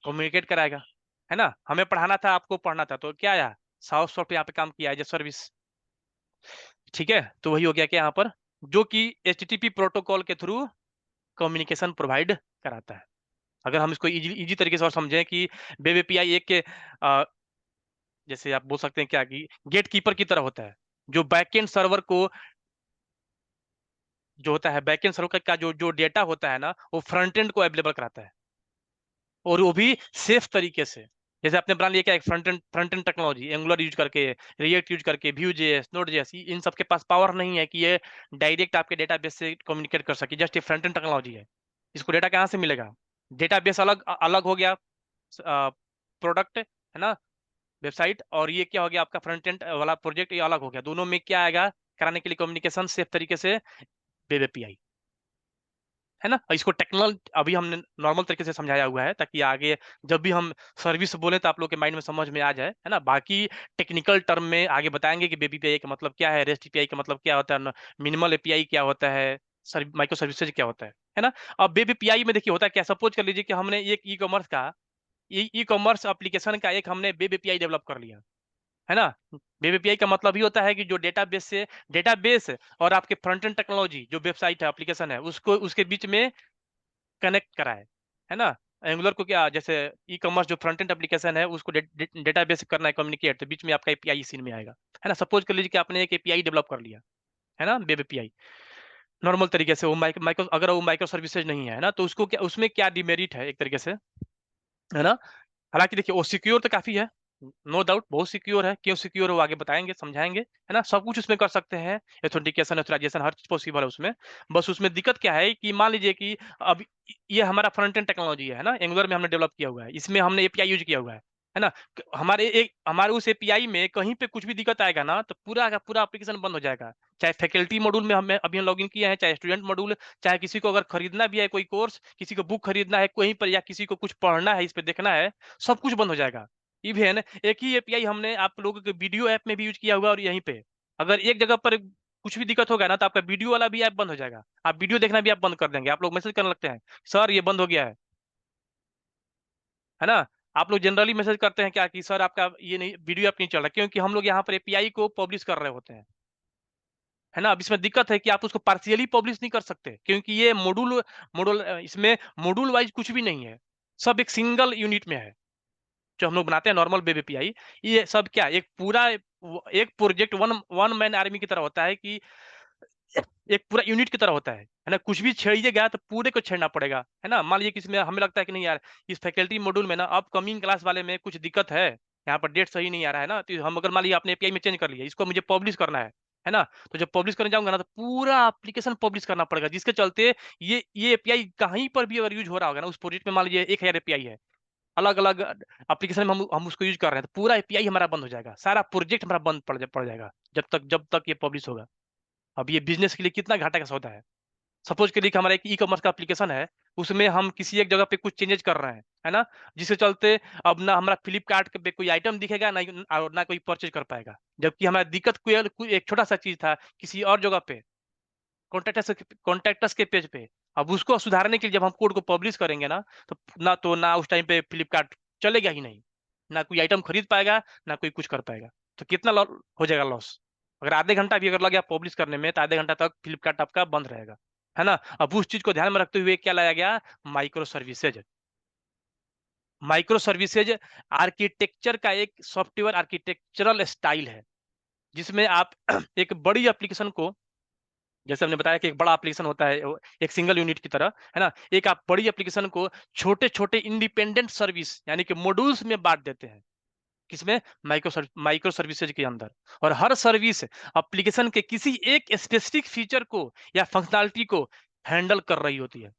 कम्युनिकेट कराएगा, है ना, हमें पढ़ाना था आपको पढ़ना था, तो क्या आया, सॉफ्ट यहाँ पे काम किया है, सर्विस, ठीक है, तो वही हो गया क्या यहाँ पर, जो कि HTTP प्रोटोकॉल के थ्रू कम्युनिकेशन प्रोवाइड कराता है। अगर हम इसको इजी तरीके से और समझें कि वेब एपीआई एक के जैसे आप बोल सकते हैं क्या कि गेट कीपर की तरह होता है, जो बैकएंड सर्वर को, जो होता है बैकएंड सर्वर का जो जो डेटा होता है ना, वो फ्रंट एंड को अवेलेबल कराता है, और वो भी सेफ तरीके से, जैसे आपने बना लिया क्या एक front end technology, angular use करके, रिएक्ट यूज करके, Vue.js, Node.js, इन सब के पास पावर नहीं है कि ये डायरेक्ट आपके डेटाबेस से कम्युनिकेट कर सके, जस्ट ये फ्रंट एंड टेक्नोलॉजी है, इसको डेटा कहाँ से मिलेगा, डेटाबेस अलग अलग हो गया, प्रोडक्ट, है ना, वेबसाइट, और ये क्या हो गया आपका फ्रंट एंड वाला प्रोजेक्ट, ये अलग हो गया, दोनों में क्या आएगा कराने के लिए कम्युनिकेशन सेफ तरीके से, वेब एपीआई, है ना। इसको टेक्निकल अभी हमने नॉर्मल तरीके से समझाया हुआ है ताकि आगे जब भी हम सर्विस बोले तो आप लोग के माइंड में समझ में आ जाए, है ना। बाकी टेक्निकल टर्म में आगे बताएंगे कि वेब एपीआई का मतलब क्या है, रेस्ट एपीआई का मतलब क्या होता है, मिनिमल एपीआई क्या होता है, माइक्रो सर्विसेज क्या होता है ना। अब वेब एपीआई में देखिए होता है क्या, सपोज कर लीजिए कि हमने एक ई कॉमर्स एप्लीकेशन का एक हमने वेब एपीआई डेवलप कर लिया, है ना। वेब एपीआई का मतलब ही होता है कि जो डेटाबेस और आपके फ्रंट एंड टेक्नोलॉजी जो वेबसाइट है, एप्लीकेशन है, उसको उसके बीच में कनेक्ट कराए, है ना। एंगुलर को क्या, जैसे ई कॉमर्स जो फ्रंट एंड एप्लीकेशन है उसको डेटाबेस से करना है कम्युनिकेट, तो बीच में आपका एपीआई सीन में आएगा, है ना। सपोज कर लीजिए कि आपने एक एपीआई डेवलप कर लिया, है ना, वेब एपीआई नॉर्मल तरीके से, वो माइक्रो अगर वो माइक्रो सर्विसेज नहीं है ना, तो उसको क्या, उसमें क्या डिमेरिट है एक तरीके से, है ना। हालांकि देखिए वो सिक्योर तो काफी है, नो डाउट बहुत सिक्योर है, क्यों सिक्योर है वो आगे बताएंगे समझाएंगे, है ना। सब कुछ उसमें कर सकते हैं, एथेंटिकेशन ऑथराइजेशन हर चीज पॉसिबल है उसमें। बस उसमें दिक्कत क्या है कि मान लीजिए कि अब ये हमारा फ्रंट एंड टेक्नोलॉजी है ना, एंगुलर में हमने डेवलप किया हुआ है, इसमें हमने एपीआई यूज किया हुआ है ना। हमारे उस एपीआई में कहीं पे कुछ भी दिक्कत आएगा ना, तो पूरा का पूरा एप्लीकेशन बंद हो जाएगा। चाहे फैकल्टी मॉड्यूल में हमें अभी लॉग इन किए हैं, चाहे स्टूडेंट मॉड्यूल, चाहे किसी को अगर खरीदना भी है कोई कोर्स, किसी को बुक खरीदना है कहीं पर, या किसी को कुछ पढ़ना है, इस पे देखना है, सब कुछ बंद हो जाएगा। इवन एक ही एपीआई हमने आप लोगों के वीडियो ऐप में भी यूज किया हुआ, और यहीं पे अगर एक जगह पर कुछ भी दिक्कत होगा ना, तो आपका वीडियो वाला भी ऐप बंद हो जाएगा, आप वीडियो देखना भी आप बंद कर देंगे, आप लोग मैसेज करने लगते हैं सर ये बंद हो गया है ना। आप लोग जनरली मैसेज करते हैं क्या कि सर आपका ये नहीं, वीडियो ऐप नहीं चल रहा, क्योंकि हम लोग यहाँ पर एपीआई को पब्लिश कर रहे होते हैं, है ना। अब इसमें दिक्कत है कि आप उसको पार्शियली पब्लिश नहीं कर सकते, क्योंकि ये मॉड्यूल मॉड्यूल इसमें मॉड्यूल वाइज कुछ भी नहीं है, सब एक सिंगल यूनिट में है। जो हम लोग बनाते हैं नॉर्मल वेब एपीआई, ये सब क्या एक पूरा एक प्रोजेक्ट वन मैन आर्मी की तरह होता है, कि एक पूरा यूनिट की तरह होता है ना। कुछ भी छेड़िएगा तो पूरे को छेड़ना पड़ेगा, है ना। मान लीजिए किसी में हमें लगता है कि नहीं यार इस फैकल्टी मॉड्यूल में ना अपकमिंग क्लास वाले में कुछ दिक्कत है, यहाँ पर डेट सही नहीं आ रहा है ना, तो हम अगर मान लीजिए आपने एपीआई में चेंज कर लिया, इसको मुझे पब्लिश करना है ना। तो जब पब्लिश करने जाऊंगा ना, तो पूरा एप्लीकेशन पब्लिश करना पड़ेगा, जिसके चलते ये एपीआई कहीं पर भी अगर यूज हो रहा होगा ना उस प्रोजेक्ट में, मान लीजिए 1000 एपीआई है, अलग अलग एप्लीकेशन में हम उसको यूज कर रहे हैं, तो पूरा एपीआई हमारा बंद हो जाएगा, सारा प्रोजेक्ट हमारा बंद पड़ जाएगा जब तक ये पब्लिश होगा। अब ये बिजनेस के लिए कितना घाटा का सौदा है। सपोज के लिए कि हमारा एक ई कॉमर्स का एप्लीकेशन है, उसमें हम किसी एक जगह पे कुछ चेंजेस कर रहे हैं, है ना, जिसके चलते अब ना हमारा फ्लिपकार्ट पे कोई आइटम दिखेगा ना, और ना कोई परचेज कर पाएगा, जबकि हमारा दिक्कत कोई एक छोटा सा चीज था किसी और जगह पे, कॉन्टेक्टस के पेज पे। अब उसको सुधारने के लिए जब हम कोड को पब्लिश करेंगे ना, तो ना उस टाइम पे फ्लिपकार्ट चलेगा ही नहीं, ना कोई आइटम खरीद पाएगा, ना कोई कुछ कर पाएगा। तो कितना हो जाएगा लॉस। अगर आधे घंटा भी अगर लग गया पब्लिश करने में, तो आधे घंटा तक फ्लिपकार्ट आपका बंद रहेगा, है ना। अब उस चीज को ध्यान में रखते हुए क्या लाया गया, micro services. Micro services architecture का एक सॉफ्टवेयर आर्किटेक्चरल स्टाइल है, जिसमें आप एक बड़ी एप्लीकेशन को, जैसे हमने बताया कि एक बड़ा एप्लीकेशन होता है एक सिंगल यूनिट की तरह, है ना, एक आप बड़ी एप्लीकेशन को छोटे छोटे इंडिपेंडेंट सर्विस यानी कि मॉड्यूल्स में बांट देते हैं, किसमें, माइक्रो सर्विसेज के अंदर। और हर सर्विस एप्लीकेशन के किसी एक स्पेसिफिक फीचर को या फंक्शनैलिटी को हैंडल कर रही होती है।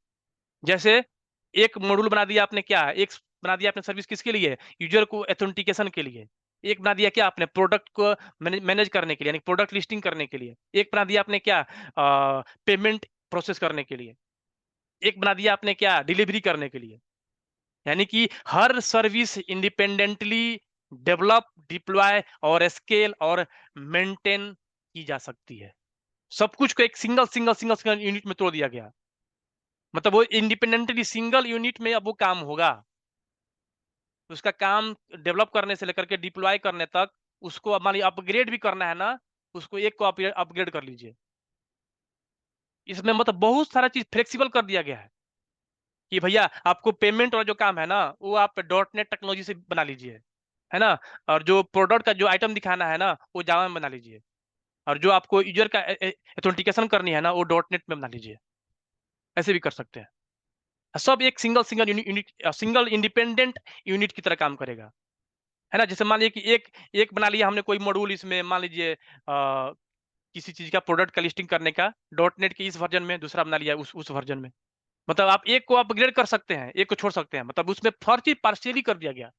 जैसे एक मॉड्यूल बना दिया आपने, क्या एक बना दिया आपने सर्विस किसके लिए, यूजर को एथेंटिकेशन के लिए। एक बना दिया क्या आपने, प्रोडक्ट को मैनेज करने के लिए, यानी प्रोडक्ट लिस्टिंग करने के लिए। एक बना दिया आपने क्या, पेमेंट प्रोसेस करने के लिए। एक बना दिया आपने क्या, डिलीवरी करने के लिए। यानी कि हर सर्विस इंडिपेंडेंटली डेवलप, डिप्लॉय और स्केल और मेंटेन की जा सकती है। सब कुछ को एक सिंगल यूनिट में तोड़ दिया गया, मतलब वो इंडिपेंडेंटली सिंगल यूनिट में अब वो काम होगा। उसका काम डेवलप करने से लेकर के डिप्लॉय करने तक, उसको अब मान लीजिए अपग्रेड भी करना है ना, उसको एक को अपग्रेड कर लीजिए। इसमें मतलब बहुत सारा चीज फ्लेक्सिबल कर दिया गया है कि भैया आपको पेमेंट वाला जो काम है ना, वो आप .NET टेक्नोलॉजी से बना लीजिए, है ना। और जो प्रोडक्ट का जो आइटम दिखाना है ना, वो जावा में बना लीजिए। और जो आपको यूजर का एथेंटिकेशन करनी है ना, वो .NET में बना लीजिए। ऐसे भी कर सकते हैं। सब एक सिंगल इंडिपेंडेंट यूनिट की तरह काम करेगा, है ना। जैसे मान लीजिए कि एक बना लिया हमने कोई मॉड्यूल, इसमें मान लीजिए किसी चीज का प्रोडक्ट का लिस्टिंग करने का, .NET के इस वर्जन में, दूसरा बना लिया उस वर्जन में। मतलब आप एक को अपग्रेड कर सकते हैं, एक को छोड़ सकते हैं, मतलब उसमें हर चीज पार्शियली कर दिया गया।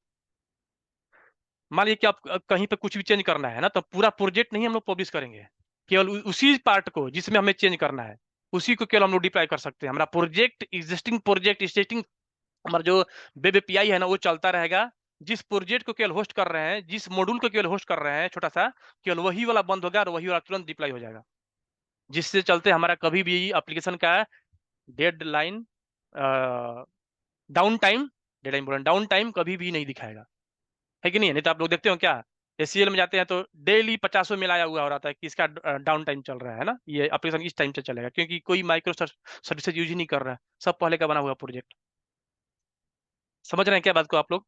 मान लीजिए कि आप कहीं पे कुछ भी चेंज करना है ना, तो पूरा प्रोजेक्ट नहीं हम लोग पब्लिश करेंगे, केवल उसी पार्ट को जिसमें हमें चेंज करना है। उसी को केवल हम लोग डिप्लॉय कर सकते हैं। हमारा प्रोजेक्ट एग्जिस्टिंग हमारा जो वेब एपीआई है ना, वो चलता रहेगा। जिस प्रोजेक्ट को केवल होस्ट कर रहे हैं, जिस मॉड्यूल को केवल होस्ट कर रहे हैं छोटा सा, केवल वही वाला बंद होगा और वही वाला तुरंत डिप्लॉय हो जाएगा, जिससे चलते हमारा कभी भी एप्लीकेशन का डेडलाइन डाउन टाइम कभी भी नहीं दिखाएगा, है कि नहीं? नहीं तो आप लोग देखते हो क्या, एसीएल में जाते हैं तो डेली 50 मेल आया हुआ हो रहा था कि इसका डाउन टाइम चल रहा है ना, ये एप्लीकेशन इस टाइम से चलेगा, क्योंकि कोई माइक्रो सर्विसेज यूज ही नहीं कर रहा है, सब पहले का बना हुआ प्रोजेक्ट। समझ रहे हैं क्या बात को आप लोग?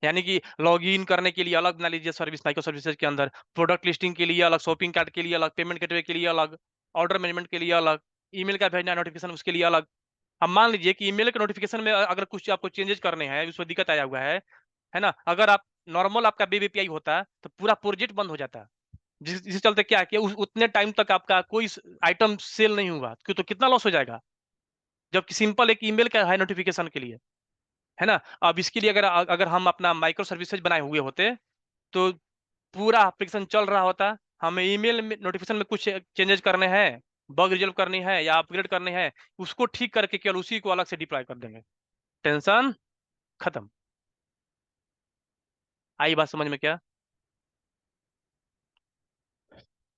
यानी कि लॉग इन करने के लिए अलग बना लीजिए सर्विस, माइक्रो सर्विसेज के अंदर प्रोडक्ट लिस्टिंग के लिए अलग, शॉपिंग कार्ट के लिए अलग, पेमेंट गेटवे के लिए अलग, ऑर्डर मैनेजमेंट के लिए अलग, ईमेल का भेजना नोटिफिकेशन उसके लिए अलग। अब मान लीजिए कि ईमेल के नोटिफिकेशन में अगर कुछ आपको चेंजेस करने हैं, उसमें दिक्कत आया हुआ है ना, अगर आप नॉर्मल आपका वेब एपीआई होता तो पूरा प्रोजेक्ट बंद हो जाता, जिसके चलते क्या कि उतने टाइम तक आपका कोई आइटम सेल नहीं हुआ, तो कितना लॉस हो जाएगा, जबकि सिंपल एक ईमेल का है नोटिफिकेशन के लिए, है ना। अब इसके लिए अगर हम अपना माइक्रो सर्विसेज बनाए हुए होते तो पूरा एप्लीकेशन चल रहा होता, हमें ईमेल में नोटिफिकेशन में कुछ चेंजेस करने हैं, बग रिजल्व करनी है या अपग्रेड करने हैं, उसको ठीक करके केवल उसी को अलग से डिप्लॉय कर देंगे, टेंशन खत्म। आई बात समझ में क्या?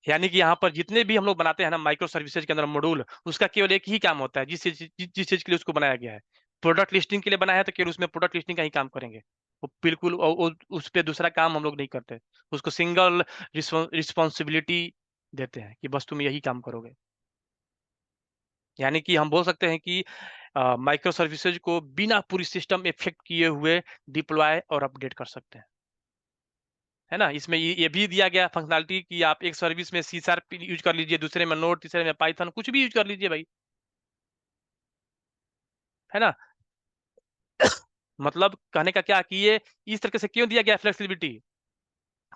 यानी कि यहाँ पर जितने भी हम लोग बनाते हैं ना माइक्रो सर्विसेज के अंदर मॉड्यूल, उसका केवल एक ही काम होता है, जिस चीज के लिए उसको बनाया गया है। प्रोडक्ट लिस्टिंग के लिए बनाया है तो केवल उसमें प्रोडक्ट लिस्टिंग का ही काम करेंगे, वो बिल्कुल उस पर दूसरा काम हम लोग नहीं करते, उसको सिंगल रिस्पॉन्सिबिलिटी देते हैं कि बस तुम यही काम करोगे। यानी कि हम बोल सकते हैं कि माइक्रो सर्विसेज को बिना पूरी सिस्टम इफेक्ट किए हुए डिप्लॉय और अपडेट कर सकते हैं, है ना। इसमें ये भी दिया गया फंक्शनलिटी कि आप एक सर्विस में C# यूज कर लीजिए, दूसरे में नोड, तीसरे में पाइथन, कुछ भी यूज कर लीजिए भाई, है ना। मतलब कहने का क्या कि ये इस तरीके से क्यों दिया गया फ्लेक्सिबिलिटी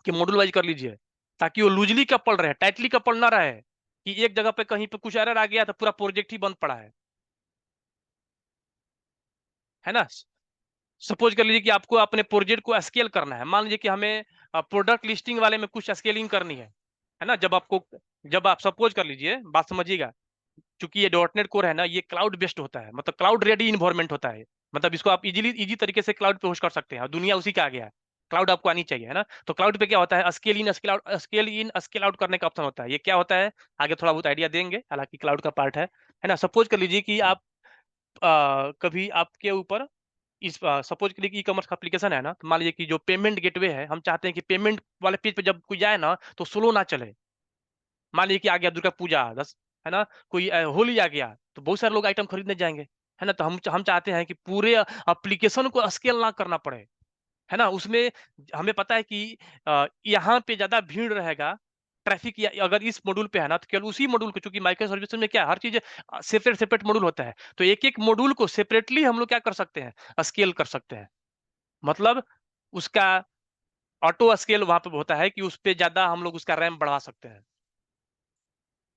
कि मॉड्यूल वाइज कर लीजिए, ताकि वो लूजली कपल रहे, टाइटली कपल ना रहे कि एक जगह पे कहीं पे कुछ एरर आ गया तो पूरा प्रोजेक्ट ही बंद पड़ा है ना। सपोज कर लीजिए कि आपको अपने प्रोजेक्ट को स्केल करना है, मान लीजिए कि हमें प्रोडक्ट लिस्टिंग वाले में कुछ स्केलिंग करनी है ना। जब आप सपोज कर लीजिए, बात समझिएगा, चूंकि ये डॉटनेट कोर है ना, ये क्लाउड बेस्ड होता है, मतलब क्लाउड रेडी इन्वायरमेंट होता है, मतलब इसको आप इजी तरीके से क्लाउड पे होस्ट कर सकते हैं, दुनिया उसी का आ गया है, क्लाउड आपको आनी चाहिए, है ना। तो क्लाउड पे क्या होता है, स्केल आउट करने का ऑप्शन होता है। ये क्या होता है आगे थोड़ा बहुत आइडिया देंगे, हालांकि क्लाउड का पार्ट है ना। सपोज कर लीजिए कि आप कभी आपके ऊपर इस सपोज के लिए ई कॉमर्स का एप्लीकेशन है ना, तो मान लीजिए कि जो पेमेंट गेटवे है, हम चाहते हैं कि पेमेंट वाले पेज पे जब कोई जाए ना तो स्लो ना चले। मान लीजिए कि आ गया दुर्गा पूजा 10, है ना, कोई होली आ गया तो बहुत सारे लोग आइटम खरीदने जाएंगे, है ना। तो हम चाहते हैं कि पूरे एप्लीकेशन को स्केल ना करना पड़े, है ना। उसमें हमें पता है कि यहाँ पे ज्यादा भीड़ रहेगा, ट्रैफिक, या अगर इस मॉड्यूल पे है ना तो केवल उसी मॉड्यूल को, चूंकि माइक्रो सर्विस में क्या हर चीज सेपरेट मॉड्यूल होता है, तो एक एक मॉड्यूल को सेपरेटली हम लोग क्या कर सकते हैं, स्केल कर सकते हैं। मतलब उसका ऑटो स्केल वहां पे होता है कि उस पे ज्यादा हम लोग उसका रैम बढ़ा सकते हैं,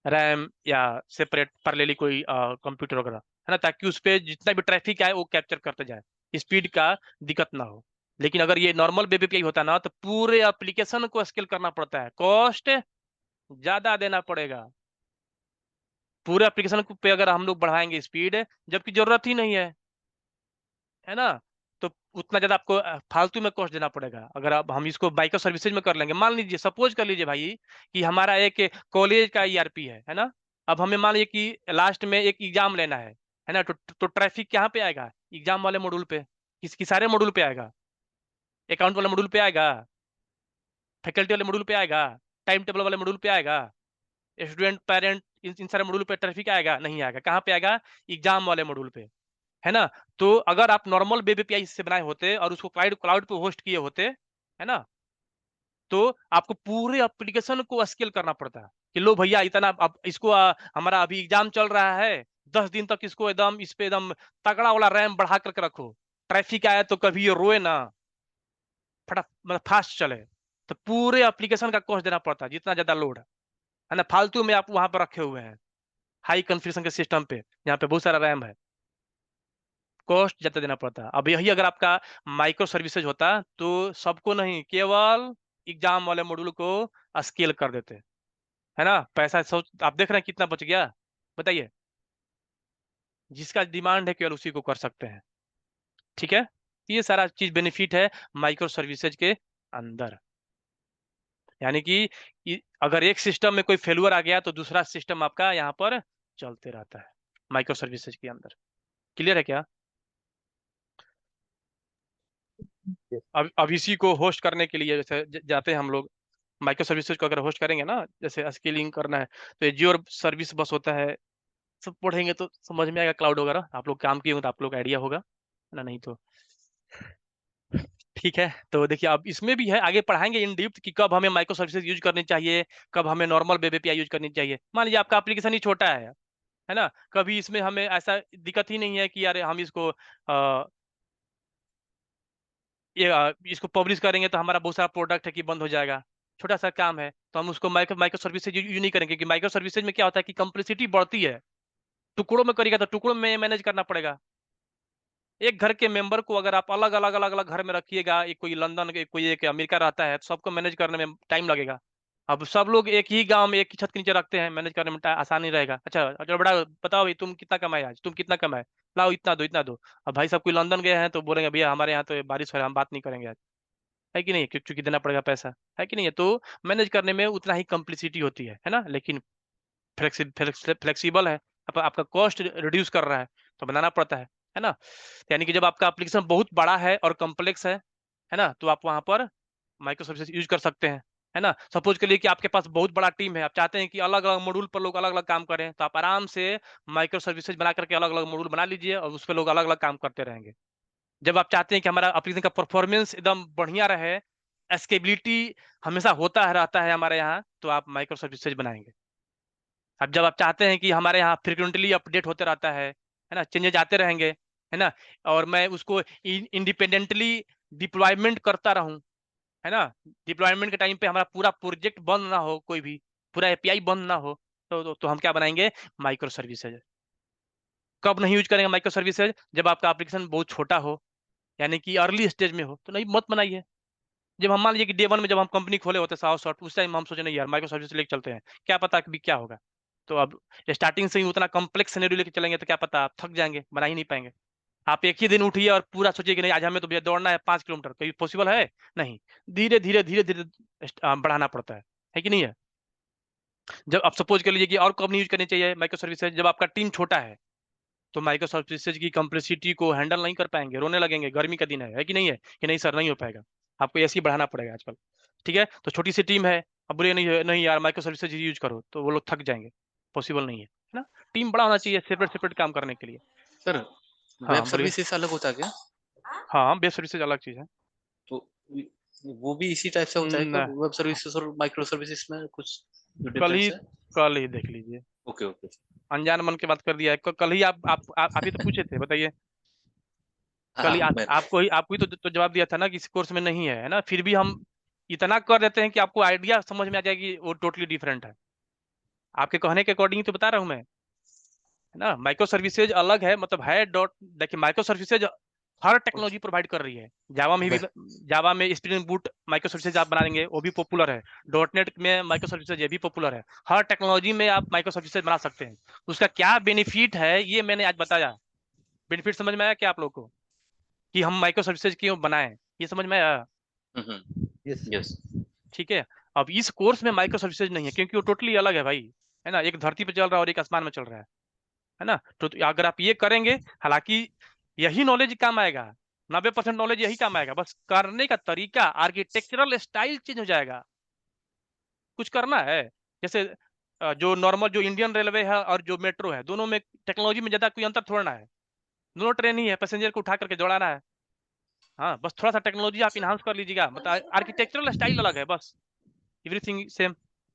रैम या सेपरेट पैरेलली कोई कंप्यूटर वगैरह, है ना, ताकि उस पे जितना भी ट्रैफिक आए वो कैप्चर करते जाए, स्पीड का दिक्कत ना हो। लेकिन अगर ये नॉर्मल वेब एपीआई होता ना तो पूरे एप्लीकेशन को स्केल करना पड़ता है, कॉस्ट ज्यादा देना पड़ेगा पूरे एप्लीकेशन पे अगर हम लोग बढ़ाएंगे स्पीड, जबकि जरूरत ही नहीं है ना। तो उतना ज्यादा आपको फालतू में कॉस्ट देना पड़ेगा। अगर अब हम इसको माइक्रो सर्विसेज में कर लेंगे, मान लीजिए सपोज कर लीजिए भाई कि हमारा एक कॉलेज का ईआरपी है ना। अब हमें मान लीजिए कि लास्ट में एक एग्जाम लेना है ना, तो ट्रैफिक कहाँ पे आएगा, एग्जाम वाले मॉड्यूल पे, किसकी सारे मॉड्यूल पे आएगा, अकाउंट वाले मॉड्यूल पे आएगा, फैकल्टी वाले मॉड्यूल पे आएगा, टाइम टेबल वाले मॉड्यूल पे आएगा, स्टूडेंट पेरेंट, इन सारे मॉड्यूल पे ट्रैफिक आएगा नहीं आएगा, कहाँ पे आएगा, एग्जाम वाले मॉड्यूल पे, है ना। तो अगर आप नॉर्मल वेब एपीआई से बनाए होते और उसको क्लाउड पे होस्ट किए होते, है ना, तो आपको पूरे एप्लीकेशन को स्केल करना पड़ता है कि लो भैया इतना, अब इसको हमारा अभी एग्जाम चल रहा है, 10 दिन तक इसको एकदम इस पे एकदम तगड़ा वाला रैम बढ़ा करके रखो, ट्रैफिक आया तो कभी ये रोए ना, फटा मतलब फास्ट चले। तो पूरे एप्लीकेशन का कॉस्ट देना पड़ता है, जितना ज्यादा लोड है ना, फालतू में आप वहां पर रखे हुए हैं हाई कॉन्फ़िगरेशन के सिस्टम पे, यहाँ पे बहुत सारा रैम है, कॉस्ट ज्यादा देना पड़ता है। अब यही अगर आपका माइक्रो सर्विसेज होता तो सबको नहीं, केवल एग्जाम वाले मॉड्यूल को स्केल कर देते, है ना। पैसा सोच आप देख रहे हैं कितना बच गया, बताइए। जिसका डिमांड है केवल उसी को कर सकते हैं। ठीक है, ये सारा चीज बेनिफिट है माइक्रो सर्विसेज के अंदर। यानी कि अगर एक सिस्टम में कोई फेलुअर आ गया तो दूसरा सिस्टम आपका यहाँ पर चलते रहता है माइक्रो सर्विसेज के अंदर। क्लियर है क्या? अब इसी को होस्ट करने के लिए जैसे जाते हैं हम लोग माइक्रो सर्विसेज को अगर होस्ट करेंगे ना, जैसे स्केलिंग करना है तो एज्योर सर्विस बस होता है, सब पढ़ेंगे तो समझ में आएगा। क्लाउड वगैरह आप लोग काम किए हो तो आप लोग आइडिया होगा, है ना? नहीं तो ठीक है। तो देखिए अब इसमें भी है, आगे पढ़ाएंगे इन डिप्थ कि कब हमें माइक्रो सर्विसेज यूज करनी चाहिए, कब हमें नॉर्मल वेब एपीआई यूज करनी चाहिए। मान लीजिए आपका एप्लीकेशन ही छोटा है ना, कभी इसमें हमें ऐसा दिक्कत ही नहीं है कि यार हम इसको इसको पब्लिश करेंगे तो हमारा बहुत सारा प्रोडक्ट है कि बंद हो जाएगा। छोटा सा काम है तो हम उसको माइक्रो सर्विसेज यूज नहीं करेंगे, कि माइक्रो सर्विसेज में क्या होता है कि कम्प्लेक्सिटी बढ़ती है। टुकड़ों में करिएगा तो टुकड़ों में मैनेज करना पड़ेगा। एक घर के मेंबर को अगर आप अलग अलग अलग अलग घर में रखिएगा, एक कोई लंदन, कोई एक अमेरिका रहता है, तो सबको मैनेज करने में टाइम लगेगा। अब सब लोग एक ही गांव में एक ही छत के नीचे रखते हैं, मैनेज करने में आसान नहीं रहेगा। अच्छा बड़ा बताओ भाई तुम कितना कमाए, आज तुम कितना कमाए, लाओ इतना दो इतना दो। अब भाई सब कोई लंदन गए हैं तो बोलेंगे भैया हमारे यहाँ तो बारिश हो रहा है, हम बात नहीं करेंगे आज, है कि नहीं? क्योंकि देना पड़ेगा पैसा, है कि नहीं है? तो मैनेज करने में उतना ही कम्प्लिसिटी होती है ना, लेकिन फ्लेक्सिबल है, आपका कॉस्ट रिड्यूस कर रहा है तो बनाना पड़ता है ना। यानी कि जब आपका एप्लीकेशन बहुत बड़ा है और कॉम्प्लेक्स है ना, तो आप वहां पर माइक्रो सर्विसेज यूज कर सकते हैं, है ना। सपोज के लिए कि आपके पास बहुत बड़ा टीम है, आप चाहते हैं कि अलग अलग मॉड्यूल पर लोग अलग अलग काम करें, तो आप आराम से माइक्रो सर्विसेज बना करके अलग अलग मॉड्यूल बना लीजिए और उस पर लोग अलग अलग काम करते रहेंगे। जब आप चाहते हैं कि हमारा एप्लीकेशन का परफॉर्मेंस एकदम बढ़िया रहे, स्केबिलिटी हमेशा होता है रहता है हमारे यहाँ, तो आप माइक्रो सर्विसेज बनाएंगे। अब जब आप चाहते हैं कि हमारे यहाँ फ्रिक्वेंटली अपडेट होते रहता है ना, चेंजेज आते रहेंगे, है ना, और मैं उसको इंडिपेंडेंटली डिप्लॉयमेंट करता रहूं, है ना, डिप्लॉयमेंट के टाइम पे हमारा पूरा प्रोजेक्ट बंद ना हो, कोई भी पूरा एपीआई बंद ना हो, तो हम क्या बनाएंगे? Micro services. कब नहीं यूज करेंगे माइक्रो सर्विसेज? जब आपका एप्लीकेशन बहुत छोटा हो, यानी कि अर्ली स्टेज में हो, तो नहीं मत बनाइए। जब हम मान लीजिए कि डे वन में जब हम कंपनी खोले होते साउथ शॉट, उस टाइम हम सोचे नहीं यार माइक्रो सर्विस लेके चलते हैं, क्या पता कि क्या होगा। तो अब स्टार्टिंग से ही उतना कॉम्प्लेक्स सिनेरियो लेके चलेंगे तो क्या पता आप थक जाएंगे, बना ही नहीं पाएंगे। आप एक ही दिन उठिए और पूरा सोचिए कि नहीं आज हमें तो भैया दौड़ना है 5 किलोमीटर, कभी पॉसिबल है? नहीं, धीरे धीरे धीरे धीरे बढ़ाना पड़ता है कि नहीं है? जब आप सपोज कर लीजिए कि और कब नहीं यूज करनी चाहिए माइक्रो सर्विसेज, जब आपका टीम छोटा है तो माइक्रो सर्विसेज की कम्प्लेक्सिटी को हैंडल नहीं कर पाएंगे, रोने लगेंगे, गर्मी का दिन है कि नहीं है? कि नहीं सर नहीं हो पाएगा, आपको एसी बढ़ाना पड़ेगा आजकल। ठीक है, तो छोटी सी टीम है, अब बोले नहीं नहीं यार माइक्रो सर्विसेज यूज करो, तो वो लोग थक जाएंगे, पॉसिबल नहीं है ना। टीम बड़ा होना चाहिए सेपरेट सेपरेट काम करने के लिए। सर हाँ वेब बोलिए। सर्विसेज अलग होता है क्या? हाँ बेब सर्विसेज अलग चीज है। तो वो भी इसी टाइप से होता है क्या? न, वेब सर्विसेज और माइक्रो सर्विसेज में कुछ कल ही डिफरेंस है? कल ही देख लीजिए, ओके ओके। अनजान मन के बात कर दिया है। कल ही आप ही तो पूछे थे, बताइए। कल ही हाँ मैं आपको ही तो जवाब दिया था ना कि इस कोर्स में नहीं है ना, फिर भी हम इतना कर देते हैं कि आपको आइडिया समझ में आ जाएगी वो टोटली डिफरेंट है। आपके कहने के अकॉर्डिंग तो बता रहा हूँ मैं, है ना। माइक्रो सर्विसेज अलग है, मतलब है डॉट, देखिए माइक्रो सर्विसेज हर टेक्नोलॉजी प्रोवाइड कर रही है। जावा में भी, जावा में स्प्रिंग बूट माइक्रो सर्विसेज आप बनाएंगे वो भी पॉपुलर है, डॉटनेट में माइक्रो सर्विसेज ये भी पॉपुलर है। हर टेक्नोलॉजी में आप माइक्रो सर्विसेज बना सकते हैं। उसका क्या बेनिफिट है ये मैंने आज बताया। बेनिफिट समझ में आया क्या आप लोग को, कि हम माइक्रो सर्विसेज क्यों बनाएं? ये समझ में आया? यस यस ठीक है। अब इस कोर्स में माइक्रो सर्विसेज नहीं है क्योंकि वो टोटली अलग है भाई, है ना। एक धरती पे चल रहा है और एक आसमान में चल रहा है ना। तो अगर आप ये करेंगे, हालांकि यही नॉलेज काम आएगा, 90% नॉलेज यही काम आएगा, बस करने का तरीका, आर्किटेक्चरल स्टाइल चेंज हो जाएगा। कुछ करना है, जैसे जो नॉर्मल जो इंडियन रेलवे है और जो मेट्रो है, दोनों में टेक्नोलॉजी में ज्यादा कोई अंतर थोड़ा ना है। दोनों ट्रेन ही है, पैसेंजर को उठा करके दौड़ाना है। हाँ बस थोड़ा सा टेक्नोलॉजी आप इनहांस कर लीजिएगा, मतलब आर्किटेक्चरल स्टाइल अलग है बस, एवरीथिंग सेम है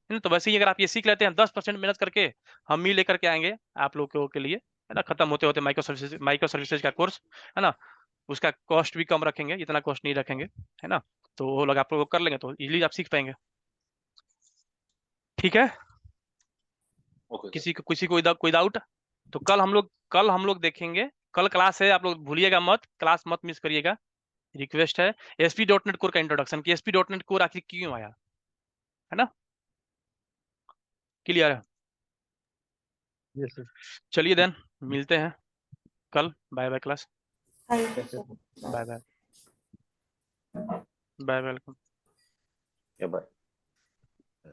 ना। तो वैसे ही अगर आप ये सीख लेते हैं 10% मेहनत करके, हम ही लेकर के आएंगे आप लोगों के लिए, है ना। खत्म होते होते माइक्रो सर्विसेज का कोर्स, है ना। उसका कॉस्ट भी कम रखेंगे, इतना कॉस्ट नहीं रखेंगे, है ना। तो वो लोग आप लोग कर लेंगे तो इजीली आप सीख पाएंगे। ठीक है, ओके किसी को कोई डाउट? तो कल हम लोग देखेंगे, कल क्लास है, आप लोग भूलिएगा मत, क्लास मत मिस करिएगा, रिक्वेस्ट है। ASP.NET कोर का इंट्रोडक्शन, कि ASP.NEट कोर आखिर क्यों आया, है ना। क्लियर है? यस चलिए देन मिलते हैं। कल। Bye bye class. Thank you, sir. Bye bye. Bye welcome. या बाय।